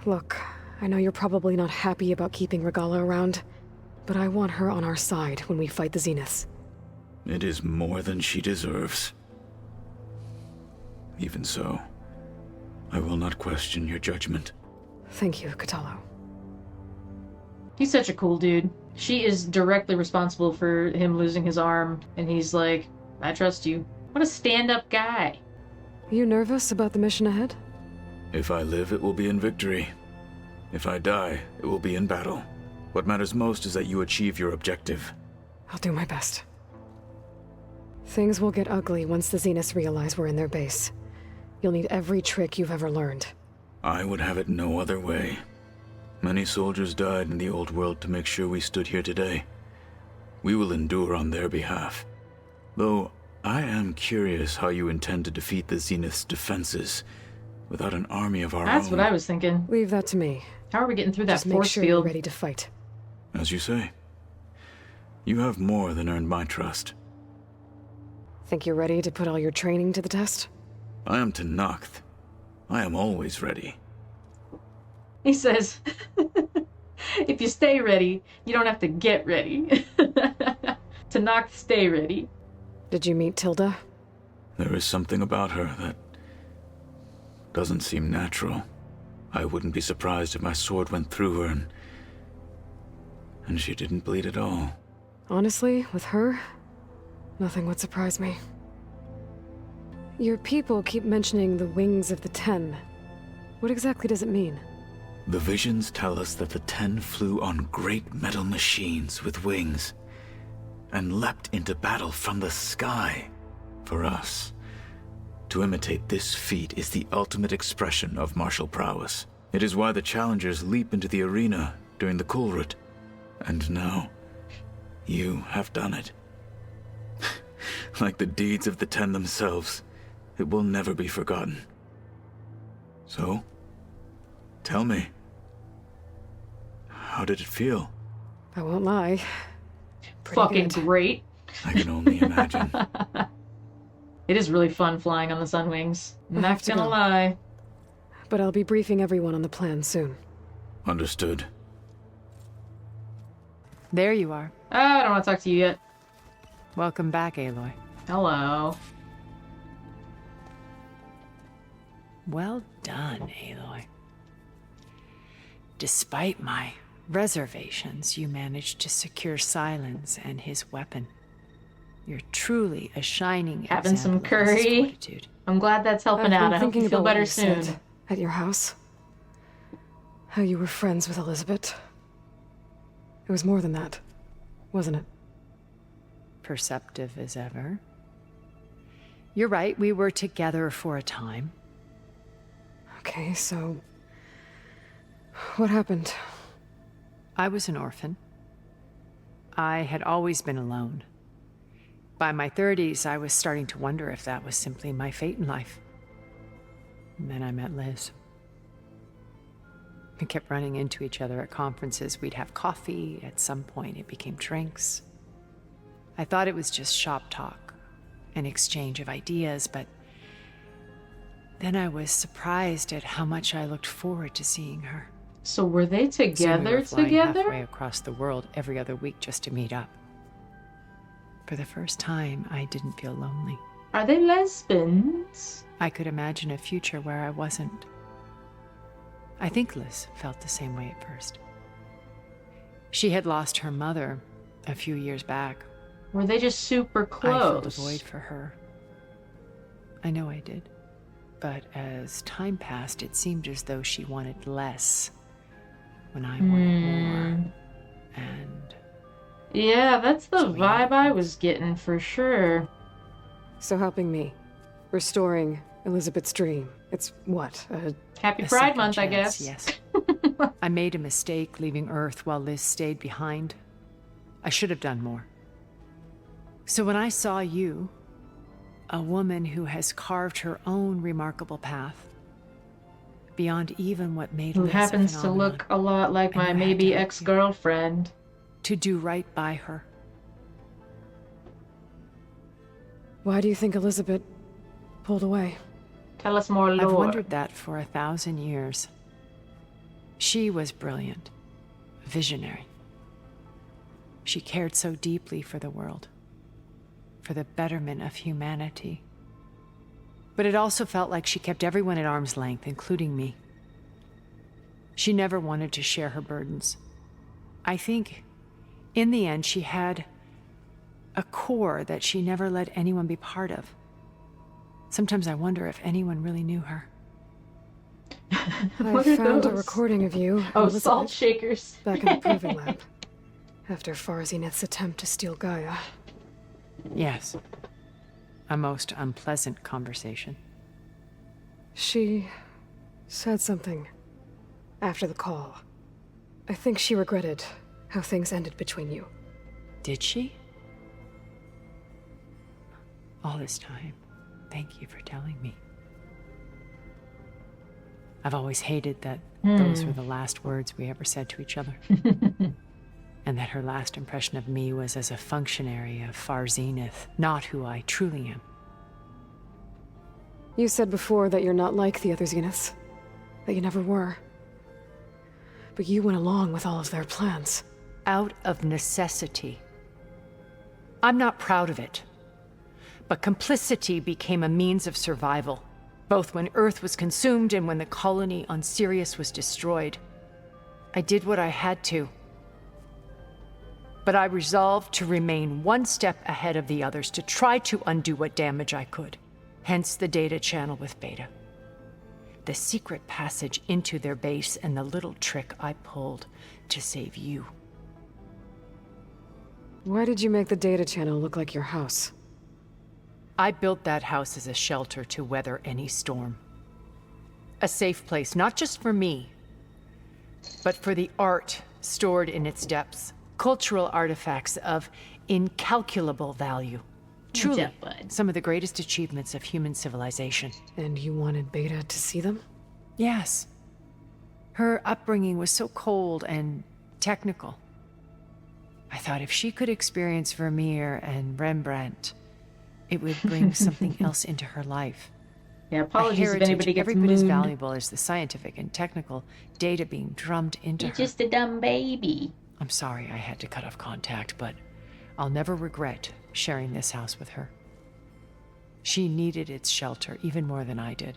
Look, I know you're probably not happy about keeping Regalla around, but I want her on our side when we fight the Zeniths. It is more than she deserves. Even so, I will not question your judgment. Thank you, Kotallo. He's such a cool dude. She is directly responsible for him losing his arm, and he's like, I trust you. What a stand-up guy. Are you nervous about the mission ahead? If I live, it will be in victory. If I die, it will be in battle. What matters most is that you achieve your objective. I'll do my best. Things will get ugly once the Zeniths realize we're in their base. You'll need every trick you've ever learned. I would have it no other way. Many soldiers died in the old world to make sure we stood here today. We will endure on their behalf. Though, I am curious how you intend to defeat the Zenith's defenses without an army of our own. That's what I was thinking. Leave that to me. How are we getting through that Just make force sure field? you're ready to fight. As you say. You have more than earned my trust. Think you're ready to put all your training to the test? I am Tenakth. I am always ready. He says, if you stay ready, you don't have to get ready. Tenakth, stay ready. Did you meet Tilda? There is something about her that doesn't seem natural. I wouldn't be surprised if my sword went through her and she didn't bleed at all. Honestly, with her, nothing would surprise me. Your people keep mentioning the wings of the Ten. What exactly does it mean? The visions tell us that the Ten flew on great metal machines with wings and leapt into battle from the sky. For us, to imitate this feat is the ultimate expression of martial prowess. It is why the challengers leap into the arena during the Kulrut. And now, you have done it. Like the deeds of the Ten themselves, it will never be forgotten. So, tell me, how did it feel? I won't lie. Fucking great. I can only imagine. It is really fun flying on the Sun Wings. I have Not to gonna go. lie. But I'll be briefing everyone on the plan soon. Understood. There you are. I don't want to talk to you yet. Welcome back, Aloy. Hello. Well done, Aloy. Despite my reservations, you managed to secure Silence and his weapon. You're truly a shining Having some example of his curry. fortitude. I'm glad that's helping I've out. been I hope thinking you feel about what better you soon. said at your house. How you were friends with Elizabeth. It was more than that, wasn't it? Perceptive as ever. You're right, we were together for a time. Okay, so... what happened? I was an orphan. I had always been alone. By my 30s, I was starting to wonder if that was simply my fate in life. And then I met Liz. We kept running into each other at conferences. We'd have coffee. At some point, it became drinks. I thought it was just shop talk, an exchange of ideas, but then I was surprised at how much I looked forward to seeing her. So were they Soon we together were flying together? halfway across the world every other week just to meet up. For the first time, I didn't feel lonely. Are they lesbians? I could imagine a future where I wasn't. I think Liz felt the same way at first. She had lost her mother a few years back. Were they just super close? I filled a void for her. I know I did. But as time passed, it seemed as though she wanted less when I wanted more. And yeah, that's the So we vibe I was getting for sure. So helping me. Restoring Elizabeth's dream. It's what? Happy a Pride second Month, I chance, guess. Yes. I made a mistake leaving Earth while Liz stayed behind. I should have done more. So when I saw you, a woman who has carved her own remarkable path, beyond even what made Who Liz a happens to phenomenon, look a lot like my I knew I had maybe to help you. ex-girlfriend. to do right by her. Why do you think Elizabeth pulled away? Tell us more, I've Lord. wondered that for 1,000 years. She was brilliant, visionary. She cared so deeply for the world, for the betterment of humanity. But it also felt like she kept everyone at arm's length, including me. She never wanted to share her burdens. I think, in the end, she had a core that she never let anyone be part of. Sometimes I wonder if anyone really knew her. I What are found a those? recording of you. Oh, Elizabeth, salt shakers. back in the proving lab. After Far Zenith's attempt to steal Gaia. Yes. A most unpleasant conversation. She said something after the call. I think she regretted how things ended between you. Did she? All this time, thank you for telling me. I've always hated that those were the last words we ever said to each other. And that her last impression of me was as a functionary of Far Zenith, not who I truly am. You said before that you're not like the other Zeniths. That you never were. But you went along with all of their plans. Out of necessity. I'm not proud of it. But complicity became a means of survival, both when Earth was consumed and when the colony on Sirius was destroyed. I did what I had to. But I resolved to remain one step ahead of the others, to try to undo what damage I could. Hence the data channel with Beta. The secret passage into their base and the little trick I pulled to save you. Why did you make the data channel look like your house? I built that house as a shelter to weather any storm. A safe place, not just for me, but for the art stored in its depths. Cultural artifacts of incalculable value. Truly, some of the greatest achievements of human civilization. And you wanted Beta to see them? Yes. Her upbringing was so cold and technical. I thought if she could experience Vermeer and Rembrandt, it would bring something else into her life. Yeah, apologies if anybody gets every bit as mooned. valuable as the scientific and technical data being drummed into her. You're just a dumb baby. I'm sorry I had to cut off contact, but I'll never regret sharing this house with her. She needed its shelter even more than I did.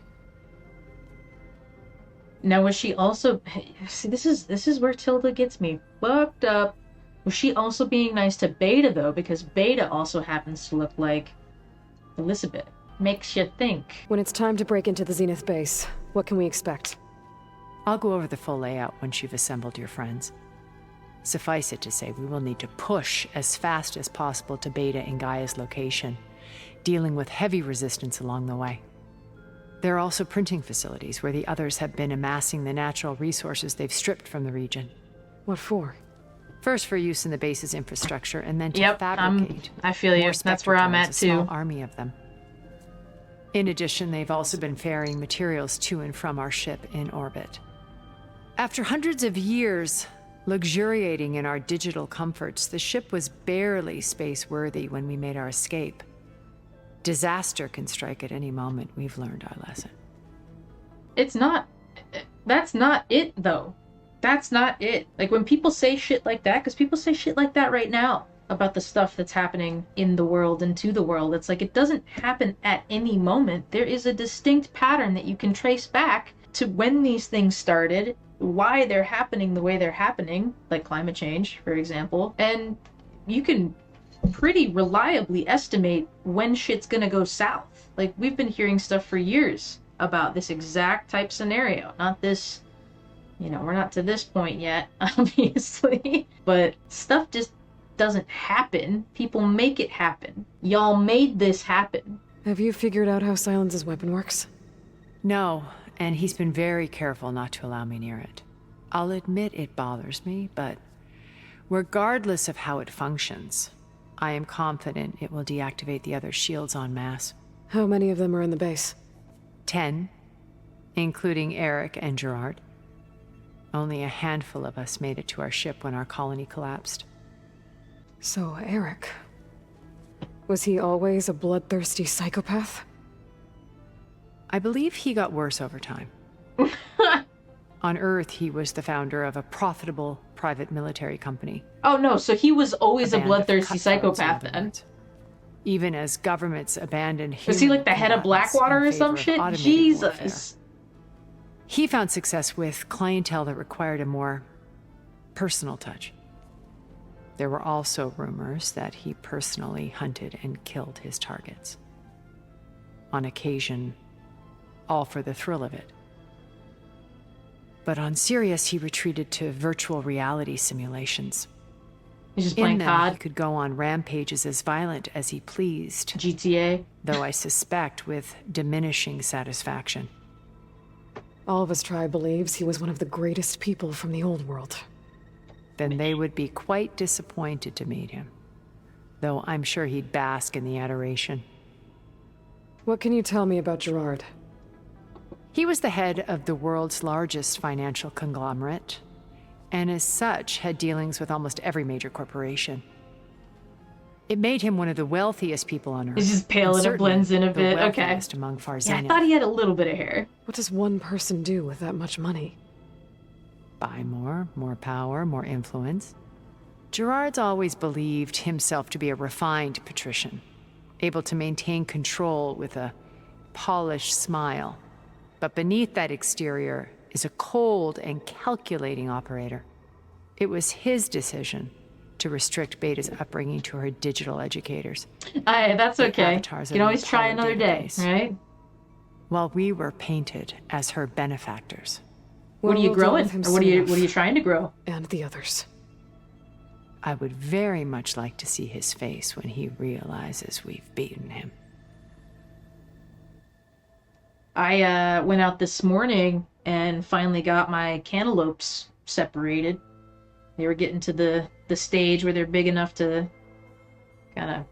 Now, was she also... See, this is where Tilda gets me fucked up. Was she also being nice to Beta, though? Because Beta also happens to look like Elizabeth. Makes you think. When it's time to break into the Zenith base, what can we expect? I'll go over the full layout once you've assembled your friends. Suffice it to say, we will need to push as fast as possible to Beta and Gaia's location, dealing with heavy resistance along the way. There are also printing facilities where the others have been amassing the natural resources they've stripped from the region. What for? First for use in the base's infrastructure, and then to fabricate. I feel you. That's where I'm at, a small too. army of them. In addition, they've also been ferrying materials to and from our ship in orbit. After hundreds of years luxuriating in our digital comforts, the ship was barely space-worthy when we made our escape. Disaster can strike at any moment. We've learned our lesson. It's not... That's not it, though. That's not it. Like, when people say shit like that, because people say shit like that right now about the stuff that's happening in the world and to the world, it's like it doesn't happen at any moment. There is a distinct pattern that you can trace back to when these things started, why they're happening the way they're happening, like climate change, for example, and you can pretty reliably estimate when shit's gonna go south. Like, we've been hearing stuff for years about this exact type scenario. Not this, you know, we're not to this point yet, obviously, but stuff just doesn't happen. People make it happen. Y'all made this happen. Have you figured out how Silence's weapon works? No, and he's been very careful not to allow me near it. I'll admit it bothers me, but regardless of how it functions, I am confident it will deactivate the other shields en masse. How many of them are in the base? 10, including Eric and Gerard. Only a handful of us made it to our ship when our colony collapsed. So, Eric... was he always a bloodthirsty psychopath? I believe he got worse over time. On Earth, he was the founder of a profitable private military company. Oh no, so he was always a bloodthirsty psychopath then. Even as governments abandoned Was he like the head of Blackwater or some shit? Jesus. He found success with clientele that required a more personal touch. There were also rumors that he personally hunted and killed his targets. On occasion, all for the thrill of it. But on Sirius, he retreated to virtual reality simulations. He's just In playing them, COD. he could go on rampages as violent as he pleased. GTA. Though I suspect with diminishing satisfaction. All of his tribe believes he was one of the greatest people from the old world. Then they would be quite disappointed to meet him. Though I'm sure he'd bask in the adoration. What can you tell me about Gerard? He was the head of the world's largest financial conglomerate, and as such had dealings with almost every major corporation. It made him one of the wealthiest people on Earth. He's just pale and it blends in a bit. The Okay. wealthiest among Far Yeah, I Zenith. thought he had a little bit of hair. What does one person do with that much money? Buy more power, more influence. Gerard's always believed himself to be a refined patrician, able to maintain control with a polished smile. But beneath that exterior is a cold and calculating operator. It was his decision to restrict Beta's upbringing to her digital educators. That's The okay. You avatars can of always the try Apollo another day, database. right? While we were painted as her benefactors. What are you We'll deal growing? with him Or what are soon you enough. trying to grow? And the others. I would very much like to see his face when he realizes we've beaten him. I went out this morning and finally got my cantaloupes separated. They were getting to the stage where they're big enough to kind of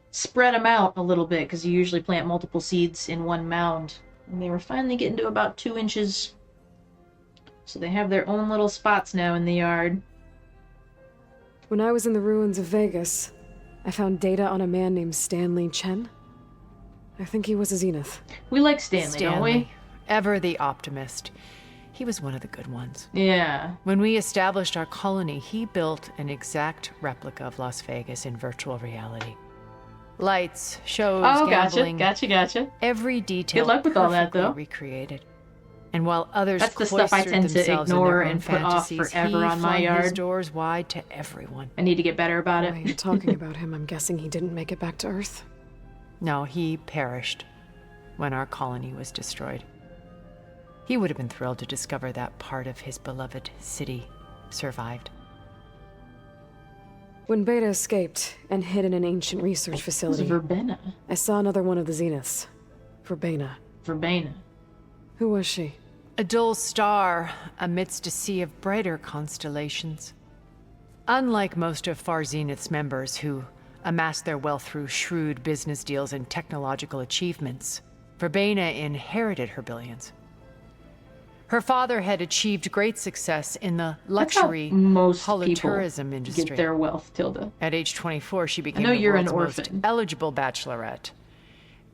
spread them out a little bit, because you usually plant multiple seeds in one mound. And they were finally getting to about 2 inches. So they have their own little spots now in the yard. When I was in the ruins of Vegas, I found data on a man named Stanley Chen. I think he was a Zenith. We like Stanley, don't we? Ever the optimist. He was one of the good ones. Yeah. When we established our colony, he built an exact replica of Las Vegas in virtual reality. Lights, shows, gambling. Gotcha. Every detail Good luck with all that, perfectly though. recreated. And while others That's the stuff I cloistered tend to themselves in ignore their own and put off fantasies, forever he on my flung yard. his doors wide to everyone. I need to get better about While you're talking about him, I'm guessing he didn't make it back to Earth. No, he perished when our colony was destroyed. He would have been thrilled to discover that part of his beloved city survived. When Beta escaped and hid in an ancient research facility, Verbena. I saw another one of the Zeniths. Verbena. Who was she? A dull star amidst a sea of brighter constellations. Unlike most of Far Zenith's members who amassed their wealth through shrewd business deals and technological achievements, Verbena inherited her billions. Her father had achieved great success in the luxury most holotourism people industry. get their wealth, Tilda. At age 24, she became know the you're an world's most orphan. eligible bachelorette,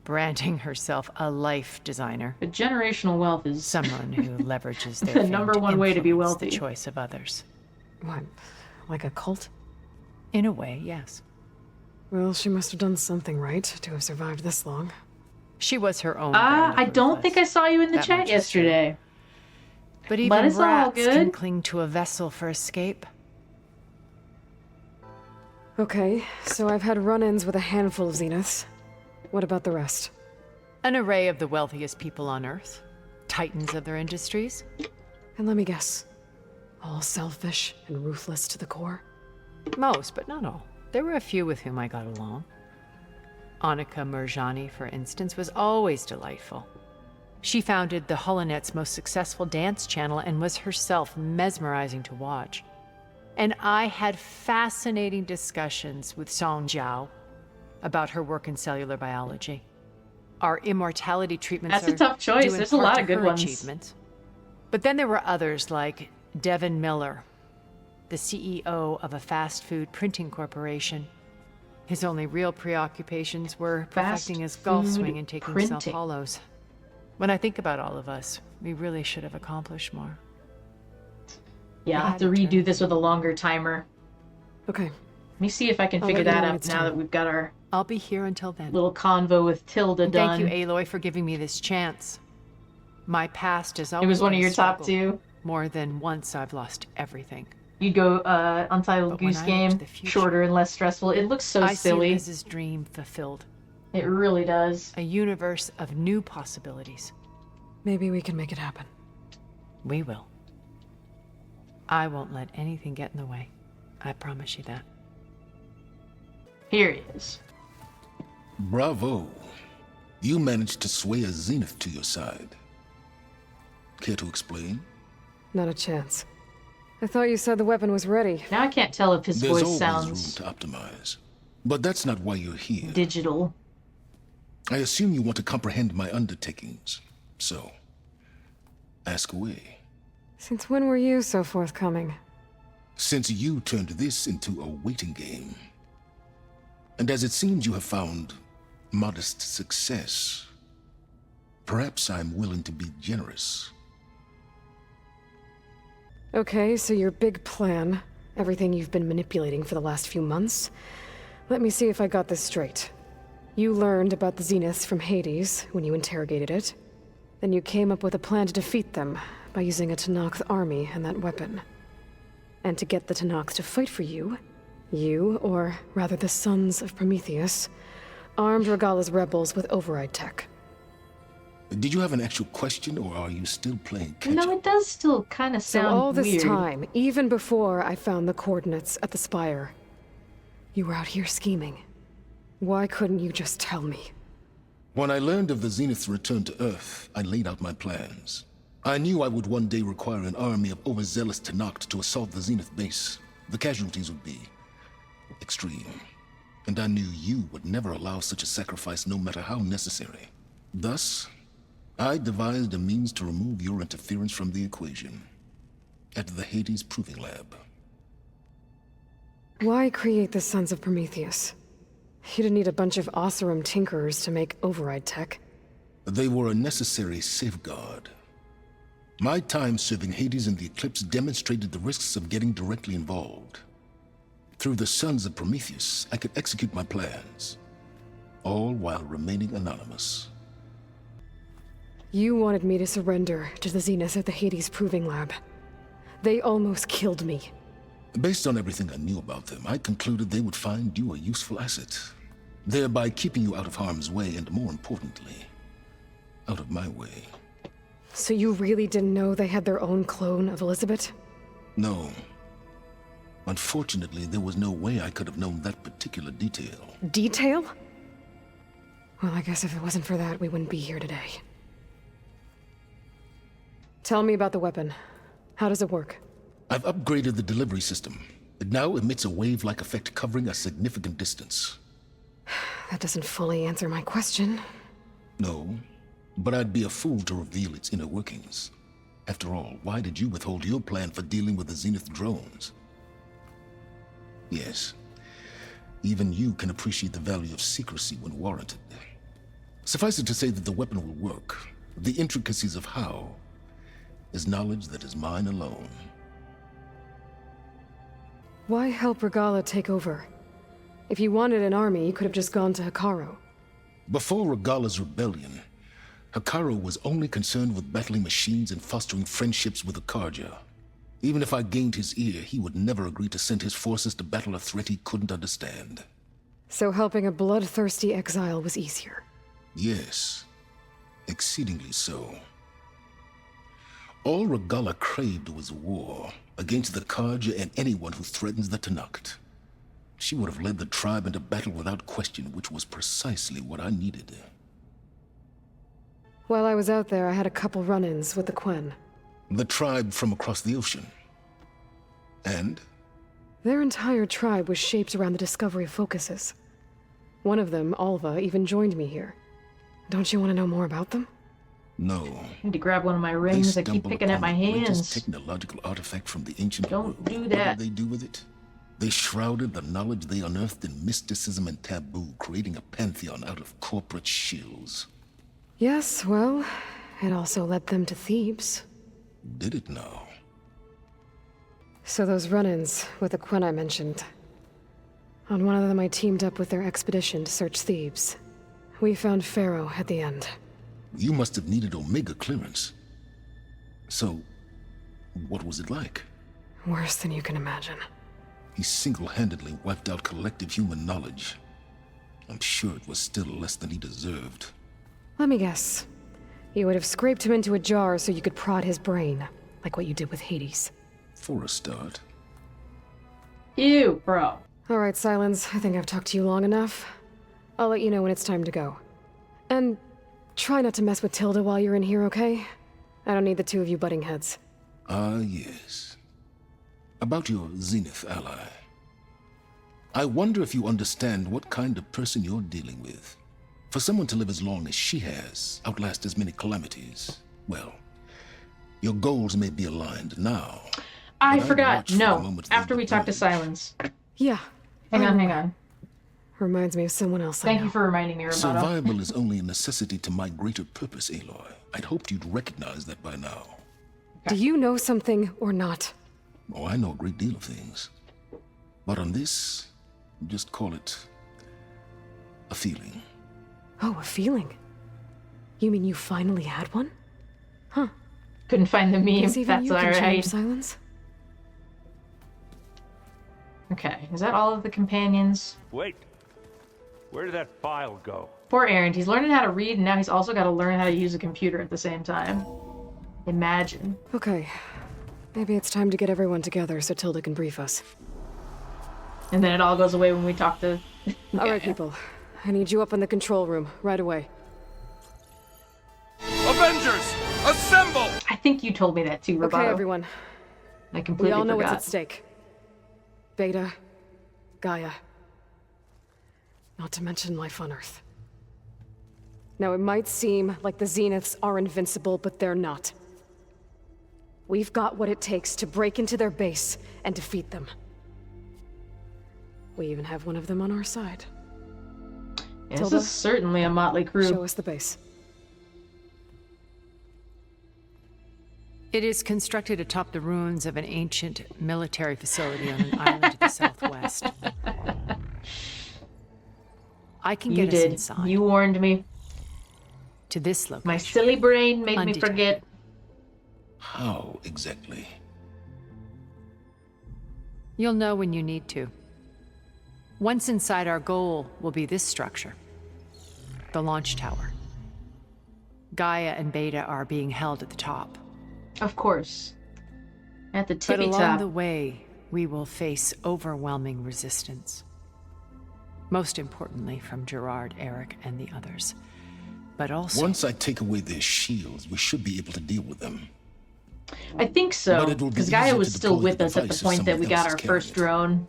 branding herself a life designer. But generational wealth is someone who leverages their the fame number to one way to be influence wealthy. The choice of others. What? Like a cult? In a way, yes. Well, she must have done something right to have survived this long. She was her own. brand of I don't ruthless. think I saw you in the That chat much is yesterday. But even But it's all rats can good. cling to a vessel for escape. Okay, so I've had run-ins with a handful of Zeniths. What about the rest? An array of the wealthiest people on Earth, titans of their industries. And let me guess. All selfish and ruthless to the core? Most, but not all. There were a few with whom I got along. Annika Murjani, for instance, was always delightful. She founded the Holonet's most successful dance channel and was herself mesmerizing to watch. And I had fascinating discussions with Song Jiao about her work in cellular biology. Our immortality treatments That's a are tough choice. due in There's a part lot to of good her ones. achievements. But then there were others like Devin Miller, the CEO of a fast food printing corporation. His only real preoccupations were perfecting his golf food swing and taking printing. self-hollows. When I think about all of us, we really should have accomplished more. Yeah, I'll have to redo this with a longer timer. Okay. Let me see if I can I'll figure let you that know when out it's now time. that we've got our I'll be here until then. little convo with Tilda And done. thank you, Aloy, for giving me this chance. My past is always It was one of been a your top struggle. two. More than once I've lost everything. You'd go Untitled But when Goose I look Game, to the future, shorter and less stressful. It looks so I silly. see Liz's dream fulfilled. It really does. A universe of new possibilities. Maybe we can make it happen. We will. I won't let anything get in the way. I promise you that. Here he is. Bravo. You managed to sway a Zenith to your side. Care to explain? Not a chance. I thought you said the weapon was ready. Now I can't tell if his There's voice always sounds room to optimize. But that's not why you're here. digital. I assume you want to comprehend my undertakings. So, ask away. Since when were you so forthcoming? Since you turned this into a waiting game. And as it seems you have found modest success, perhaps I'm willing to be generous. Okay, so your big plan, everything you've been manipulating for the last few months. Let me see if I got this straight. You learned about the Zeniths from Hades when you interrogated it. Then you came up with a plan to defeat them by using a Tenakth army and that weapon. And to get the Tenakth to fight for you, or rather the Sons of Prometheus, armed Regalla's rebels with override tech. Did you have an actual question, or are you still playing catch-up? No, it does still kind of sound So all this weird. time, even before I found the coordinates at the Spire, you were out here scheming. Why couldn't you just tell me? When I learned of the Zenith's return to Earth, I laid out my plans. I knew I would one day require an army of overzealous Tenakth to assault the Zenith base. The casualties would be extreme. And I knew you would never allow such a sacrifice, no matter how necessary. Thus, I devised a means to remove your interference from the equation. At the Hades Proving Lab. Why create the Sons of Prometheus? You didn't need a bunch of Oseram tinkerers to make override tech. They were a necessary safeguard. My time serving Hades in the Eclipse demonstrated the risks of getting directly involved. Through the Sons of Prometheus, I could execute my plans, all while remaining anonymous. You wanted me to surrender to the Zeniths at the Hades Proving Lab. They almost killed me. Based on everything I knew about them, I concluded they would find you a useful asset, thereby keeping you out of harm's way and, more importantly, out of my way. So you really didn't know they had their own clone of Elizabeth? No. Unfortunately, there was no way I could have known that particular detail. Detail? Well, I guess if it wasn't for that, we wouldn't be here today. Tell me about the weapon. How does it work? I've upgraded the delivery system. It now emits a wave-like effect covering a significant distance. That doesn't fully answer my question. No, but I'd be a fool to reveal its inner workings. After all, why did you withhold your plan for dealing with the Zenith drones? Yes, even you can appreciate the value of secrecy when warranted. Suffice it to say that the weapon will work. The intricacies of how is knowledge that is mine alone. Why help Regalla take over? If you wanted an army, you could have just gone to Hekarro. Before Regalla's rebellion, Hekarro was only concerned with battling machines and fostering friendships with the Karja. Even if I gained his ear, he would never agree to send his forces to battle a threat he couldn't understand. So helping a bloodthirsty exile was easier? Yes, exceedingly so. All Regalla craved was war against the Karja and anyone who threatens the Tenakth. She would have led the tribe into battle without question, which was precisely what I needed. While I was out there, I had a couple run-ins with the Quen. The tribe from across the ocean. And? Their entire tribe was shaped around the discovery of focuses. One of them, Alva, even joined me here. Don't you want to know more about them? No. I need to grab one of my rings. I keep picking at my hands. Technological artifact from the ancient Don't world. do that. What did they do with it? They shrouded the knowledge they unearthed in mysticism and taboo, creating a pantheon out of corporate shills. Yes, well, it also led them to Thebes. Did it now? So those run-ins with the Quen I mentioned. On one of them I teamed up with their expedition to search Thebes. We found Pharaoh at the end. You must have needed Omega clearance. So, what was it like? Worse than you can imagine. He single-handedly wiped out collective human knowledge. I'm sure it was still less than he deserved. Let me guess. You would have scraped him into a jar so you could prod his brain, like what you did with Hades. For a start. Ew, bro. Alright, Silence. I think I've talked to you long enough. I'll let you know when it's time to go. And try not to mess with Tilda while you're in here, okay? I don't need the two of you butting heads. Ah, yes. About your Zenith ally. I wonder if you understand what kind of person you're dealing with. For someone to live as long as she has, outlast as many calamities, well, your goals may be aligned now. I forgot. No, after we talk to Silence. Yeah. Hang on. Reminds me of someone else I Thank know. you for reminding me, Roboto. Survival is only a necessity to my greater purpose, Aloy. I'd hoped you'd recognize that by now. Do you know something or not? Oh, I know a great deal of things. But on this, just call it a feeling. Oh, a feeling? You mean you finally had one? Huh. Couldn't find the meme. Guess even That's you can alright. change, Silence. Okay, is that all of the companions? Wait. Where did that file go? Poor Aaron. He's learning how to read, and now he's also got to learn how to use a computer at the same time. Imagine. Okay. Maybe it's time to get everyone together so Tilda can brief us. And then it all goes away when we talk to... Alright, people. I need you up in the control room, right away. Avengers, assemble! I think you told me that too, Roboto. Okay, everyone. I completely We all know forgot. what's at stake. Beta, Gaia. Not to mention life on Earth. Now, it might seem like the Zeniths are invincible, but they're not. We've got what it takes to break into their base and defeat them. We even have one of them on our side. Yeah, Tilda, this is certainly a motley crew. show us the base. It is constructed atop the ruins of an ancient military facility on an island to the southwest. I can get us inside. You warned me. To this location. My silly brain made me Undetected. forget. How exactly? You'll know when you need to. Once inside, our goal will be this structure. The launch tower. Gaia and Beta are being held at the top. Of course. At the But tippy along top. the way, we will face overwhelming resistance. Most importantly from Gerard, Eric, and the others. But also... Once I take away their shields, we should be able to deal with them. I think so, But it will be because Gaia easier was to still deploy with the us at the device if point that we someone got else our carried first it. drone.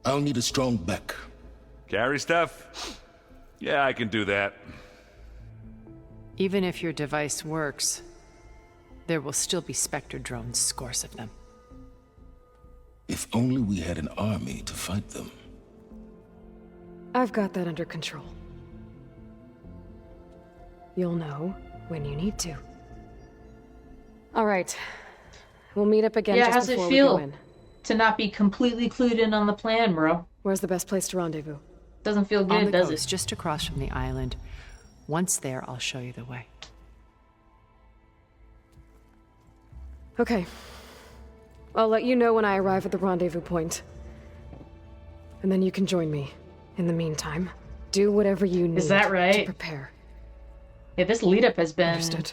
I'll need a strong back. Carry stuff? Yeah, I can do that. Even if your device works, there will still be Spectre drones, scores of them. If only we had an army to fight them. I've got that under control. You'll know when you need to. All right. We'll meet up again Yeah, just how's it before feel we go in. to not be completely clued in on the plan, bro? Where's the best place to rendezvous? Doesn't feel On good, the does coast, it? just across from the island. Once there, I'll show you the way. Okay. I'll let you know when I arrive at the rendezvous point. And then you can join me. In the meantime, do whatever you need Is that to right? prepare. Yeah, this lead up has been Understood.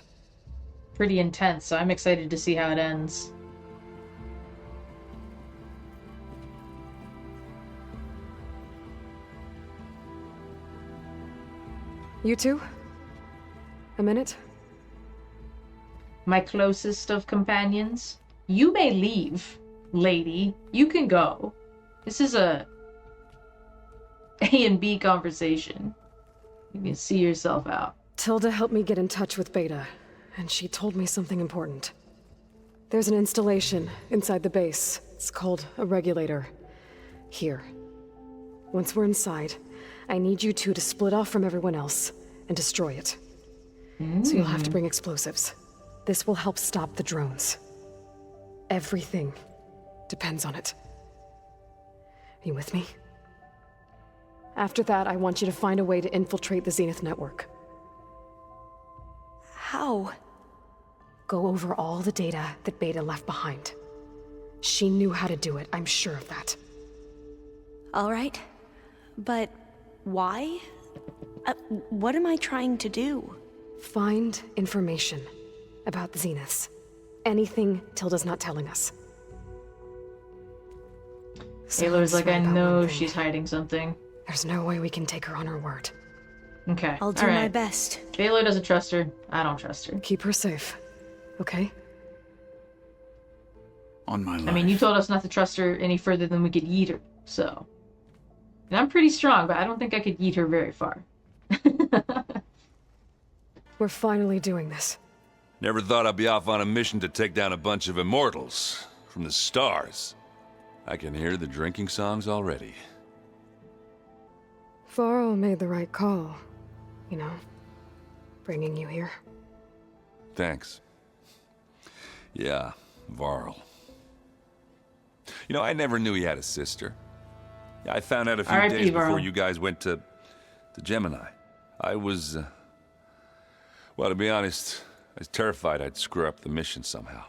pretty intense, so I'm excited to see how it ends. You two? A minute? My closest of companions. You may leave, lady. You can go. This is a A and B conversation. You can see yourself out. Tilda helped me get in touch with Beta, and she told me something important. There's an installation inside the base. It's called a regulator. Here. Once we're inside, I need you two to split off from everyone else and destroy it. So you'll have to bring explosives. This will help stop the drones. Everything depends on it. Are you with me? After that, I want you to find a way to infiltrate the Zenith network. How? Go over all the data that Beta left behind. She knew how to do it, I'm sure of that. All right. But why? What am I trying to do? Find information about the Zeniths. Anything Tilda's not telling us. Aloy's like, I right about know one thing. she's hiding something. There's no way we can take her on her word. Okay. I'll do all my right. best. If Aloy doesn't trust her, I don't trust her. Keep her safe, okay? On my life. I mean, you told us not to trust her any further than we could eat her, so. And I'm pretty strong, but I don't think I could eat her very far. We're finally doing this. Never thought I'd be off on a mission to take down a bunch of immortals from the stars. I can hear the drinking songs already. Varl made the right call, you know, bringing you here. Thanks. Yeah, Varl. You know, I never knew he had a sister. I found out a few R.I.P. days before Varl. you guys went to GEMINI. I was, well, to be honest, I was terrified I'd screw up the mission somehow.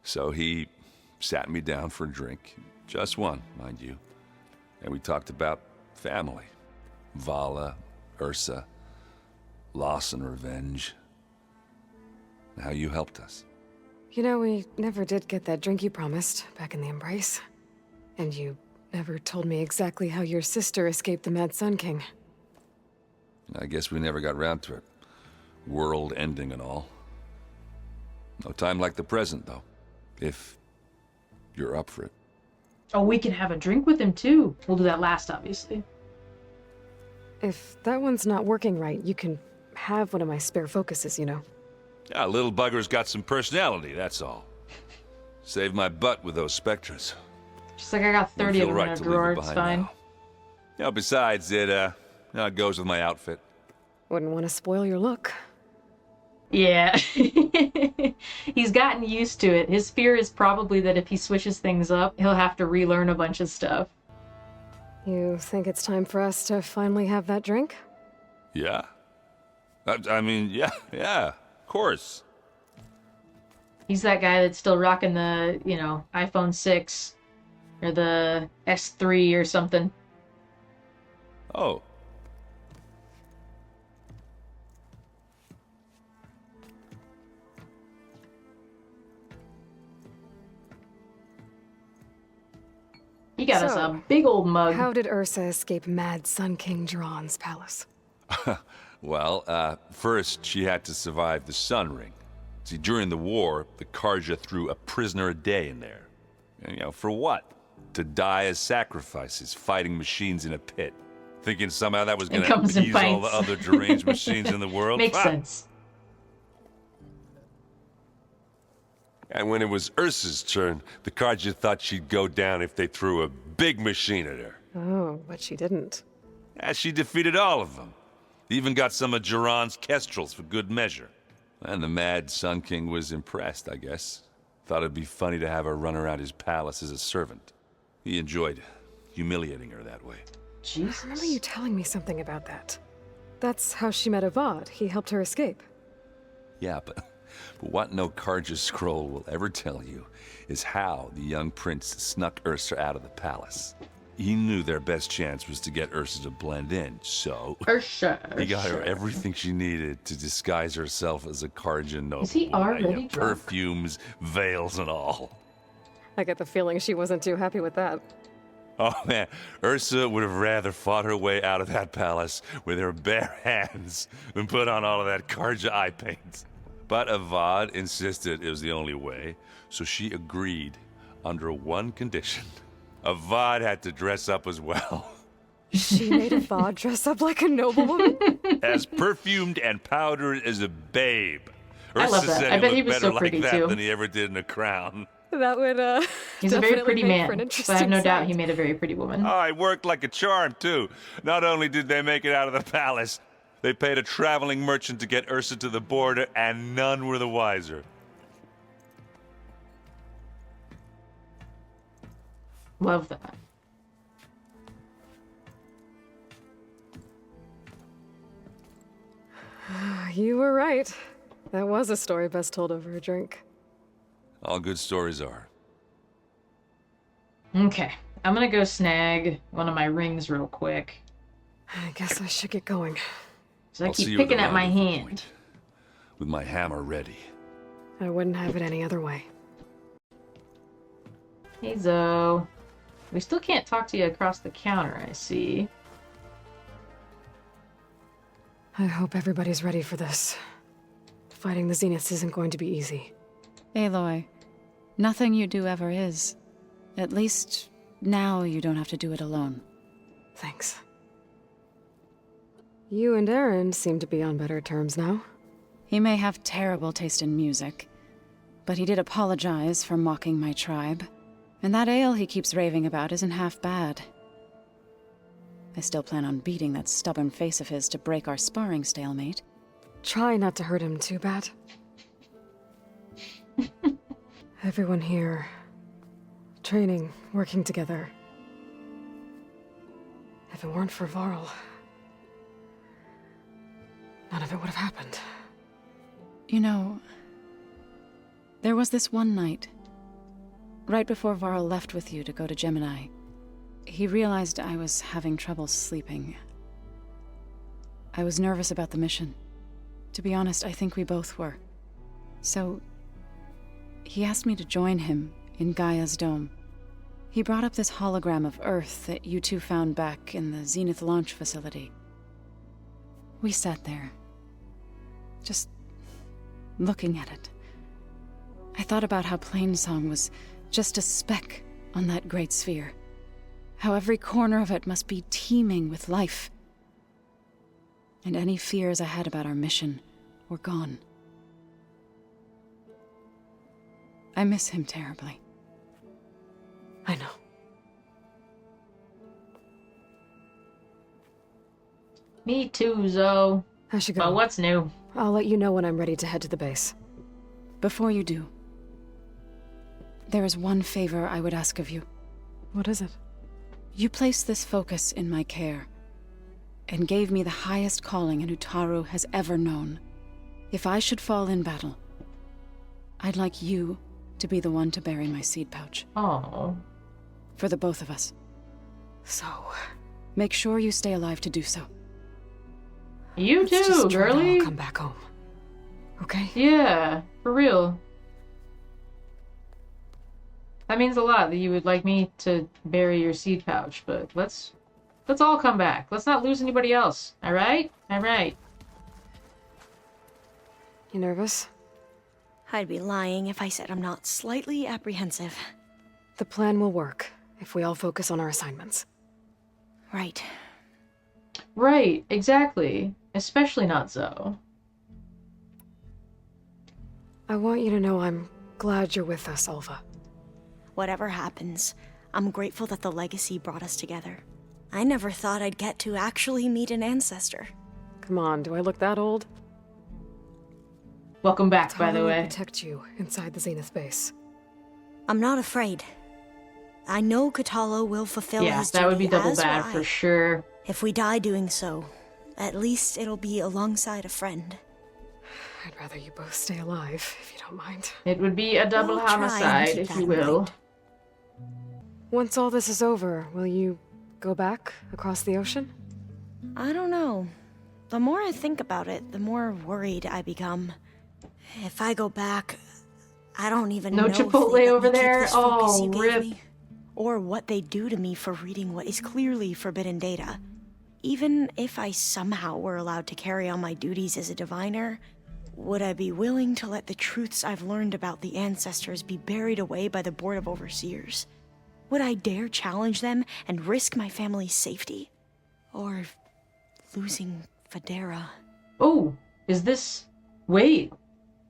So he sat me down for a drink. Just one, mind you. And we talked about family. Vala, Ursa, loss and revenge. And how you helped us. You know, we never did get that drink you promised back in the Embrace. And you never told me exactly how your sister escaped the Mad Sun King. I guess we never got around to it. World ending and all. No time like the present, though. If you're up for it. Oh, we can have a drink with him, too. We'll do that last, obviously. If that one's not working right, you can have one of my spare focuses, you know. Yeah, little bugger's got some personality, that's all. Saved my butt with those specters. Just like I got 30 of them in a drawer, it's fine. You know, besides, it goes with my outfit. Wouldn't want to spoil your look. Yeah. He's gotten used to it. His fear is probably that if he switches things up, he'll have to relearn a bunch of stuff. You think it's time for us to finally have that drink? Yeah. I mean, yeah, of course. He's that guy that's still rocking the, you know, iPhone 6 or the S3 or something. Oh. He got us a big old mug. How did Ursa escape Mad Sun King Jiran's palace? Well, first she had to survive the Sun Ring. See, during the war, the Karja threw a prisoner a day in there. And, you know, for what? To die as sacrifices, fighting machines in a pit. Thinking somehow that was going to appease all the other deranged machines in the world? Makes sense. And when it was Ursa's turn, the Karja thought she'd go down if they threw a big machine at her. Oh, but she didn't. Yeah, she defeated all of them. Even got some of Jiran's kestrels for good measure. And the Mad Sun King was impressed, I guess. Thought it'd be funny to have her run around his palace as a servant. He enjoyed humiliating her that way. Jesus. I remember you telling me something about that. That's how she met Avad. He helped her escape. Yeah, but what no Karja scroll will ever tell you is how the young prince snuck Ursa out of the palace. He knew their best chance was to get Ursa to blend in, so he got her everything she needed to disguise herself as a Karja noble. Is he already drunk? Perfumes, veils, and all. I get the feeling she wasn't too happy with that. Oh man, Ursa would have rather fought her way out of that palace with her bare hands than put on all of that Karja eye paint. But Avad insisted it was the only way, so she agreed under one condition. Avad had to dress up as well. She made Avad dress up like a noblewoman? As perfumed and powdered as a babe. I Ursa love that. said I bet he looked was better so like pretty, that too. than he ever did in a crown. That would, He's a very definitely pretty make for an man, so I have interesting no doubt sight. he made a very pretty woman. Oh, it worked like a charm, too. Not only did they make it out of the palace, they paid a traveling merchant to get Ursa to the border, and none were the wiser. Love that. You were right. That was a story best told over a drink. All good stories are. Okay, I'm gonna go snag one of my rings real quick. I guess I should get going. So I I'll see keep you at the picking at my rendezvous hand. point, with my hammer ready. I wouldn't have it any other way. Hey, Zoe. We still can't talk to you across the counter, I see. I hope everybody's ready for this. Fighting the Zeniths isn't going to be easy. Aloy, nothing you do ever is. At least, now you don't have to do it alone. Thanks. You and Aaron seem to be on better terms now. He may have terrible taste in music, but he did apologize for mocking my tribe. And that ale he keeps raving about isn't half bad. I still plan on beating that stubborn face of his to break our sparring stalemate. Try not to hurt him too bad. Everyone here, training, working together. If it weren't for Varl, none of it would have happened. You know, there was this one night, right before Varl left with you to go to GEMINI. He realized I was having trouble sleeping. I was nervous about the mission. To be honest, I think we both were. So, he asked me to join him in Gaia's dome. He brought up this hologram of Earth that you two found back in the Zenith launch facility. We sat there, just looking at it. I thought about how Plainsong was just a speck on that great sphere. How every corner of it must be teeming with life. And any fears I had about our mission were gone. I miss him terribly. I know. Me too, Zoe. I should go. Well, what's new? I'll let you know when I'm ready to head to the base. Before you do, there is one favor I would ask of you. What is it? You placed this focus in my care, and gave me the highest calling an Utaru has ever known. If I should fall in battle, I'd like you to be the one to bury my seed pouch. Oh. For the both of us. So, make sure you stay alive to do so. You let's too, just try to all girly. come back home. Okay? Yeah, for real. That means a lot that you would like me to bury your seed pouch, but let's all come back. Let's not lose anybody else. Alright? Alright. You nervous? I'd be lying if I said I'm not slightly apprehensive. The plan will work if we all focus on our assignments. Right. Right, exactly. Especially not Zoe. I want you to know I'm glad you're with us, Alva. Whatever happens, I'm grateful that the legacy brought us together. I never thought I'd get to actually meet an ancestor. Come on, do I look that old? Welcome back, by the way. I'll protect you inside the Zenith base. I'm not afraid. I know Kotallo will fulfill his duty, that would be double as bad will for I. sure. If we die doing so, at least it'll be alongside a friend. I'd rather you both stay alive, if you don't mind. It would be a double I'll try and homicide, keep if that you in will. mind. Once all this is over, will you go back across the ocean? I don't know. The more I think about it, the more worried I become. If I go back, I don't even know No if they Chipotle let over me keep there? this focus Oh, you gave rip. me, or what they do to me for reading what is clearly forbidden data. Even if I somehow were allowed to carry on my duties as a diviner, would I be willing to let the truths I've learned about the ancestors be buried away by the Board of Overseers? Would I dare challenge them and risk my family's safety? Or losing Federa? Oh, is this... Wait.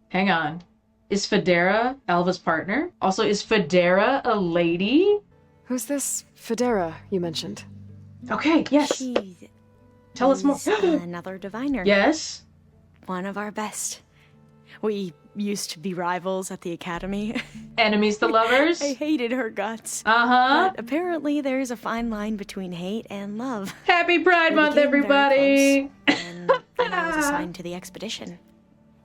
Hang on. Is Federa Alva's partner? Also, is Federa a lady? Who's this Federa you mentioned? Okay, yes. She Tell us more. is another diviner. Yes? One of our best. We used to be rivals at the academy. Enemies to lovers? I hated her guts. Uh-huh. But apparently there's a fine line between hate and love. Happy Pride We Month, became very everybody! close, and then I was assigned to the expedition.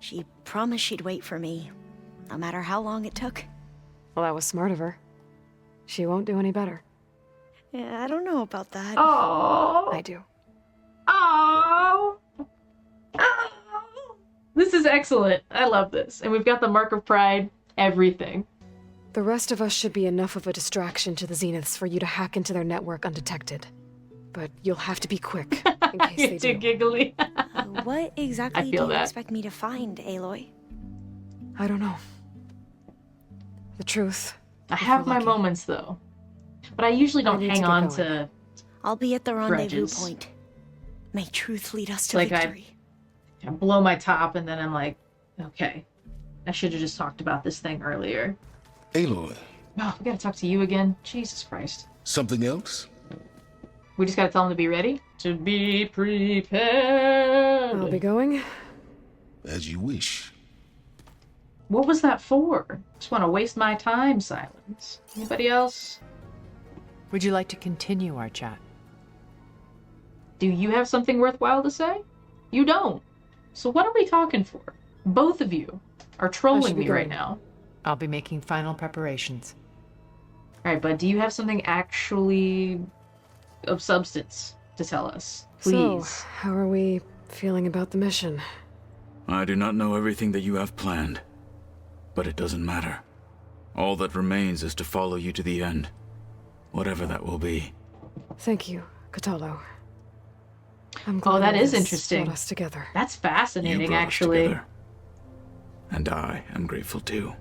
She promised she'd wait for me, no matter how long it took. Well, that was smart of her. She won't do any better. Yeah, I don't know about that. Oh. I do. Oh. This is excellent. I love this. And we've got the Mark of Pride, everything. The rest of us should be enough of a distraction to the Zeniths for you to hack into their network undetected. But you'll have to be quick, in case You're they too do. giggly. What exactly do you expect me to find, Aloy? I don't know. The truth. I have my moments, though. But I usually don't hang on to I'll be at the rendezvous grudges. point. May truth lead us to Like, victory. I blow my top, and then I'm like, okay. I should have just talked about this thing earlier. Aloy. Oh, we gotta talk to you again. Jesus Christ. Something else? We just gotta tell him to be ready? To be prepared. I'll be going. As you wish. What was that for? Just want to waste my time, Silence. Anybody else? Would you like to continue our chat? Do you have something worthwhile to say? You don't. So what are we talking for? Both of you are trolling me right now. I'll be making final preparations. Alright, but do you have something actually of substance to tell us? Please. So, how are we feeling about the mission? I do not know everything that you have planned, but it doesn't matter. All that remains is to follow you to the end, whatever that will be. Thank you, Kotallo. I'm glad that is this interesting. brought us together. That's You fascinating, brought us actually. together. And I am grateful too.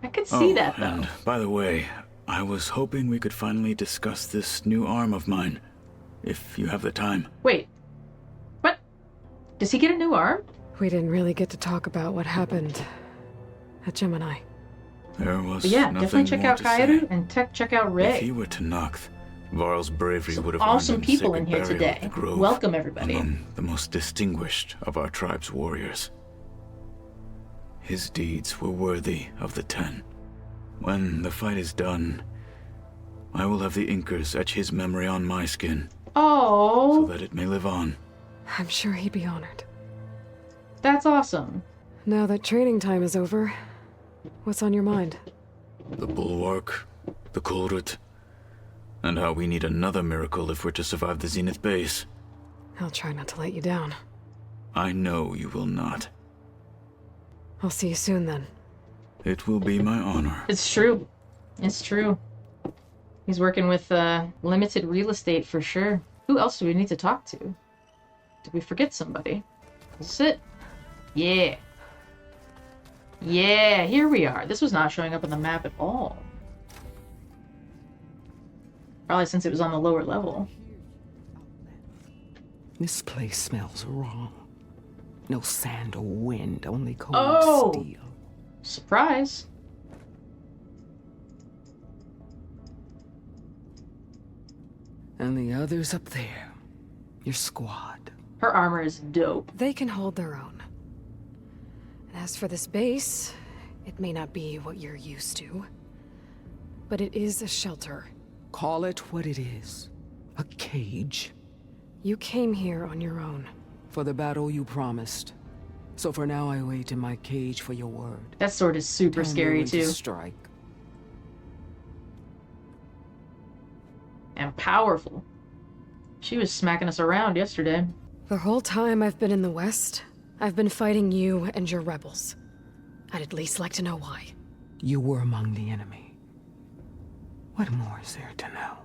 I could see that, though. And by the way, I was hoping we could finally discuss this new arm of mine, if you have the time. Wait. What? Does he get a new arm? We didn't really get to talk about what happened at Gemini. There was But yeah, nothing definitely check more out to Kaeru say. and check out If Ray. he were to Noct, Varl's bravery would have Awesome earned him people sacred in here burial today. at the Grove, Welcome, everybody. among the most distinguished of our tribe's warriors. His deeds were worthy of the Ten. When the fight is done, I will have the Inkers etch his memory on my skin, Oh, so that it may live on. I'm sure he'd be honored. that's awesome. Now that training time is over, what's on your mind? The Bulwark, the Kulrut, and how we need another miracle if we're to survive the Zenith base. I'll try not to let you down. I know you will not. I'll see you soon then. It will be my honor. It's true. It's true. He's working with limited real estate for sure. Who else do we need to talk to? Did we forget somebody? Is this it? Yeah. Yeah, here we are. This was not showing up on the map at all. Probably since it was on the lower level. This place smells wrong. No sand or wind, only cold Oh! steel. Surprise. And the others up there. Your squad. Her armor is dope. They can hold their own. And as for this base, it may not be what you're used to, but it is a shelter. Call it what it is. A cage. You came here on your own. For the battle you promised. So for now I wait in my cage for your word. That sword is super Tell me scary when to too. strike. And powerful. She was smacking us around yesterday. The whole time I've been in the West, I've been fighting you and your rebels. I'd at least like to know why. You were among the enemy. What more is there to know?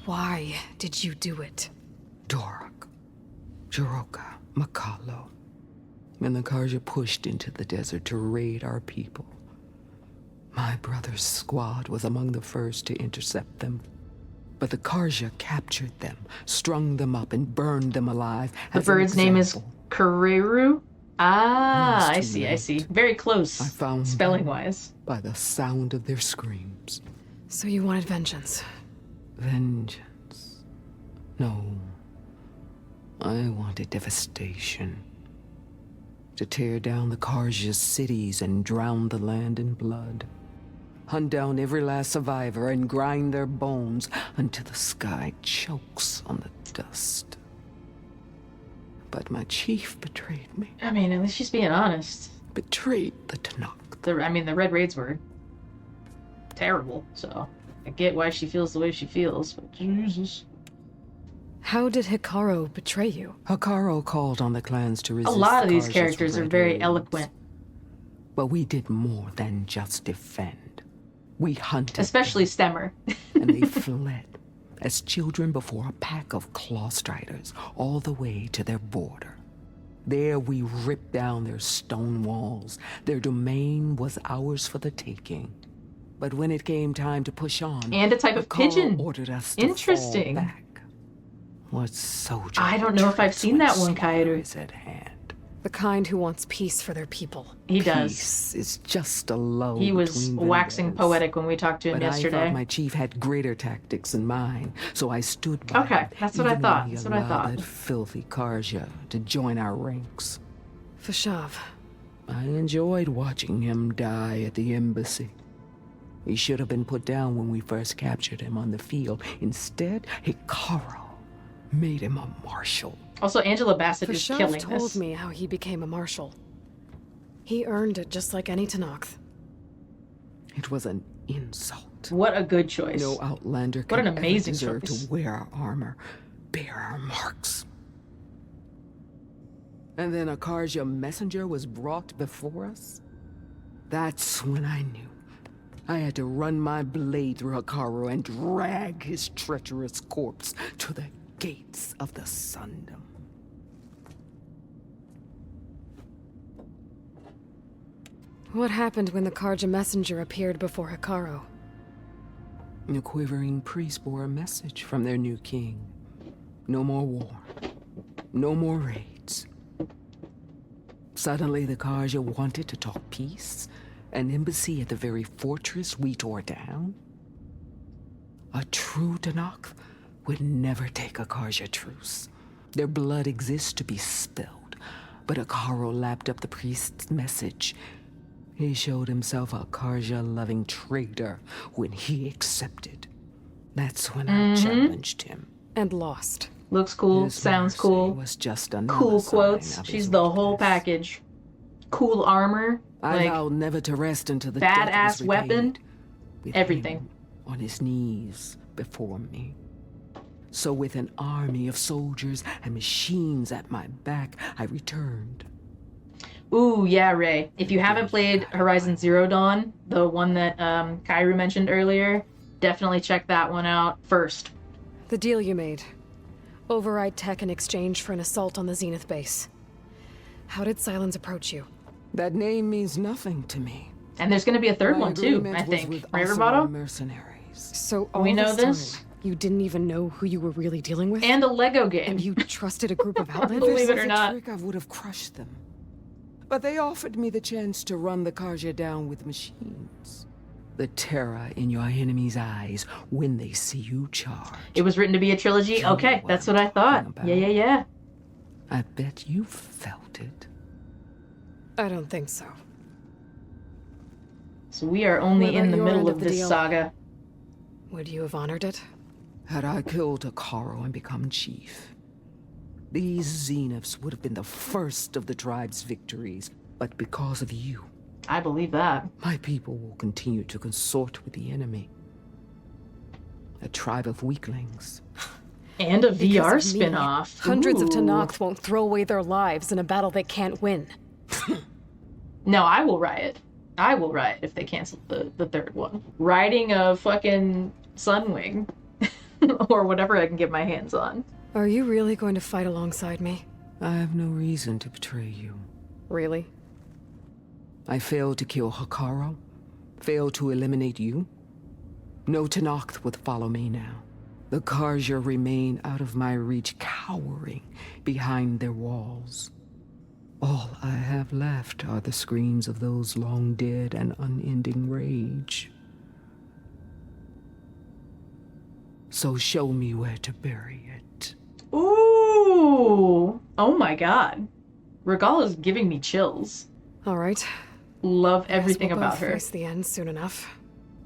Why did you do it? Dorak, Jiroka, Makalo, and the Karja pushed into the desert to raid our people. My brother's squad was among the first to intercept them. But the Karja captured them, strung them up, and burned them alive. The bird's name is Kareru? Ah, I see. Very close. I found spelling-wise. By the sound of their screams. So you wanted vengeance? Vengeance? No. I wanted devastation. To tear down the Karja's cities and drown the land in blood. Hunt down every last survivor and grind their bones until the sky chokes on the dust. But my chief betrayed me. I mean, at least she's being honest. Betrayed the Tanakh. The Red Raids were terrible, so I get why she feels the way she feels, but Jesus. How did Hekarro betray you? Hekarro called on the clans to resist. A lot of these the Karja's characters are red very raids. eloquent. But we did more than just defend. We hunted. Especially Stemmer. And they fled as children before a pack of claw striders all the way to their border. There we ripped down their stone walls. Their domain was ours for the taking. But when it came time to push on, and a type of pigeon. Ordered us to Interesting. fall back. What soldier? I don't know if I've seen that one, Kaeru. Is at hand. The kind who wants peace for their people. He does. Peace is just a lull. He was between waxing vendors. poetic when we talked to him But I yesterday. thought my chief had greater tactics in mind, so I stood by. Okay, him, that's what I even thought. when he That's what I allowed thought. That filthy Karja to join our ranks. Fashav. I enjoyed watching him die at the embassy. He should have been put down when we first captured him on the field. Instead, Hekarro made him a marshal. Also, Angela Bassett is Fashav killing told this. me how he became a marshal. He earned it just like any Tenakth. It was an insult. What a good choice. No outlander What an can ever amazing deserve choice. to wear our armor, bear our marks. And then a Karja messenger was brought before us? That's when I knew. I had to run my blade through Hekarro and drag his treacherous corpse to the gates of the Sundom. What happened when the Karja messenger appeared before Hekarro? The quivering priests bore a message from their new king. No more war. No more raids. Suddenly the Karja wanted to talk peace. An embassy at the very fortress we tore down. A true Tenakth would never take a Karja truce. Their blood exists to be spilled. But Hekarro lapped up the priest's message. He showed himself a Karja-loving traitor when he accepted. That's when I challenged him. And lost. Looks cool, His sounds mercy cool. was just another Cool sign quotes. of his She's the whole weakness. package. Cool armor. I like, vowed never to rest until the debt badass was weapon. repaid, with Everything. him on his knees before me. So with an army of soldiers and machines at my back, I returned. Ooh, yeah, Ray. If you haven't played Horizon Zero Dawn, the one that Kaeru mentioned earlier, definitely check that one out first. The deal you made. Override tech in exchange for an assault on the Zenith base. How did Silence approach you? That name means nothing to me. And there's going to be a third My one too, agreement I was think. with Right, Asura Roboto? mercenaries. So all We know this this? time, you didn't even know who you were really dealing with? And a Lego game. And you trusted a group of outlanders? Believe it With or a not. trick, I would have crushed them. But they offered me the chance to run the Karja down with machines. The terror in your enemy's eyes when they see you charge. It was written to be a trilogy? Okay, that's what I thought. Yeah. I bet you felt it. I don't think so. So we are only What in about the your middle end of of the this deal? saga. Would you have honored it? Had I killed Hekarro and become chief, these Zeniths would have been the first of the tribe's victories. But because of you, I believe that. my people will continue to consort with the enemy. A tribe of weaklings. And a Because VR of me, spin-off. Hundreds of Ooh. Tenakth won't throw away their lives in a battle they can't win. No, I will riot. I will riot if they cancel the third one. Riding a fucking Sunwing. Or whatever I can get my hands on. Are you really going to fight alongside me? I have no reason to betray you. Really? I failed to kill Hekarro, failed to eliminate you. No Tenakth would follow me now. The Karja remain out of my reach, cowering behind their walls. All I have left are the screams of those long dead and unending rage. So show me where to bury it. Ooh! Oh my god. Regalla's giving me chills. All right. Love Guess everything we'll about both her. face the end soon enough.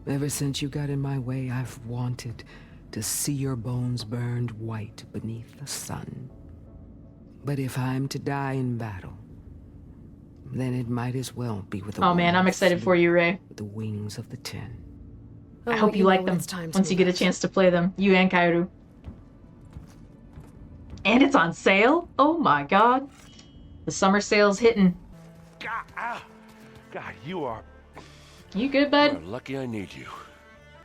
Ever since you got in my way, I've wanted to see your bones burned white beneath the sun. But if I'm to die in battle, then it might as well be with the Oh man, I'm excited for you, Ray. with the wings of the Ten. I hope you like them once you get a chance to play them. You and Kaeru. And it's on sale? Oh my god. The summer sale's hitting. God, you are... You good, bud? You are lucky I need you.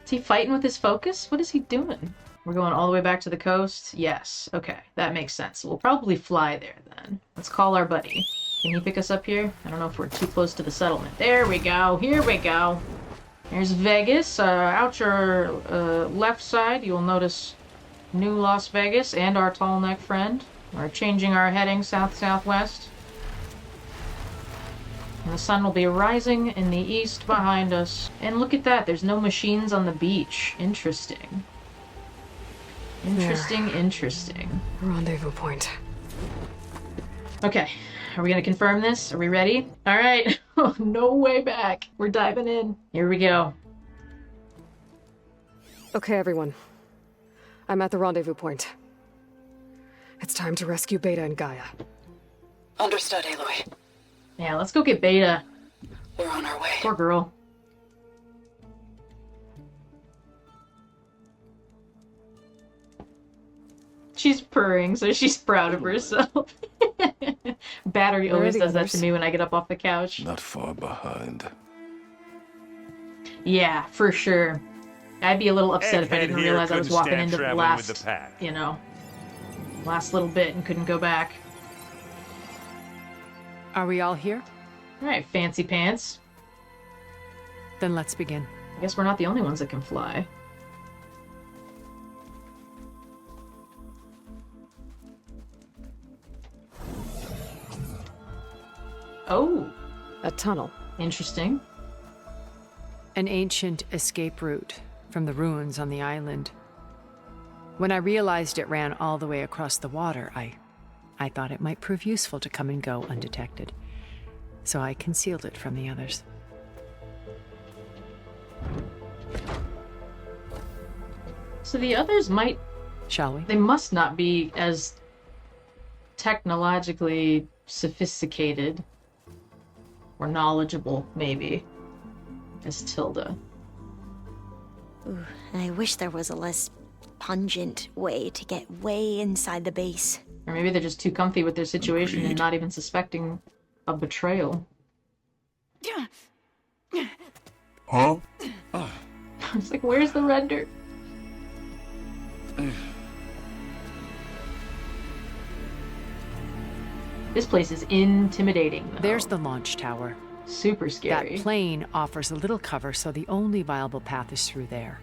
Is he fighting with his focus? What is he doing? We're going all the way back to the coast? Yes. Okay, that makes sense. We'll probably fly there then. Let's call our buddy. Can he pick us up here? I don't know if we're too close to the settlement. There we go. Here we go. There's Vegas. Out your left side, you'll notice New Las Vegas and our tall neck friend. We're changing our heading south-southwest. And the sun will be rising in the east behind us. And look at that, there's no machines on the beach. Interesting. Interesting. Rendezvous point. Okay, are we gonna confirm this? Are we ready? Alright, no way back. We're diving in. Here we go. Okay, everyone. I'm at the rendezvous point. It's time to rescue Beta and Gaia. Understood, Aloy. Yeah, let's go get Beta. We're on our way. Poor girl. She's purring, so she's proud of herself. Battery always does that to me when I get up off the couch. Not far behind. Yeah, for sure. I'd be a little upset if I didn't realize I was walking into the last, you know, last little bit and couldn't go back. Are we all here? Alright, fancy pants. Then let's begin. I guess we're not the only ones that can fly. Oh! A tunnel. Interesting. An ancient escape route from the ruins on the island. When I realized it ran all the way across the water, I thought it might prove useful to come and go undetected. So I concealed it from the others. So the others might... Shall we? They must not be as technologically sophisticated or knowledgeable, maybe, as Tilda. Ooh, I wish there was a less pungent way to get way inside the base. Or maybe they're just too comfy with their situation and not even suspecting a betrayal. Huh? It's like, where's the render? This place is intimidating, though. There's the launch tower. Super scary. That plane offers a little cover, so the only viable path is through there.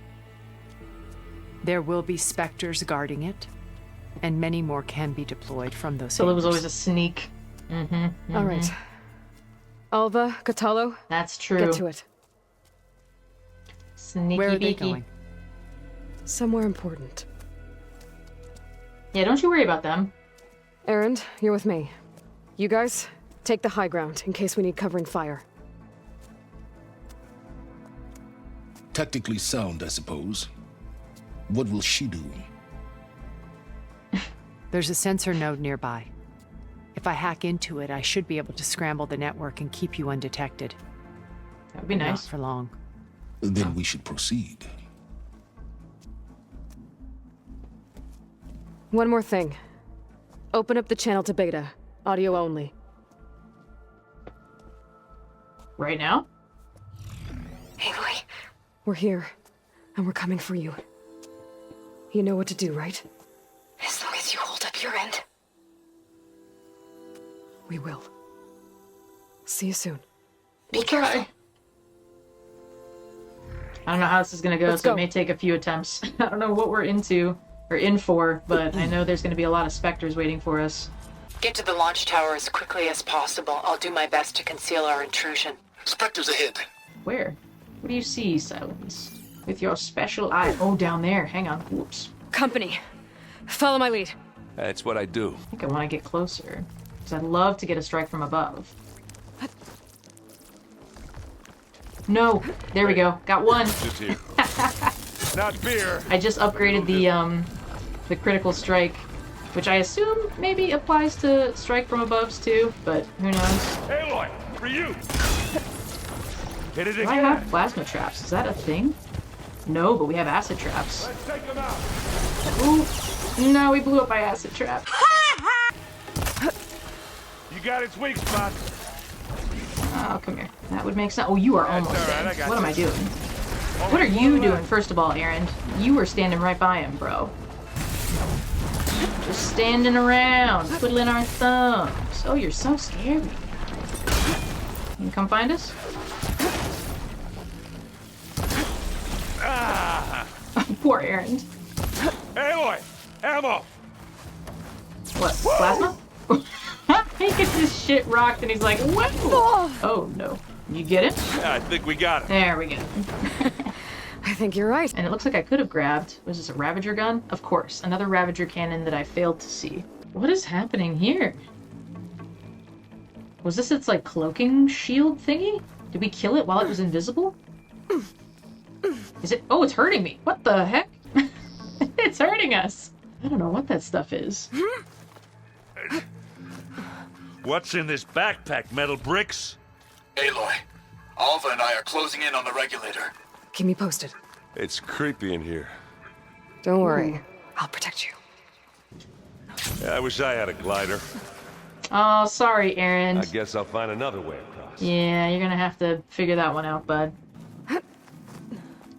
There will be specters guarding it, and many more can be deployed from those So it was always a sneak. All right. Alva, Catalo. That's true. Get to it. Sneaky Where are they beaky. going? Somewhere important. Yeah, don't you worry about them. Erend, you're with me. You guys, take the high ground in case we need covering fire. Tactically sound, I suppose. What will she do? There's a sensor node nearby. If I hack into it, I should be able to scramble the network and keep you undetected. That would be nice. Not for long. Then we should proceed. One more thing. Open up the channel to Beta. Audio only. Right now? Aloy. We're here, and we're coming for you. You know what to do, right? As long as you hold up your end. We will. See you soon. Be careful. I don't know how this is gonna go, Let's so go. it may take a few attempts. I don't know what we're in for, but I know there's gonna be a lot of specters waiting for us. Get to the launch tower as quickly as possible. I'll do my best to conceal our intrusion. Specters ahead. Where? What do you see, Silence? With your special eye. Oh, down there. Hang on. Whoops. Company. Follow my lead. That's what I do. I think I want to get closer. Because I'd love to get a strike from above. No! There we go. Got one. Just here. Not beer. I just upgraded the critical strike, which I assume maybe applies to strike from aboves too, but who knows? Aloy, for you. Hit it Do again. I have plasma traps? Is that a thing? No, but we have acid traps. Let's take him out. Ooh. No, we blew up my acid trap. You got its weak spot. Oh, come here. That would make sense. Oh, you are almost dead. What am I doing? What are you doing, first of all, Aaron? You were standing right by him, bro. Just standing around, twiddling our thumbs. Oh, you're so scary. Can you come find us? Poor Aaron. Aloy! Ammo! What? Plasma? He gets his shit rocked and he's like, whoa! Oh no. You get it? Yeah, I think we got it. There we go. I think you're right. And it looks like I could have grabbed, was this a Ravager gun? Of course, another Ravager cannon that I failed to see. What is happening here? Was this its, like, cloaking shield thingy? Did we kill it while it was invisible? Is it? Oh, it's hurting me. What the heck? It's hurting us. I don't know what that stuff is. What's in this backpack, metal bricks? Aloy, Alva and I are closing in on the regulator. Keep me posted. It's creepy in here. Don't worry. I'll protect you. Yeah, I wish I had a glider. Oh, sorry, Aaron. I guess I'll find another way across. Yeah, you're gonna have to figure that one out, bud.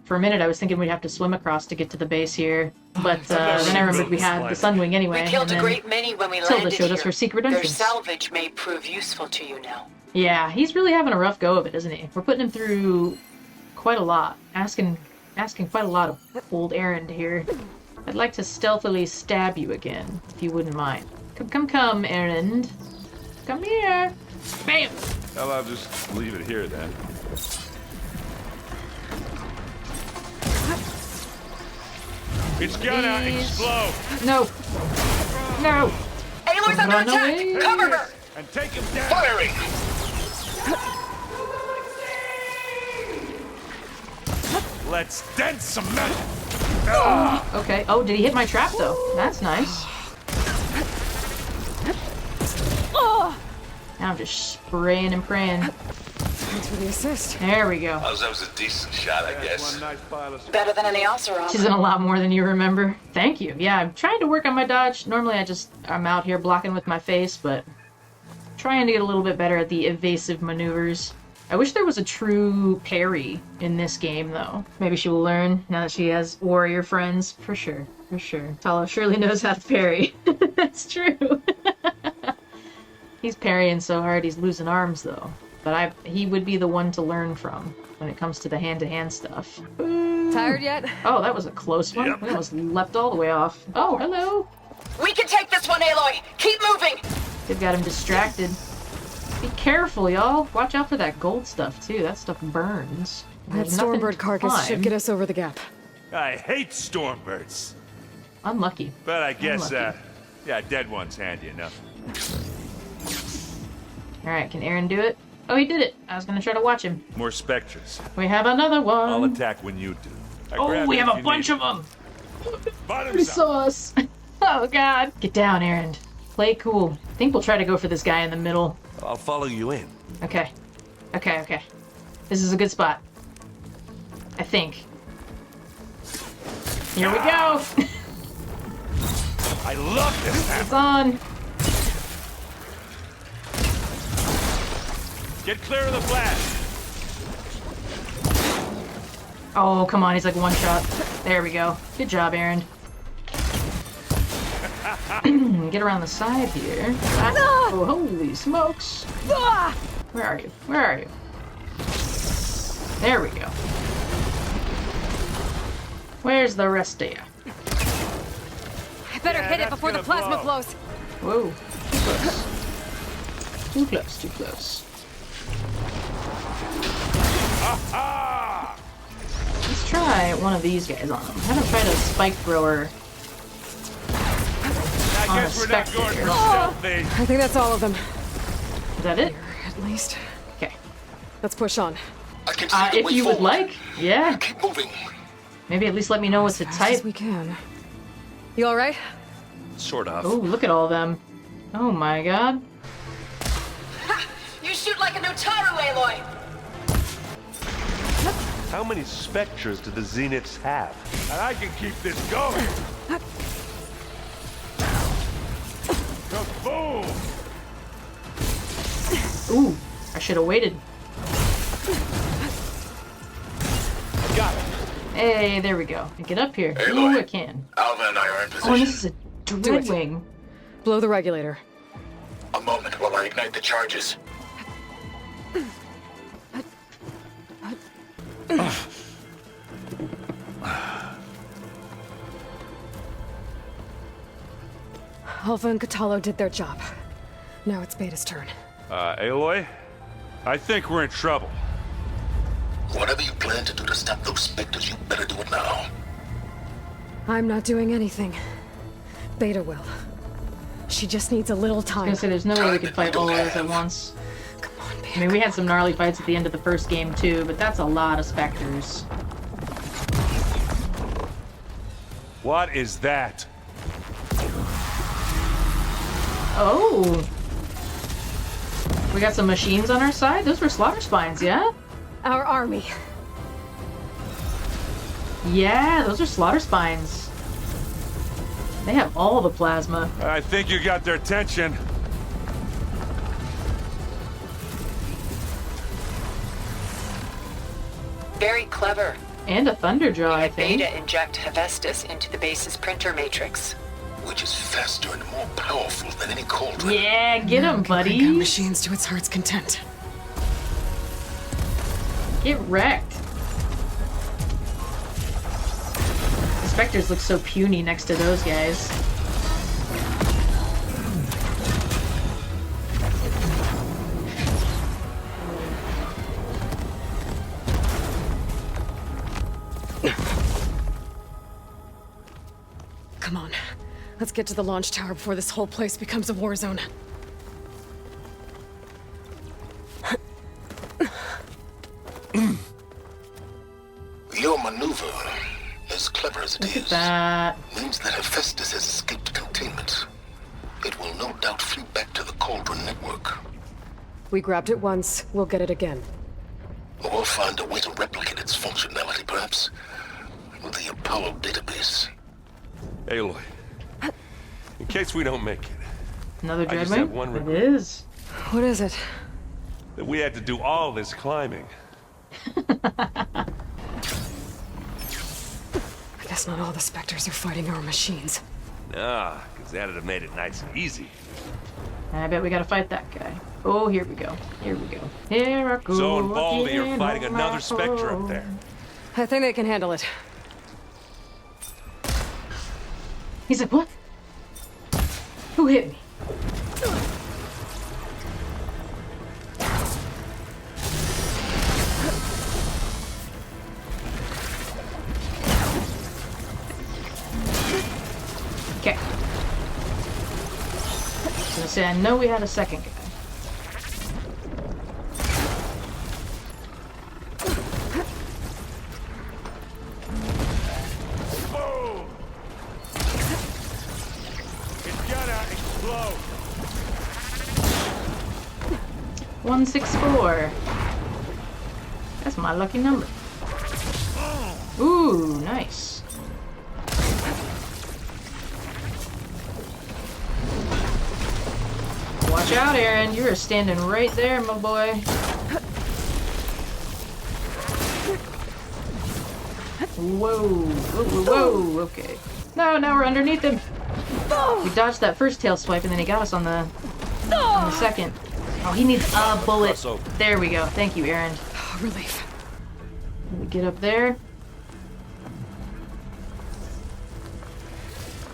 For a minute, I was thinking we'd have to swim across to get to the base here, but then I remembered we had the Sunwing anyway. We killed a great many when we Tilda landed showed here. us her secret Their entrance. salvage may prove useful to you now. Yeah, he's really having a rough go of it, isn't he? We're putting him through quite a lot, asking quite a lot of old errand here. I'd like to stealthily stab you again, if you wouldn't mind. Come, errand. Come here. Bam! Well, I'll just leave it here then. It's gonna explode! No! No! Aloy's under attack! Cover her! And take him down! Firing! Let's dent some metal! Okay. Oh, did he hit my trap, though? That's nice. Now I'm just spraying and praying. Thanks for the assist. There we go. That was a decent shot, I guess. Better than any Oseram. She's in a lot more than you remember. Thank you. Yeah, I'm trying to work on my dodge. Normally I'm out here blocking with my face, but trying to get a little bit better at the evasive maneuvers. I wish there was a true parry in this game, though. Maybe she will learn now that she has warrior friends. For sure. For sure. Talo surely knows how to parry. That's true. He's parrying so hard he's losing arms, though. But he would be the one to learn from when it comes to the hand-to-hand stuff. Tired yet? Oh, that was a close one. Yep. We almost leapt all the way off. Oh, hello. We can take this one, Aloy! Keep moving! They've got him distracted. Be careful, y'all. Watch out for that gold stuff, too. That stuff burns. That Stormbird carcass should get us over the gap. I hate Stormbirds. Unlucky. But I guess, yeah, dead one's handy enough. Alright, can Aaron do it? Oh, he did it. I was gonna try to watch him. More specters. We have another one. I'll attack when you do. Oh, we have a bunch of them. He saw us. Oh, God. Get down, Aaron. Play cool. I think we'll try to go for this guy in the middle. I'll follow you in. Okay. Okay. This is a good spot. I think. Here we go. I love this. It's on. Get clear of the blast. Oh, come on. He's like one shot. There we go. Good job, Aaron. Get around the side here. Oh, holy smokes. Where are you? Where are you? There we go. Where's the rest of you? I better hit it before the plasma blows. Whoa. Too close. Too close. Let's try one of these guys on him. I haven't tried a spike thrower on a spectator. I think that's all of them. Is that it? At least. Okay. Let's push on. I can see the if way you would forward. like, yeah. Keep moving. Maybe at least let me know what to As type. we can. You all right? Sort of. Oh, look at all of them. Oh my God. You shoot like a Notaru, Aloy! How many specters do the Zeniths have? And I can keep this going. Kaboom! Ooh, I should have waited. Hey, there we go. I get up here. Aloy. Ooh, I can. Alva and I are in position. Oh, this is a dreadwing. Blow the regulator. A moment while I ignite the charges. Alva and Kotallo did their job. Now it's Beta's turn. Aloy? I think we're in trouble. Whatever you plan to do to stop those specters, you better do it now. I'm not doing anything. Beta will. She just needs a little time. I was gonna say, there's no way we could fight all of us at once. Come on, Beta. I mean, we had some gnarly fights at the end of the first game too, but that's a lot of specters. What is that? Oh! We got some machines on our side? Those were slaughter spines, yeah? Our army. Yeah, those are slaughter spines. They have all the plasma. I think you got their attention. Very clever. And a Thunderjaw, I think. Beta inject Hephaestus into the base's printer matrix. Which is faster and more powerful than any cauldron. Yeah, get him, buddy. Bring out machines to its heart's content. Get wrecked. The specters look so puny next to those guys. Come on. Let's get to the launch tower before this whole place becomes a war zone. Your maneuver, as clever as it Look is, at that. means that Hephaestus has escaped containment. It will no doubt flee back to the Cauldron network. We grabbed it once, we'll get it again. Or find a way to replicate its functionality, perhaps, with the Apollo database. Aloy, in case we don't make it, Another I just have dreadwing? one It regret. is. What is it? That we had to do all this climbing. I guess not all the specters are fighting our machines. Nah, because that'd have made it nice and easy. I bet we gotta fight that guy. Oh, here we go. Here we go. Here I go. Zo and Baldy are again fighting on another my specter up own. there. I think they can handle it. He's like, what? Who hit me? Okay. I was gonna say, I know we had a second guy. Boom! It's gonna explode. 164. That's my lucky number. Ooh, nice. Watch out, Aaron. You are standing right there, my boy. Whoa. Whoa, whoa, whoa. Okay. No, now we're underneath him. We dodged that first tail swipe, and then he got us on the second. Oh, he needs a bullet. There we go. Thank you, Aaron. Relief. Let me get up there.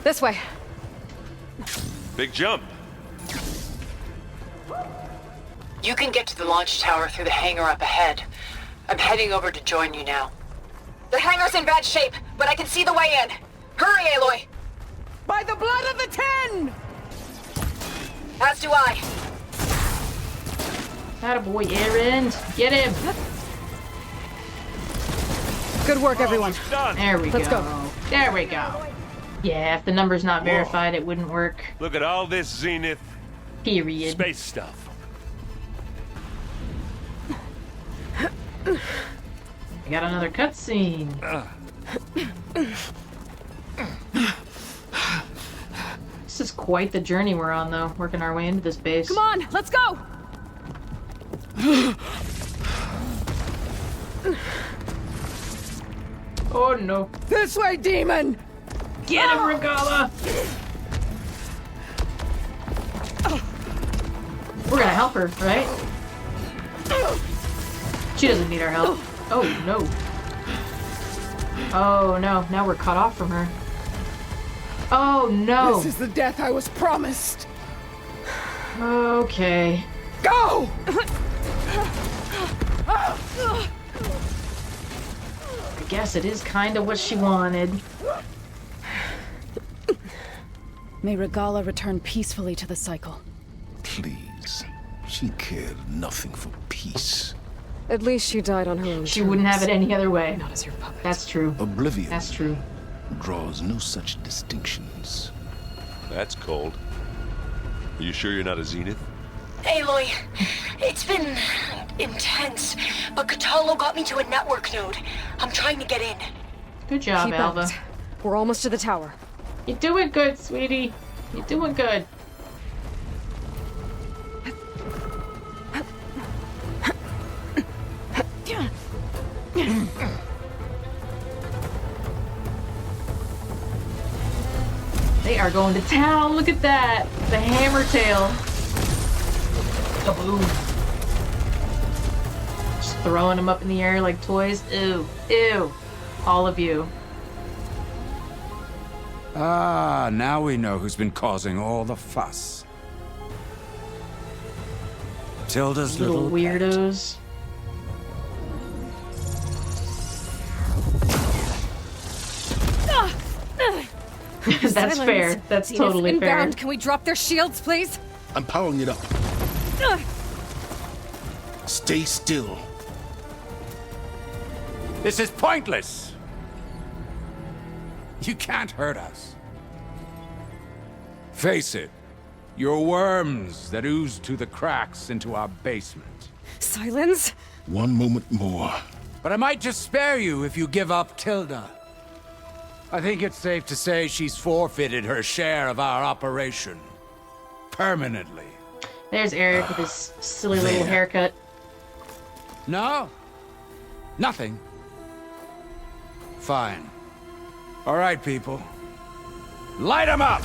This way. Big jump. You can get to the launch tower through the hangar up ahead. I'm heading over to join you now. The hangar's in bad shape, but I can see the way in. Hurry, Aloy! By the blood of the Ten! As do I. Attaboy, Aaron. Get him. Good work, everyone. There we Let's go. go. There we go. Yeah, if the number's not verified, it wouldn't work. Look at all this Zenith Period. space stuff. I got another cutscene. This is quite the journey we're on, though, working our way into this base. Come on, let's go! Oh no. This way, demon! Get him, Regalla! We're gonna help her, right? She doesn't need our help. Oh no. Oh no, now we're cut off from her. Oh no! This is the death I was promised! Okay. Go! I guess it is kind of what she wanted. May Regalla return peacefully to the cycle. Please. She cared nothing for peace. At least she died on her own She wouldn't have it any other way. Not as your puppet. That's true. Oblivion That's true. draws no such distinctions. That's cold. Are you sure you're not a Zenith? Aloy, it's been intense, but Kotallo got me to a network node. I'm trying to get in. Good job, Keep Alva. at it. We're almost to the tower. You're doing good, sweetie. You're doing good. They are going to town. Look at that. The hammer tail. Kaboom. Just throwing them up in the air like toys. Ew. Ew. All of you. Ah, now we know who's been causing all the fuss. Tilda's Little little weirdos. That's Silence. fair. That's Zenith totally fair. inbound. Can we drop their shields, please? I'm powering it up. Stay still. This is pointless. You can't hurt us. Face it, you're worms that ooze to the cracks into our basement. Silence? One moment more. But I might just spare you if you give up Tilda. I think it's safe to say she's forfeited her share of our operation. Permanently. There's Eric with his silly little haircut. No? Nothing? Fine. All right, people. Light 'em up!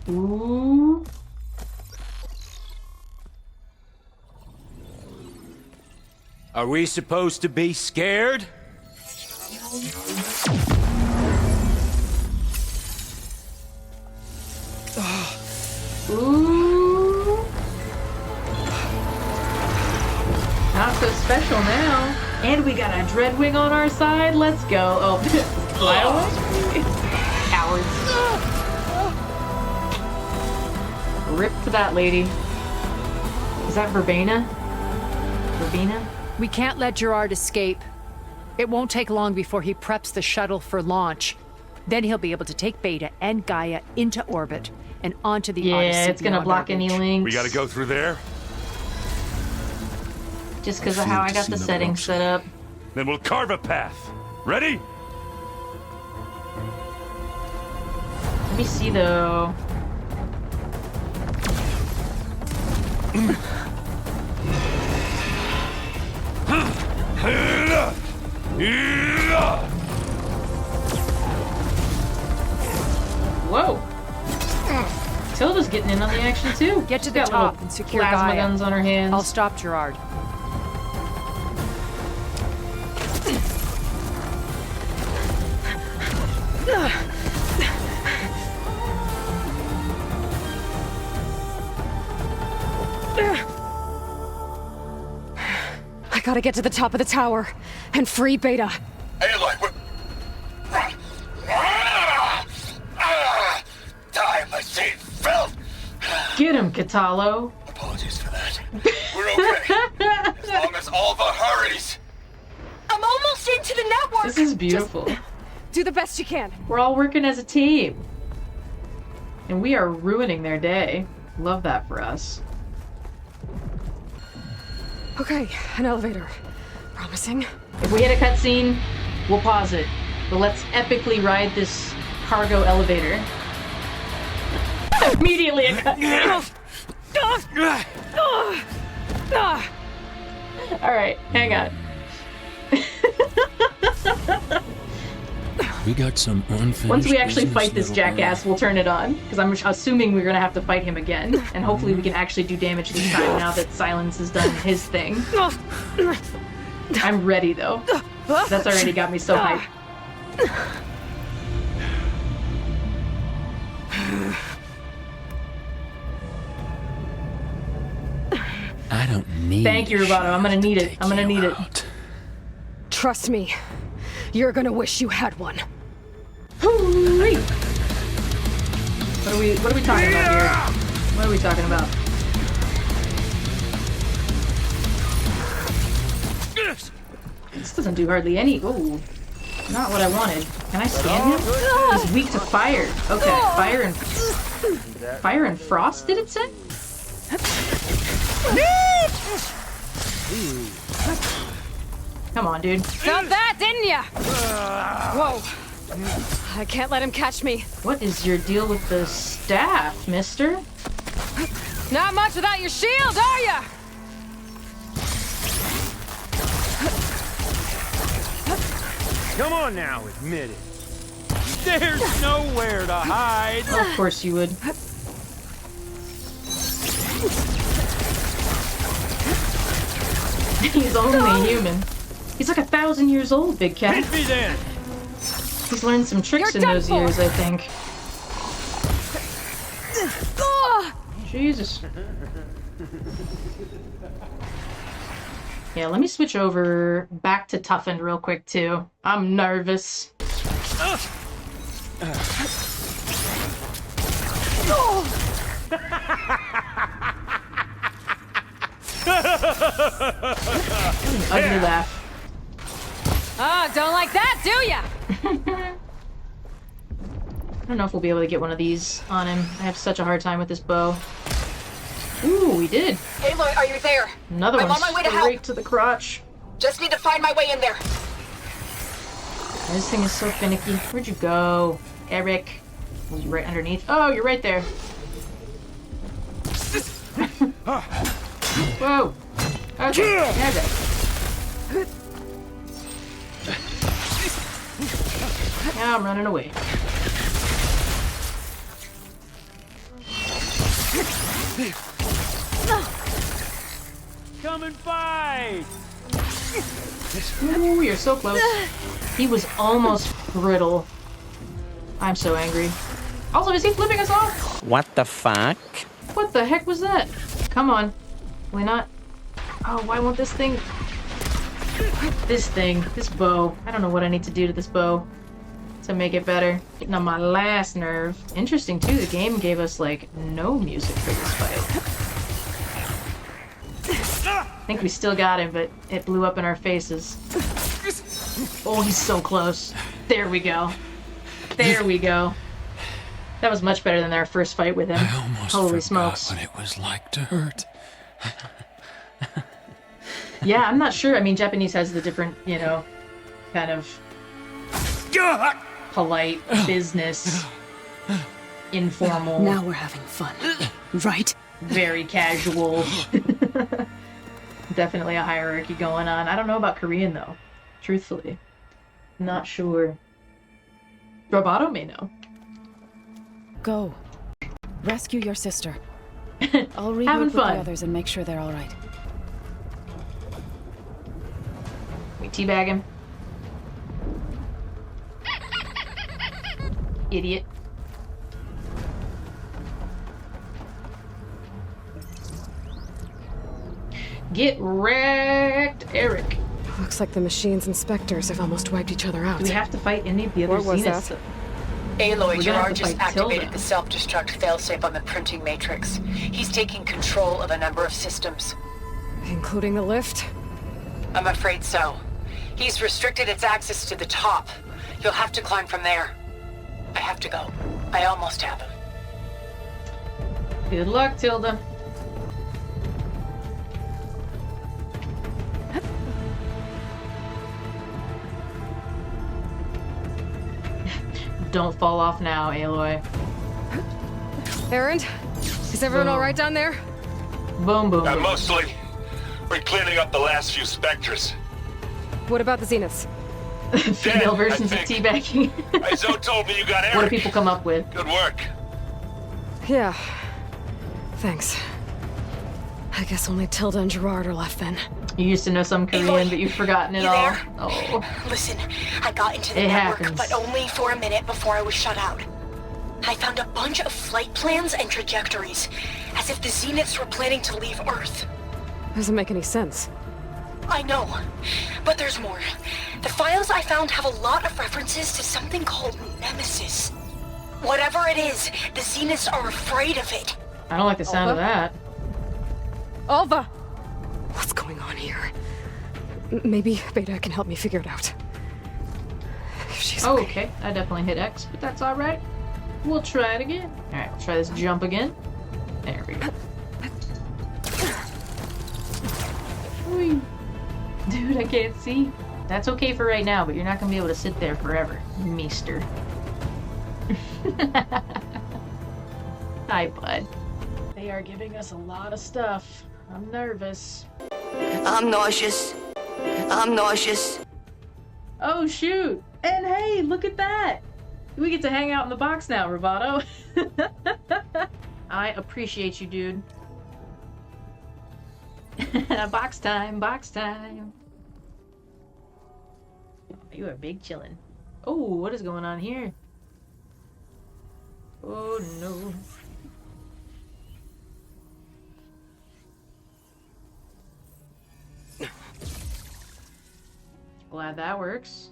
Ooh. Are we supposed to be scared? Ooh. Not so special now. And we got a Dreadwing on our side. Let's go. Oh, fly away. Cowards. Rip to that lady. Is that Verbena? Verbena? We can't let Gerard escape. It won't take long before he preps the shuttle for launch. Then he'll be able to take Beta and Gaia into orbit and onto the Odyssey. Yeah, it's gonna block any links. We gotta go through there? Just because of how I got the settings set up. Then we'll carve a path. Ready? Let me see though. Whoa! Tilda's getting in on the action too. Get to She's the got top little and secure plasma Gaia. guns on her hands. I'll stop Gerard. I gotta get to the top of the tower and free Beta. Aloy, what? Die, my seed filth! Get him, Kotallo. Apologies for that. We're okay. As long as Alva hurries. I'm almost into the network! This is beautiful. Do the best you can. We're all working as a team. And we are ruining their day. Love that for us. Okay, an elevator. Promising. If we hit a cutscene, we'll pause it. But let's epically ride this cargo elevator. Immediately it cut. Alright, hang on. We got some unfinished Once we actually business, fight this little jackass, we'll turn it on. Because I'm assuming we're gonna have to fight him again. And hopefully we can actually do damage this time now that Silence has done his thing. I'm ready though. That's already got me so hyped. I don't need. Thank you, Roboto. I'm gonna need it. I'm gonna need it. Trust me, you're gonna wish you had one. Hooray! What are we talking about here? What are we talking about? This doesn't do hardly any. Ooh, not what I wanted. Can I scan him? He's weak to fire. Okay, fire and frost. Did it say? Come on, dude. Felt that, didn't ya? Whoa. I can't let him catch me. What is your deal with the staff, mister? Not much without your shield, are ya? Come on now, admit it. There's nowhere to hide. Of course you would. He's only human. He's like 1,000 years old, Big Cat. Hit me then. He's learned some tricks in those years, I think. Jesus. Yeah, let me switch over back to toughened real quick, too. I'm nervous. Ugly laugh. Oh, don't like that, do ya? I don't know if we'll be able to get one of these on him. I have such a hard time with this bow. Ooh, we did. Aloy, are you there? Another I'm one on my way to straight help. to the crotch. Just need to find my way in there. This thing is so finicky. Where'd you go, Eric? Was you right underneath? Oh, you're right there. Whoa. Okay. Okay. Now I'm running away. Come and fight. Ooh, you're so close. He was almost brittle. I'm so angry. Also, is he flipping us off? What the fuck? What the heck was that? Come on. Can we not? Oh, why won't this thing? This bow. I don't know what I need to do to this bow to make it better. Getting on my last nerve. Interesting too, the game gave us like no music for this fight. I think we still got him, but it blew up in our faces. Oh, he's so close. There we go. There we go. That was much better than our first fight with him. I almost Holy forgot smokes. what it was like to hurt. Yeah, I'm not sure. I mean, Japanese has the different, you know, kind of polite business, informal. Now we're having fun, right? Very casual. Definitely a hierarchy going on. I don't know about Korean, though. Truthfully. Not sure. Roboto may know. Go. Rescue your sister. I'll Having regroup with the fun. others and make sure they're all right. We teabag him. Idiot. Get wrecked, Eric. Looks like the machine's inspectors have almost wiped each other out. Do we have to fight any of the other What was Zeniths? that? Aloy, We're gonna have Gerard to just fight activated Tilda. the self-destruct failsafe on the printing matrix. He's taking control of a number of systems. Including the lift? I'm afraid so. He's restricted its access to the top. You'll have to climb from there. I have to go. I almost have him. Good luck, Tilda. Don't fall off now, Aloy. Errand? Is everyone all right down there? Boom, boom, boom. Mostly. We're cleaning up the last few specters. What about the Zeniths? Female versions of teabagging. Izo told me you got Eric. What do people come up with? Good work. Yeah. Thanks. I guess only Tilda and Gerard are left then. You used to know some Korean, Aloy, but you've forgotten it you all. there? Oh. Listen, I got into the It network, happens. but only for a minute before I was shut out. I found a bunch of flight plans and trajectories, as if the Zeniths were planning to leave Earth. Doesn't make any sense. I know, but there's more. The files I found have a lot of references to something called Nemesis. Whatever it is, the Zeniths are afraid of it. I don't like the sound of that. Alva! What's going on here? Maybe Beta can help me figure it out. If she's okay. I definitely hit X, but that's alright. We'll try it again. Alright, we'll try this jump again. There we go. Whee. Dude, I can't see. That's okay for right now, but you're not gonna be able to sit there forever, meester. Hi, bud. They are giving us a lot of stuff. I'm nervous. I'm nauseous. I'm nauseous. Oh, shoot. And hey, look at that. We get to hang out in the box now, Roboto. I appreciate you, dude. Box time, box time. You are big chillin'. Oh, what is going on here? Oh, no. Glad that works.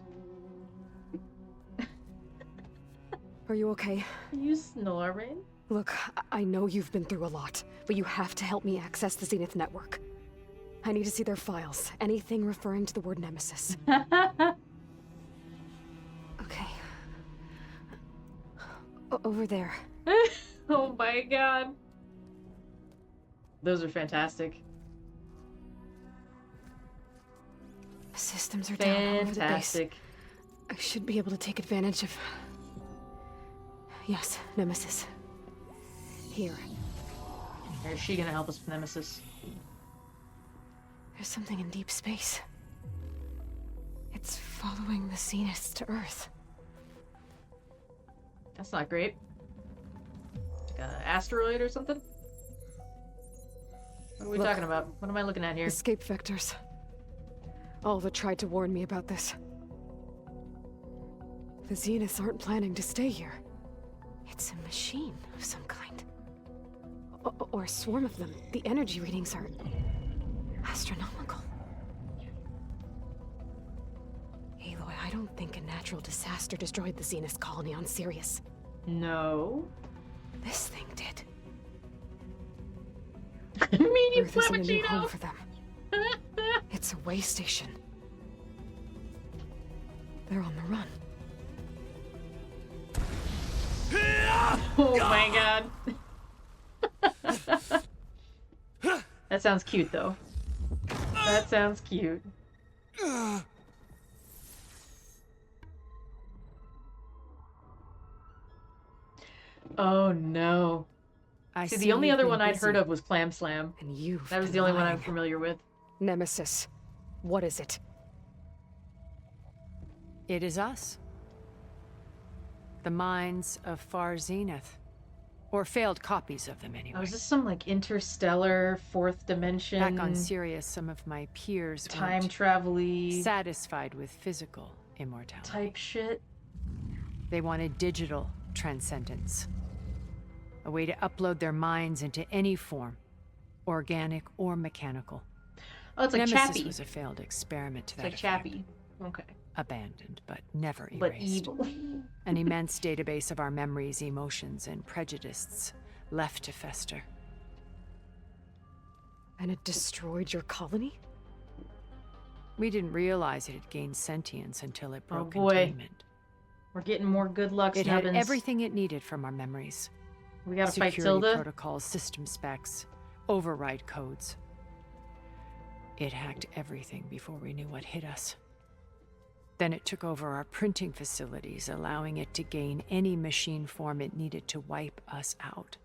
Are you okay? Are you snoring? Look, I know you've been through a lot, but you have to help me access the Zenith network. I need to see their files. Anything referring to the word Nemesis. Okay. Over there. Oh my god. Those are fantastic. Systems are down all over the base. Fantastic. I should be able to take advantage of... Yes, Nemesis. Here. Or is she gonna help us with Nemesis? There's something in deep space. It's following the Zeniths to Earth. That's not great. Like an asteroid or something? What are we talking about? What am I looking at here? Escape vectors. Alva tried to warn me about this. The Zeniths aren't planning to stay here. It's a machine of some kind. Or a swarm of them. The energy readings are... astronomical. Aloy, I don't think a natural disaster destroyed the Zenith colony on Sirius. No. This thing did. Medium Earth isn't a new home for them. It's a way station. They're on the run. Oh my god. That sounds cute though. That sounds cute. Oh no. See, the only other one I'd heard of was Clam Slam. And you. That was the only one I'm familiar with. Nemesis. What is it? It is us. The minds of Far Zenith. Or failed copies of them, anyway. Oh, is this some, like, interstellar, fourth dimension... Back on Sirius, some of my peers time travel-y... satisfied with physical immortality. Type shit. They wanted digital transcendence. A way to upload their minds into any form, organic or mechanical. Oh, it's like Nemesis Chappie. was a failed experiment to that It's like Chappie. Okay. Abandoned, but never erased. But evil. An immense database of our memories, emotions, and prejudices left to fester. And it destroyed your colony? We didn't realize it had gained sentience until it broke boy. containment. We're getting more good luck, It had Snubbins. everything it needed from our memories. We gotta fight Security Tilda. protocols, system specs, override codes. It hacked everything before we knew what hit us. Then it took over our printing facilities, allowing it to gain any machine form it needed to wipe us out.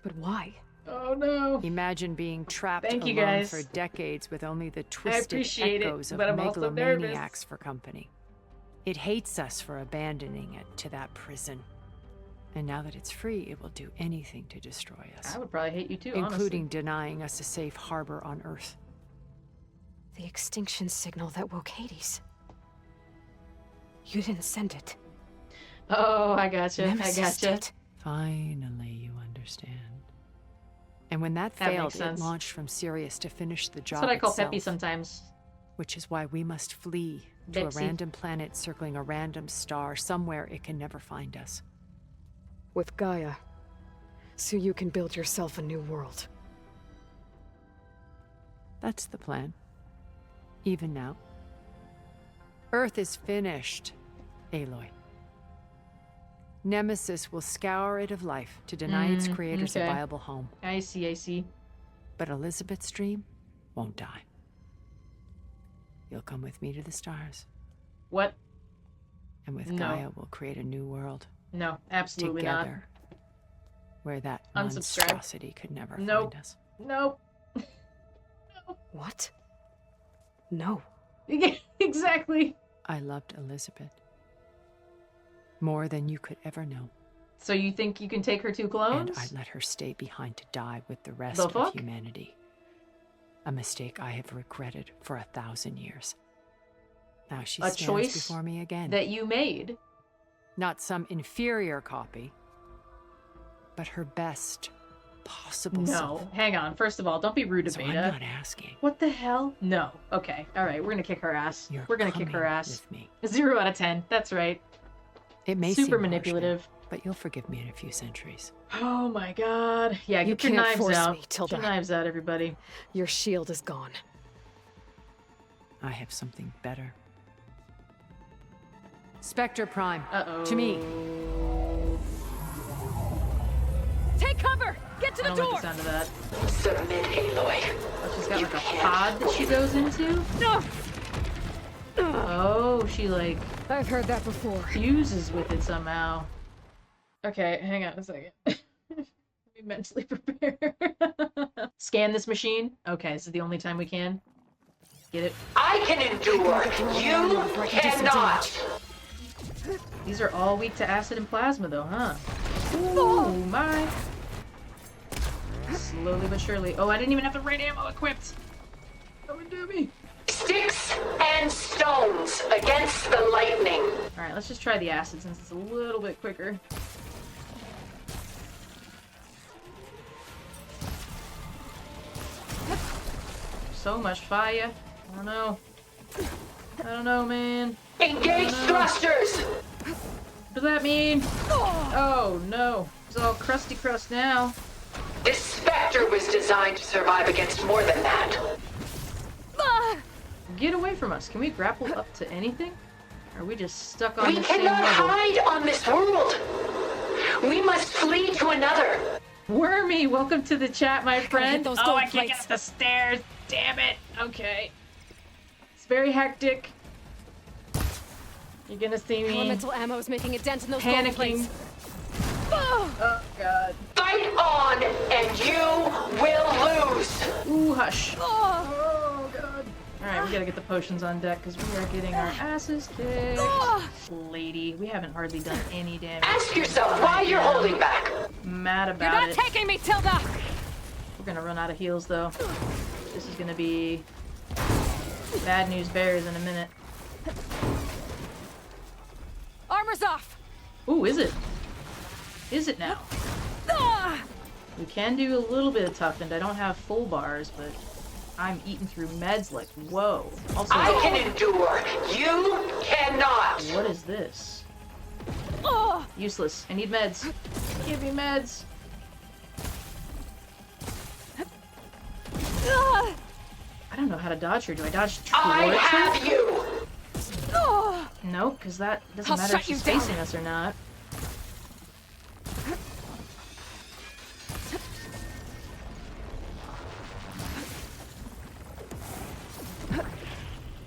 But why? Oh no. Imagine being trapped Thank you, alone guys. for decades with only the twisted appreciate echoes it, of but I'm also nervous. megalomaniacs for company. It hates us for abandoning it to that prison. And now that it's free, it will do anything to destroy us. I would probably hate you too, including denying us a safe harbor on Earth. The extinction signal that woke Hades. You didn't send it. Oh, I gotcha. Nemesis I gotcha. did. Finally, you understand. And when that That failed, makes it sense. launched from Sirius to finish the job That's what I call itself. Peppy sometimes. Which is why we must flee to a Betsy. random planet circling a random star, somewhere it can never find us. With Gaia. So you can build yourself a new world. That's the plan. Even now. Earth is finished, Aloy. Nemesis will scour it of life to deny its creators a okay. viable home. I see. But Elizabeth's dream won't die. You'll come with me to the stars. What? And with No. Gaia, we'll create a new world. No, absolutely together, where that Unsubscribe. monstrosity could never Nope. find us. Nope. What? No. Exactly. I loved Elizabeth. More than you could ever know. So you think you can take her two clones? And I let her stay behind to die with the rest The of fuck? humanity. A mistake I have regretted for 1,000 years. Now she A stands choice before me again. that you made. Not some inferior copy, but her best possible No, self. hang on. First of all, don't be rude to So Beta. I'm not asking. What the hell? No. Okay. All right. We're gonna kick her ass. You're We're gonna kick her coming ass. with me. 0 out of 10. That's right. It may Super seem harsh, manipulative. but you'll forgive me in a few centuries. Oh my god. Yeah, You get your can't knives force out. me, Get Tilda. your knives out, everybody. Your shield is gone. I have something better. Spectre Prime. Uh-oh. To me. Take cover! Get to I the don't door! like the sound of that. Submit, Aloy. Oh, she's got like a pod that she goes into? Oh, she like I've heard that before. fuses with it somehow. Okay, hang on a second. Let me mentally prepare. Scan this machine. Okay, this is the only time we can. Get it? I can endure. You cannot. These are all weak to acid and plasma though, huh? Oh my. Slowly but surely. Oh, I didn't even have the right ammo equipped. That would do me. Sticks and stones against the lightning. Alright, let's just try the acid since it's a little bit quicker. So much fire. I don't know. I don't know, man. Engage thrusters. What does that mean? Oh no. It's all crusty crust now. This Spectre was designed to survive against more than that. Get away from us. Can we grapple up to anything? Or are we just stuck on We the same cannot level? hide on this world. We must flee to another. Wormy, welcome to the chat, my friend. those Oh, gold I can't plates. get up the stairs. Damn it. Okay. It's very hectic. You're gonna see me Elemental ammo is making a dent in those gold panicking. plates. Oh god. Fight on, and you will lose. Ooh, hush. Oh god. Alright, we gotta get the potions on deck because we are getting our asses kicked. Lady, we haven't hardly done any damage. Ask yourself why you're holding back. Mad You're about not it. taking me, Tilda! We're gonna run out of heals though. This is gonna be bad news bears in a minute. Armor's off! Ooh, is it? Is it now? We can do a little bit of toughened. I don't have full bars, but I'm eating through meds like whoa. Also, I can endure. You cannot. what is this? Useless. I need meds. Give me meds. I don't know how to dodge her. Do I dodge towards I her? have you. No, because that doesn't I'll matter if shut you she's down. facing us or not.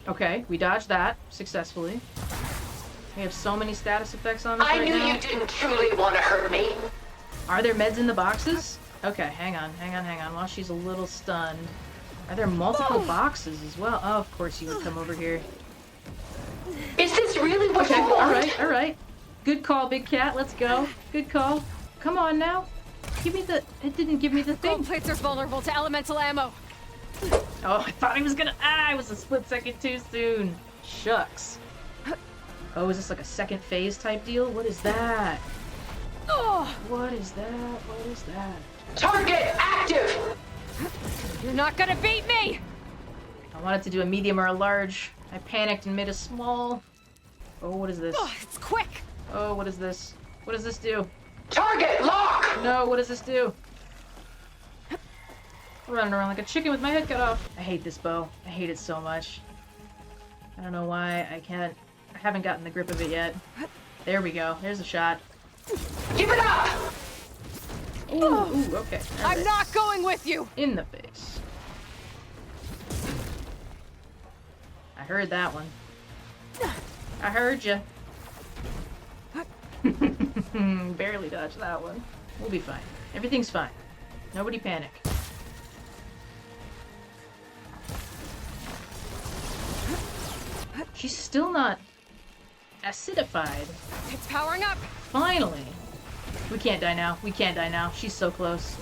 Okay, we dodged that successfully. We have so many status effects on us I right knew now. you didn't truly want to hurt me. Are there meds in the boxes? Okay, hang on. While she's a little stunned. Are there multiple boxes as well? Oh, of course you would come over here. Is this really what you want? Alright. Good call, big cat. Let's go. Good call. Come on now. Give me the... It didn't give me the thing. Gold plates are vulnerable to elemental ammo. Oh, I thought he was gonna... I was a split second too soon. Shucks. Oh, is this like a second phase type deal? What is that? What is that? Target active! You're not gonna beat me! I wanted to do a medium or a large. I panicked and made a small. Oh, what is this? It's quick! Oh, what is this? What does this do? Target lock! No, what does this do? I'm running around like a chicken with my head cut off. I hate this bow. I hate it so much. I don't know why I haven't gotten the grip of it yet. There we go. There's a shot. Give it up! Ooh, okay. I'm not going with you! In the face. I heard that one. I heard you. Barely dodged that one. We'll be fine. Everything's fine. Nobody panic. She's still not acidified. It's powering up! Finally! We can't die now. We can't die now. She's so close.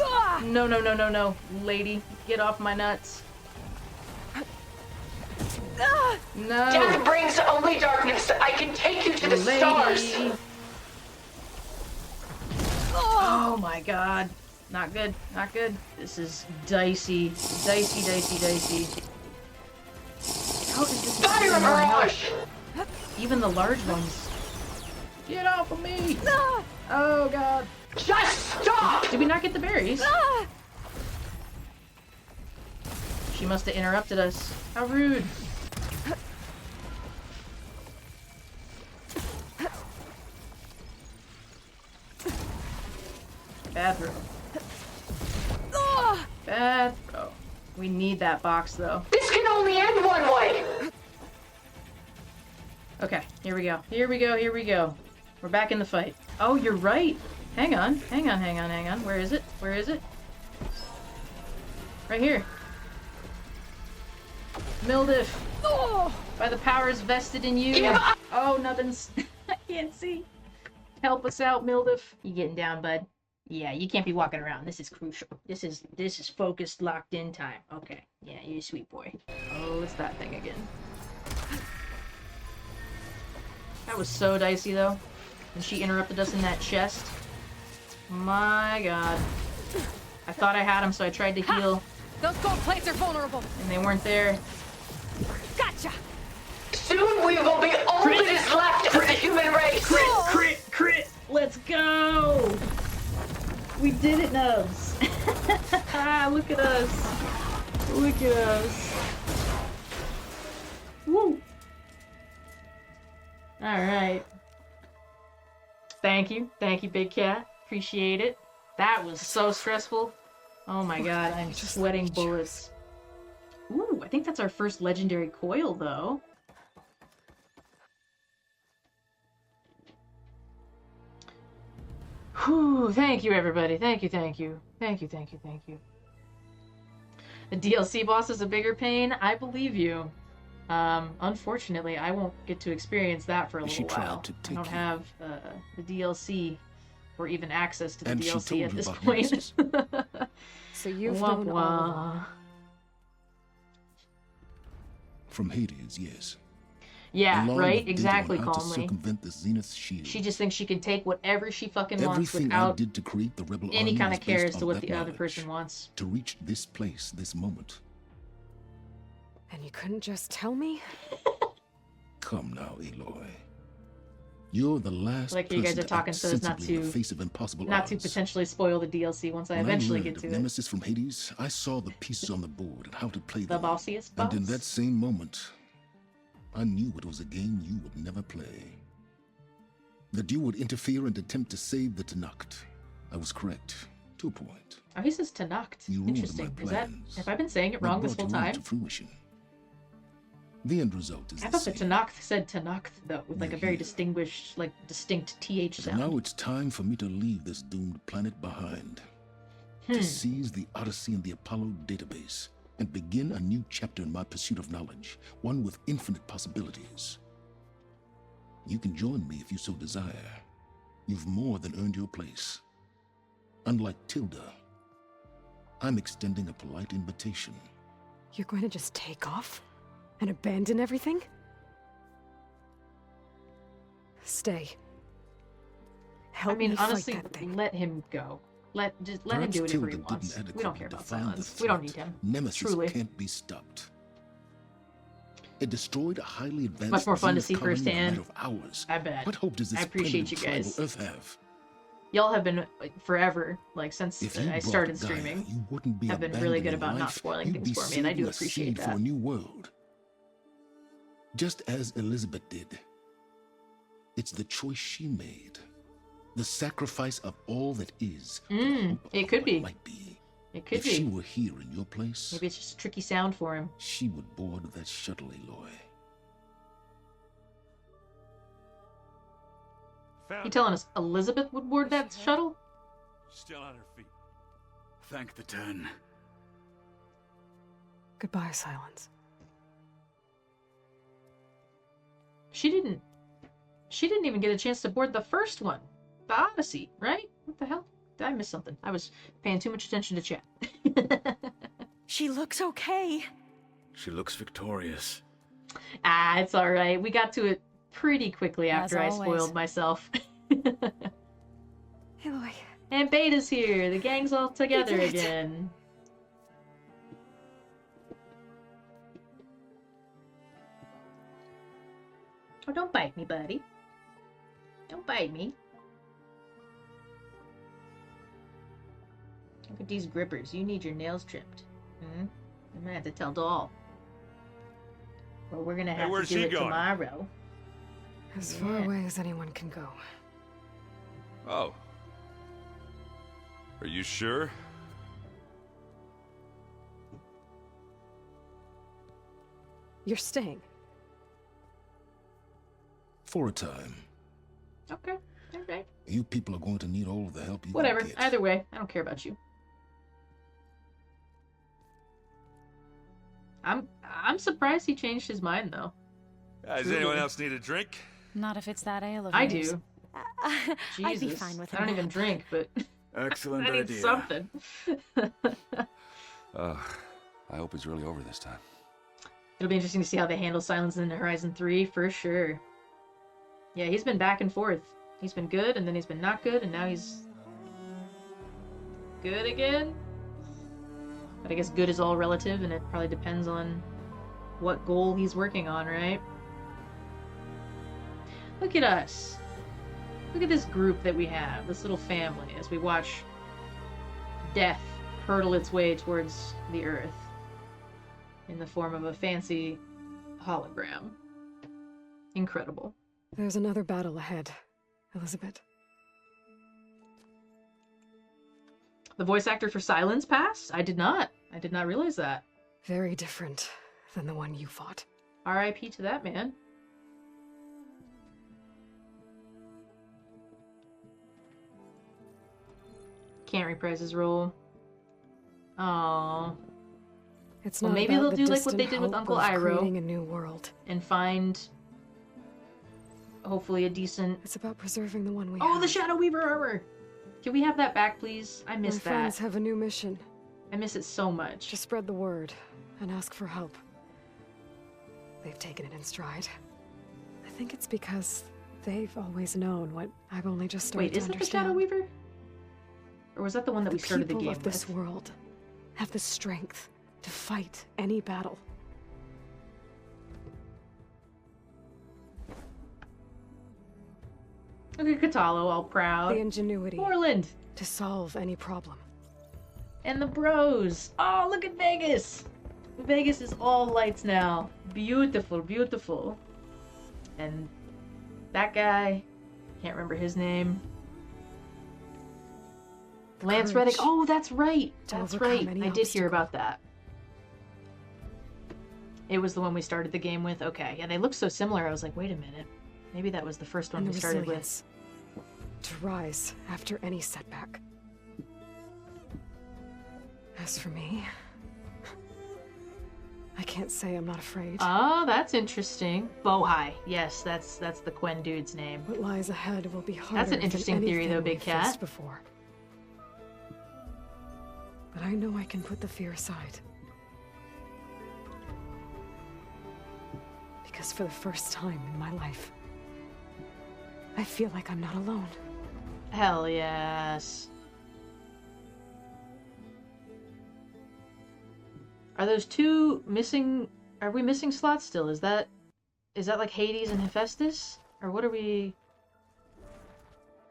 No. Lady, get off my nuts. No. Death brings only darkness. I can take you to the stars. Oh my god. Not good. Not good. This is dicey. Dicey. How is this? Fire barrage! Even the large ones. Get off of me! Oh god. Just stop! Did we not get the berries? She must have interrupted us. How rude. Bad throw. Bad throw. We need that box though. This can only end one way! Okay, here we go. We're back in the fight. Oh, you're right. Hang on. Where is it? Right here. Mildiff. By the powers vested in you. Oh, nothing's... I can't see. Help us out, Mildiff. You getting down, bud? Yeah, you can't be walking around. This is crucial. This is focused, locked in time. Okay. Yeah, you're a sweet boy. Oh, it's that thing again. That was so dicey, though. And she interrupted us in that chest. My god. I thought I had him, so I tried to heal. Those gold plates are vulnerable. And they weren't there. Gotcha! Soon we will be all that is left of the human race! Crit! Let's go! We did it, Nubs! Look at us! Woo! Alright. Thank you, big cat. Appreciate it. That was so stressful. Oh my god, I'm sweating bullets. Ooh, I think that's our first legendary coil, though. Whew, thank you, everybody. Thank you. The DLC boss is a bigger pain. I believe you. Unfortunately, I won't get to experience that for a little while. I don't have the DLC or even access to the DLC at this point. So you've known all along. From Hades, yes. Yeah, Along right? with Exactly, data on how to calmly. circumvent the Zenith shield. She just thinks she can take whatever she fucking wants Everything I without did to create the rebel any army kind was of care based as to on what that the other knowledge. person wants. To reach this place, this moment. And you couldn't just tell me? Come now, Aloy. You're the last Like you guys person are talking act so as not sensibly in to the face of impossible not to odds. potentially spoil the DLC once I When eventually I get learned to of it. Nemesis from Hades, I saw the pieces on the board and how to play The them. bossiest And in boss? that same moment, I knew it was a game you would never play. That you would interfere and attempt to save the Tenakth. I was correct, to a point. Oh, he says Tenakth. You ruined Interesting. my Is that... plans. Have I been saying it But wrong this brought whole your own time? to fruition. The end result is I the thought the same. Tenakth said Tenakth, though, with like a very distinguished, like, distinct TH But sound. now it's time for me to leave this doomed planet behind. To seize the Odyssey and the Apollo database and begin a new chapter in my pursuit of knowledge, one with infinite possibilities. You can join me if you so desire. You've more than earned your place. Unlike Tilda, I'm extending a polite invitation. You're going to just take off? And abandon everything? Stay. Help me honestly, fight that thing. let him go. Let him Perhaps do whatever he Tilda wants. didn't We don't care adequately about define the Silence. We don't threat. need him. Nemesis Truly. can't be stopped. It destroyed a highly advanced Much more fun to Zenith see colony in a firsthand. matter of hours. I bet. What hope does this I appreciate primitive you guys. tribal Earth have? Y'all have been forever, like since If you I brought started Gaia, streaming, you wouldn't be have been really good abandoning about not life, spoiling you'd things be for me, and I do saving a appreciate seed that. for a new world. Just as Elizabeth did. It's the choice she made. The sacrifice of all that is. It could be. Might be. It could if be. she were here in your place, Maybe it's just a tricky sound for him. she would board that shuttle, Aloy. You telling us Elizabeth would board that shuttle? Still on her feet. Thank the 10. Goodbye, Silence. She didn't even get a chance to board the first one. The Odyssey, right? What the hell? Did I miss something? I was paying too much attention to chat. She looks okay. She looks victorious. It's alright. We got to it pretty quickly after I always. spoiled myself. Aloy. And Beta's here. The gang's all together did it. again. Oh, don't bite me, buddy. Don't bite me. Look at these grippers. You need your nails trimmed. I'm gonna have to tell Doll. Well, we're gonna have where's to do she it going? tomorrow. As far away as anyone can go. Oh. Are you sure? You're staying. For a time. Okay. Okay. You people are going to need all of the help you Whatever. can get. Either way, I don't care about you. I'm surprised he changed his mind though. Does anyone else need a drink? Not if it's that ale of I yours. do. I'd be Jesus. fine with I don't a even nap. drink, but Excellent I need idea. something. I hope it's really over this time. It'll be interesting to see how they handle Silence in Horizon 3 for sure. Yeah, he's been back and forth. He's been good, and then he's been not good, and now he's good again. But I guess good is all relative, and it probably depends on what goal he's working on, right? Look at us. Look at this group that we have, this little family, as we watch death hurtle its way towards the Earth in the form of a fancy hologram. Incredible. There's another battle ahead, Elizabeth. The voice actor for Silence passed? I did not realize that. Very different than the one you fought. R.I.P. to that man. Can't reprise his role. Aww. It's Well, not maybe about they'll the do like what they distant did with hope Uncle of Iroh creating a new world. and find hopefully a decent. It's about preserving the one we Oh, have. the Shadow Weaver armor! Can we have that back, please? I My miss friends that. have a new mission. I miss it so much. To spread the word and ask for help. They've taken it in stride. I think it's because they've always known what I've only just started Wait, to is that the understand. Shadow Weaver? Or was that the one that we started the people game of this with? world have the strength to fight any battle. Look at Katalo, all proud. The ingenuity Orland! to solve any problem. And the bros! Oh, look at Vegas! Vegas is all lights now. Beautiful, beautiful. And that guy, can't remember his name. Lance Reddick. Oh, that's right. to That's overcome right. any I did hear obstacle. about that. It was the one we started the game with. Okay. Yeah, they look so similar. I was like, wait a minute. Maybe that was the first one And we the started with. resilience to rise after any setback. As for me, I can't say I'm not afraid. Oh, that's interesting. Bohai. Yes, that's the Quen dude's name. What lies ahead will be harder. That's an interesting theory, though, Big Cat. Before. But I know I can put the fear aside. Because for the first time in my life, I feel like I'm not alone. Hell yes. Are those two missing? Are we missing slots still? Is that like Hades and Hephaestus? Or what are we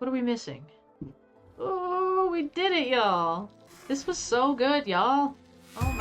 missing? Oh, we did it, y'all. This was so good, y'all. Oh my